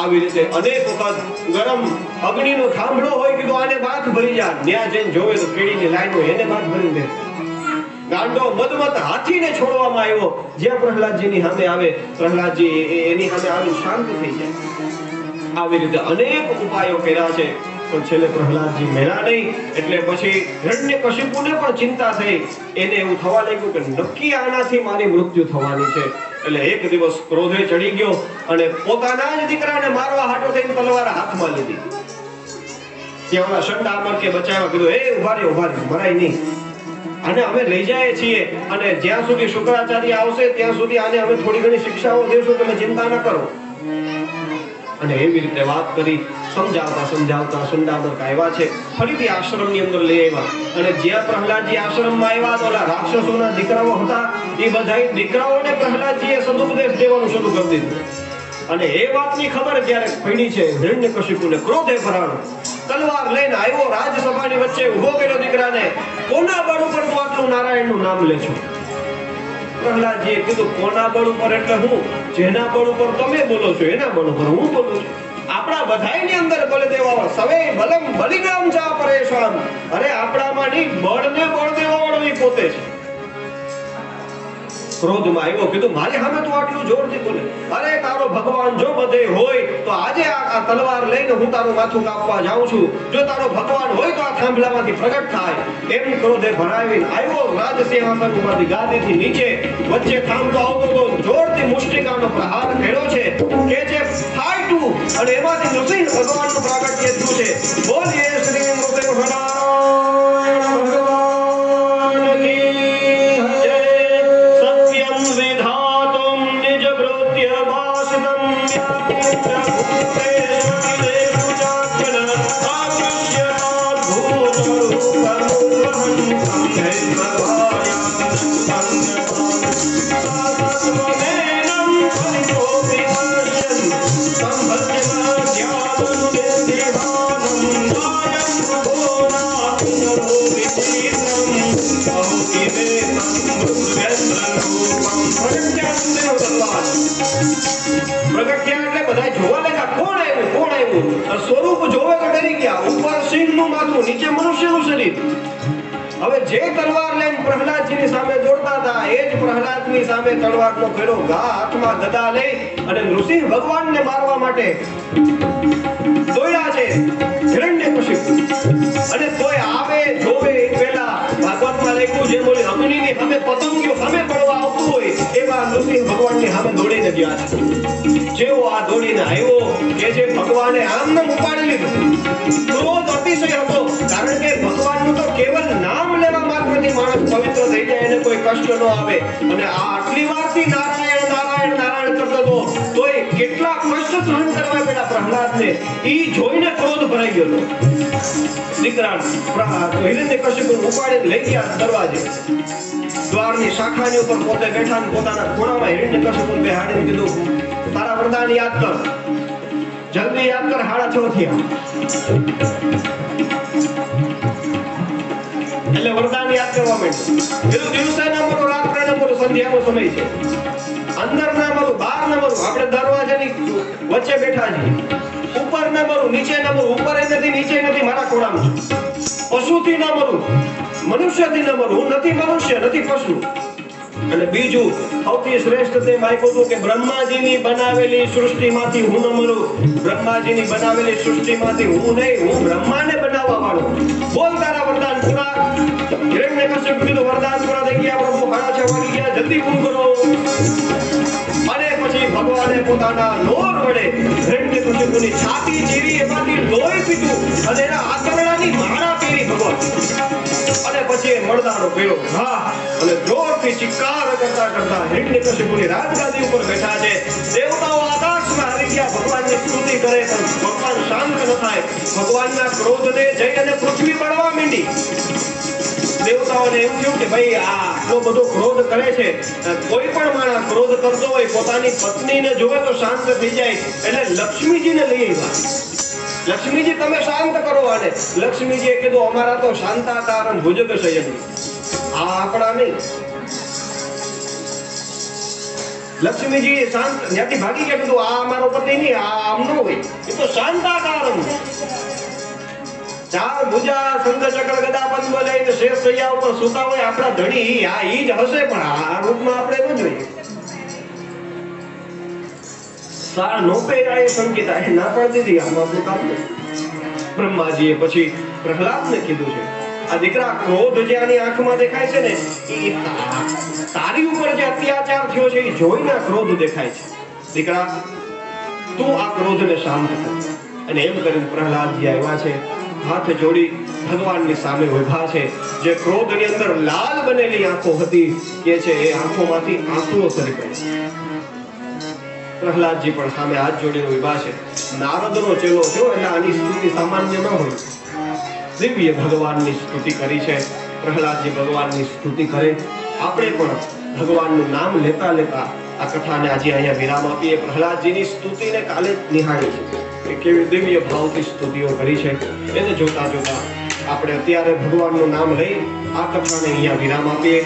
આવી રીતે અનેક વખત ગરમ અગ્નિનો થાંભલો હોય, કીધું આને બાથ ભરી જા. ન્યા જઈને જોવે તો કેડીની લાઈન હોય, એને બાથ ભરી દે. ગાંડો મદમત હાથીને છોડવામાં આવ્યો. જ્યાં પ્રહલાદજીની સામે આવે, પ્રહલાદજી એની સામે આવી શાંત થઈ જાય. આવી રીતે અનેક ઉપાયો કર્યા છે, પણ છેલ્લે પ્રહલાદજી મેળા નહીં. એટલે પછી હિરણ્યકશિપુને પણ ચિંતા થઈ. એને એવું થવા લાગ્યું કે નક્કી આનાથી મારી મૃત્યુ થવાની છે. એટલે એક દિવસ ક્રોધે ચડી ગયો અને પોતાના જ દીકરાને મારવા હાટો થઈને તલવાર હાથમાં લીધી. ત્યાં ઓલા શંડ આમર્કે બચાવ્યા. કીધું, ઉભા રે, મરાય નહીં, આને અમે લઈ જાય છીએ, અને જ્યાં સુધી શુક્રાચાર્ય આવશે ત્યાં સુધી આને અમે થોડી ઘણી શિક્ષાઓ દેશું, તમે ચિંતા ન કરો. અને એવી રીતે વાત કરી. સમજાવતા શંડામર્ક આવ્યા છે, ફરીથી આશ્રમની અંદર લઈ આવ્યા. અને જ્યાં પ્રહલાદજી આશ્રમમાં આવ્યા, તો ઓલા રાક્ષસોના દીકરાઓ હતા, એ બધા દીકરાઓને પ્રહલાદજીએ સદુપદેશ દેવાનું શરૂ કરી દીધું. અને એ વાતની ખબર જ્યારે પડી છે, હિરણ્યકશિપુને ક્રોધે ભરાણો, તલવાર લઈને આવ્યો, રાજસભાની વચ્ચે ઉભો કર્યો દીકરાને. કોના બળ ઉપર તું આટલું નારાયણનું નામ લે છો? પ્રહલાદજીએ કીધું, કોના બળ ઉપર એટલે હું? જેના બળ ઉપર તમે બોલો છો એના બળ ઉપર હું બોલું છું. આપણા બધાયની અંદર બળદેવા સવે બલમ બલિનામ જા પરેશાન. અરે આપણામાં નહીં, બળને બળ દેવા વાળો એ પોતે છે. ક્રોધમાં આવ્યો, કીધું, મારી સામે તું આટલું જોરથી બોલે? અરે તારો ભગવાન જો બધે હોય તો આજે આ તલવાર લઈને હું તારું માથું કાપવા જાઉં છું. જો તારો ભગવાન હોય તો આ થાંભલામાંથી પ્રગટ થાય. એમ ક્રોધે ભરાવીને આવ્યો રાજસિંહાસન ઉપરથી, ગાદીથી નીચે વચ્ચે થાંભલો આવતો તો જોરથી મુષ્ટિકાનો પ્રહાર કર્યો છે કે જે ફાટ્યું અને એમાંથી નૃસિંહ ભગવાનનું પ્રાગટ્ય થયું છે. બોલીએ શ્રી નૃસિંહ નારાયણ ભગવાન સ્વરૂપ જોવે તો ડરી ગયા. ઉપર સિંહનું માથું, નીચે મનુષ્યનું શરીર. હવે જે તલવાર લઈને પ્રહલાદજીની સામે દોડતા હતા એ જ પ્રહલાદની સામે તલવારનો ઘેરો ઘા હાથમાં ગદા લઈ અને નૃસિંહ ભગવાનને મારવા માટે દોડ્યા છે હિરણ્યકશિપુ. અને કોઈ આવે જોવે પહેલા ભાગવતમાં લખ્યું છે બોલી અગ્નિની સામે પતંગિયો સામે પડવા આવતું હોય એવા નૃસિંહ ભગવાનની સામે દોડીને ગયા છે. જેવો આ દોડીને આવ્યો કે જે ભગવાને આમને ઉપાડી લીધું. ક્રોધ અતિશય હતો, કારણ કે ભગવાનનું તો કેવલ નામ લેવા માત્રથી માણસ પવિત્ર થઈ જાય, એને કોઈ કષ્ટ ન આવે. અને આ આટલી વારથી નારાયણ નારાયણ નારાયણ કરતો હતો તોય કેટલા કષ્ટ સહન કરવા પડ્યા પ્રહલાદને. ઈ જોઈને ક્રોધ ભરાઈ ગયો હતો. દીકરા હિરણ્યકશિપુને ઉપાડીને લઈ ગયા દરવાજે. દ્વારની શાખાની ઉપર પોતે બેઠા ને પોતાના ખૂણામાં હિરણ્યકશિપુને બેહાડીને કીધું, તારા વરદાન યાદ કર, જલ્દી યાદ કર, 6:30 થયા. એટલે વરદાન યાદ કરવા માંડ્યું. કીધું દિવસે ના મરો, રાત્રે ના મરો, સંધ્યાનો સમય છે. અંદર ના મરો, બહાર ના મરો, આપણે દરવાજાની વચ્ચે બેઠા છીએ. ઉપર ના મરું, નીચે ના મરું, ઉપર નથી નીચે નથી, મારા ખોળામાં છું. પશુથી ના મરું, મનુષ્યથી ના મરું, હું નથી મનુષ્ય નથી પશુ. અને બીજું સૌથી શ્રેષ્ઠ તે માયકો હતું કે બ્રહ્માજીની બનાવેલી સૃષ્ટિમાંથી હું ન મરું. બ્રહ્માજીની બનાવેલી સૃષ્ટિમાંથી હું નહીં, હું બ્રહ્માને બનાવવા વાળો. બોલ તારા વરદાન પૂરા. હિરણ્યકશિપુ કીધું વરદાન પૂરા થઈ ગયા પ્રભુ, 6:30 વાગી ગયા, જલ્દી પૂરું કરો. અને પછી ભગવાને પોતાના લોર વડે હિરણ્યકશિપુની છાતી ચીરી, એમાંથી લોહી પીધું અને એના આંતરડાની માળા પહેરી ભગવાન. અને પછી મરદાનો પેલો ઘા અને જોરથી ચિત્કાર કરતા કરતા હિરણ્યકશિપુની રાજગાદી ઉપર બેઠા છે. દેવતાઓ આકાશમાં આવી ગયા, ભગવાનની સ્તુતિ કરે, પણ ભગવાન શાંત ન થાય. ભગવાનના ક્રોધને જઈ અને પૃથ્વી બળવા માંડી. દેવતાઓને એમ થયું કે ભાઈ આ આટલો બધો ક્રોધ કરે છે, કોઈ પણ માણસ ક્રોધ કરતો હોય પોતાની પત્નીને જોવે તો શાંત થઈ જાય, એટલે લક્ષ્મીજીને લઈ આવ્યા. લક્ષ્મીજી તમે શાંત કરો આને. લક્ષ્મીજીએ કીધું અમારા તો શાંતાકારમ ભુજગ શયન, આ આપણા નહીં. લક્ષ્મીજી શાંત ત્યાંથી ભાગી ગયા, કીધું આ અમારો પતિ નહીં, આ આમનો હોય, એ તો શાંતાકારમ. ચાર ભુજા સંઘ ચક્ર ગદા પદ્મ લઈને શેષ સૈયા ઉપર સૂતા હોય આપણા ધણી, આ ઈ જ હશે, પણ આ રૂપમાં આપણે ન જોઈએ. સાર નો પહેરાય સંકેતા એ ના પાડી દીધી, આમાં પોતાને. બ્રહ્માજીએ પછી પ્રહલાદને કીધું છે, આ દીકરા ક્રોધ જે આની આંખમાં દેખાય છે ને, એ તારી ઉપર જે અત્યાચાર થયો છે એ જોઈને ક્રોધ દેખાય છે. દીકરા તું આ ક્રોધને શાંત કર. અને એમ કરીને પ્રહલાદજી આવ્યા છે, હાથ જોડી ભગવાનની સામે ઉભા છે. જે ક્રોધની અંદર લાલ બનેલી આંખો હતી કે છે એ આંખોમાંથી આંસુઓ સરી પડ્યા. પ્રહલાદજી પણ સામે હાથ જોડીને ઉભા છે. નારદનો ચેલો છો એટલે આની સ્તુતિ સામાન્ય ન હોય. દિવ્ય ભગવાનની સ્તુતિ કરી છે. પ્રહલાદજી ભગવાનની સ્તુતિ કરે. આપણે પણ ભગવાનનું નામ લેતા લેતા આ કથાને આજે અહીંયા વિરામ આપીએ. પ્રહલાદજીની સ્તુતિને કાલે નિહાળી છે, કેવી દિવ્ય ભાવથી સ્તુતિઓ કરી છે. એને જોતા જોતા આપણે અત્યારે ભગવાનનું નામ લઈ આ કથાને અહીંયા વિરામ આપીએ.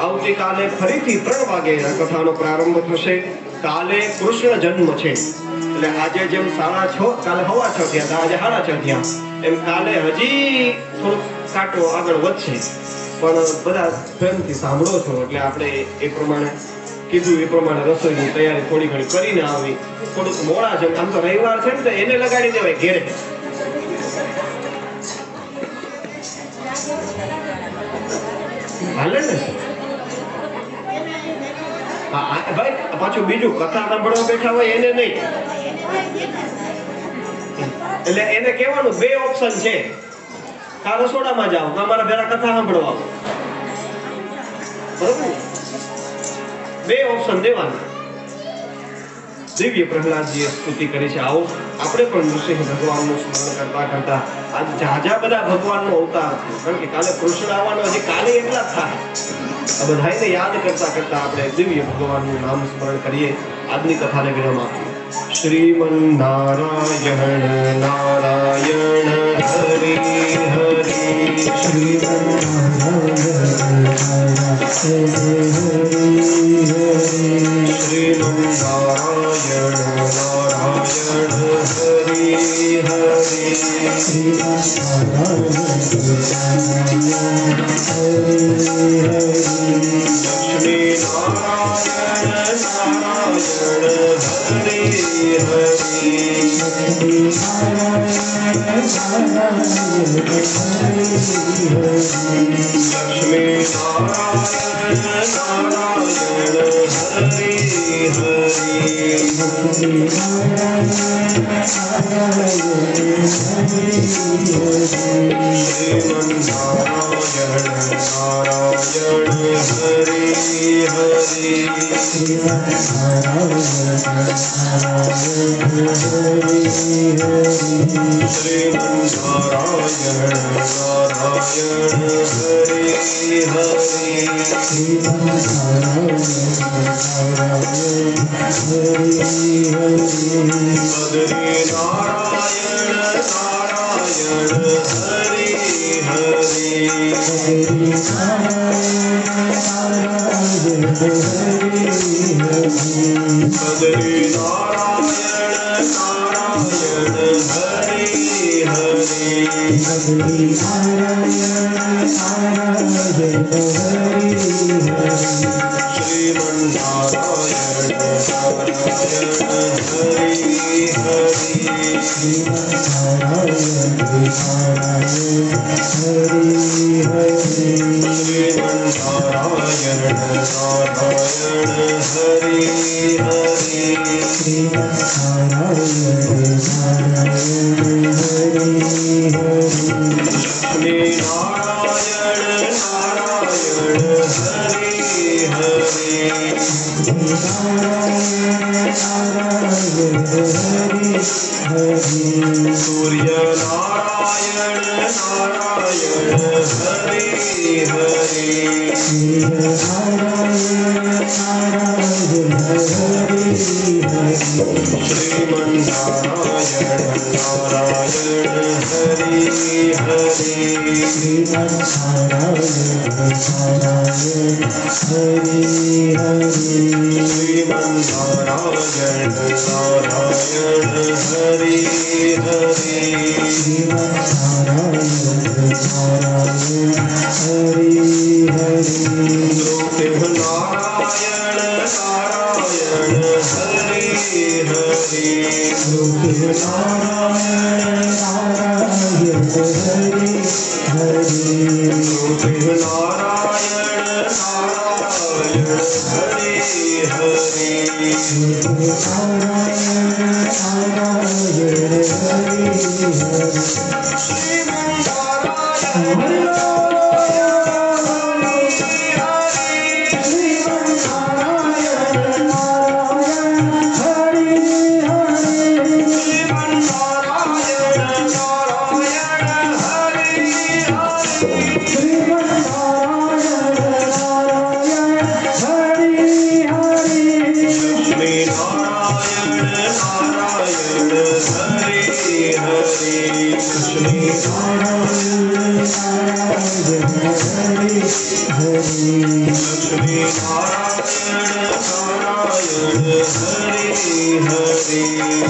આવતીકાલે ફરીથી 3 વાગે આ કથાનો પ્રારંભ થશે. કાલે કૃષ્ણ જન્મ છે, એટલે આજે જેમ 6:30 કાલે 6:15 થયા, આજે 6:30 થયા, એમ કાલે હજી થોડુંક કાંટો આગળ વધશે. પણ બધા પ્રેમથી સાંભળો છો એટલે આપણે એ પ્રમાણે કીધું એ પ્રમાણે રસોઈની તૈયારી થોડી ઘણી કરીને આવી. થોડુંક મોડા છે, આમ તો રવિવાર છે ને, તો એને લગાડી દેવાય ઘેરે. હાલે ને ભાઈ. પાછું બીજું કથા સાંભળવા બેઠા હોય એને નહીં, એટલે એને કહેવાનું 2 ઓપ્શન છે, કા રસોડામાં જાઓ કા મારા ભેરા કથા સાંભળવા. બરોબર, 2 ઓપ્શન દેવાના. દિવ્ય પ્રહલાદજીએ સ્તુતિ કરી છે. આવો આપણે પણ નૃસિંહ ભગવાનનું સ્મરણ કરતા કરતા આજ જાજા બધા ભગવાનનો અવતાર થયો, કારણ કે કાલે કૃષ્ણ આવવાનો, હજી કાલે એટલા થાય. આ બધાને યાદ કરતા કરતા આપણે દિવ્ય ભગવાનનું નામ સ્મરણ કરીએ. આજની કથાને વિરામ આપીએ. શ્રીમન નારાયણ નારાયણ હરિ હરિ. શ્રીમન નારાયણ નારાયણ હરિ હરિ. શ્રીમન નારાયણ નારાયણ હરિ હરિ. શ્રીમન નારાયણ નારાયણ હરિ હરિ. લક્ષ્મી નારાયણ નારાયણ હરિ હરિ. લક્ષ્મી નારાયણ નારાયણ હરિ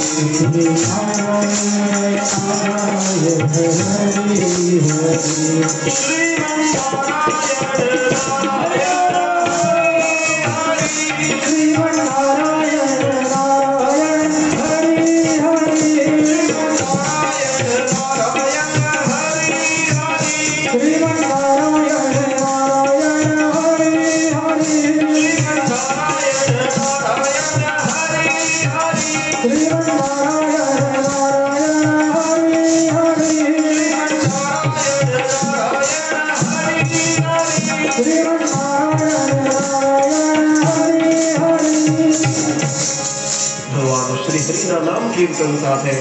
ભગવાન શ્રી હરિના નામ કીર્તન સાથે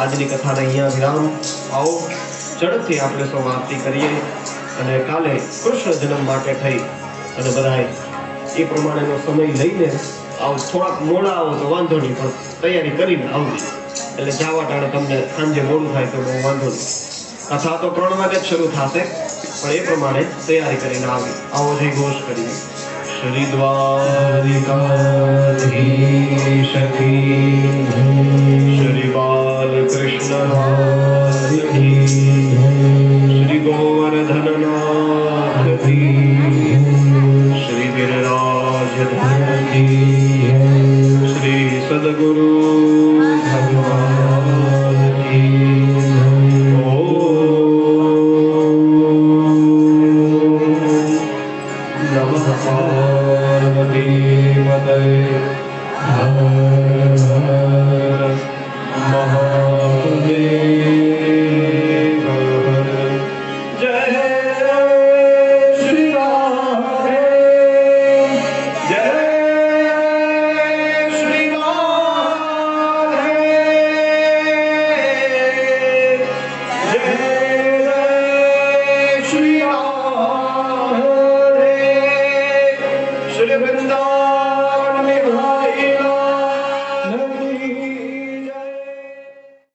આજની કથાને અહીંયા વિરામ. આવો ઝડપથી આપણે સૌ આરતી કરીએ અને કાલે કૃષ્ણ જન્મ માટે થઈ અને બધાય એ પ્રમાણેનો સમય લઈને આવો. થોડાક મોડા આવો તો વાંધો નહીં, પણ તૈયારી કરીને આવવી, એટલે જવા ટાણે તમને સાંજે મોડું થાય તો બહુ વાંધો નહીં. કથા તો 3 વાગે જ શરૂ થશે, પણ એ પ્રમાણે તૈયારી કરીને આવી. આવો જય ઘોષ કરીએ. શ્રી દ્વારિકાધીશ કી જય, શ્રી બાલકૃષ્ણ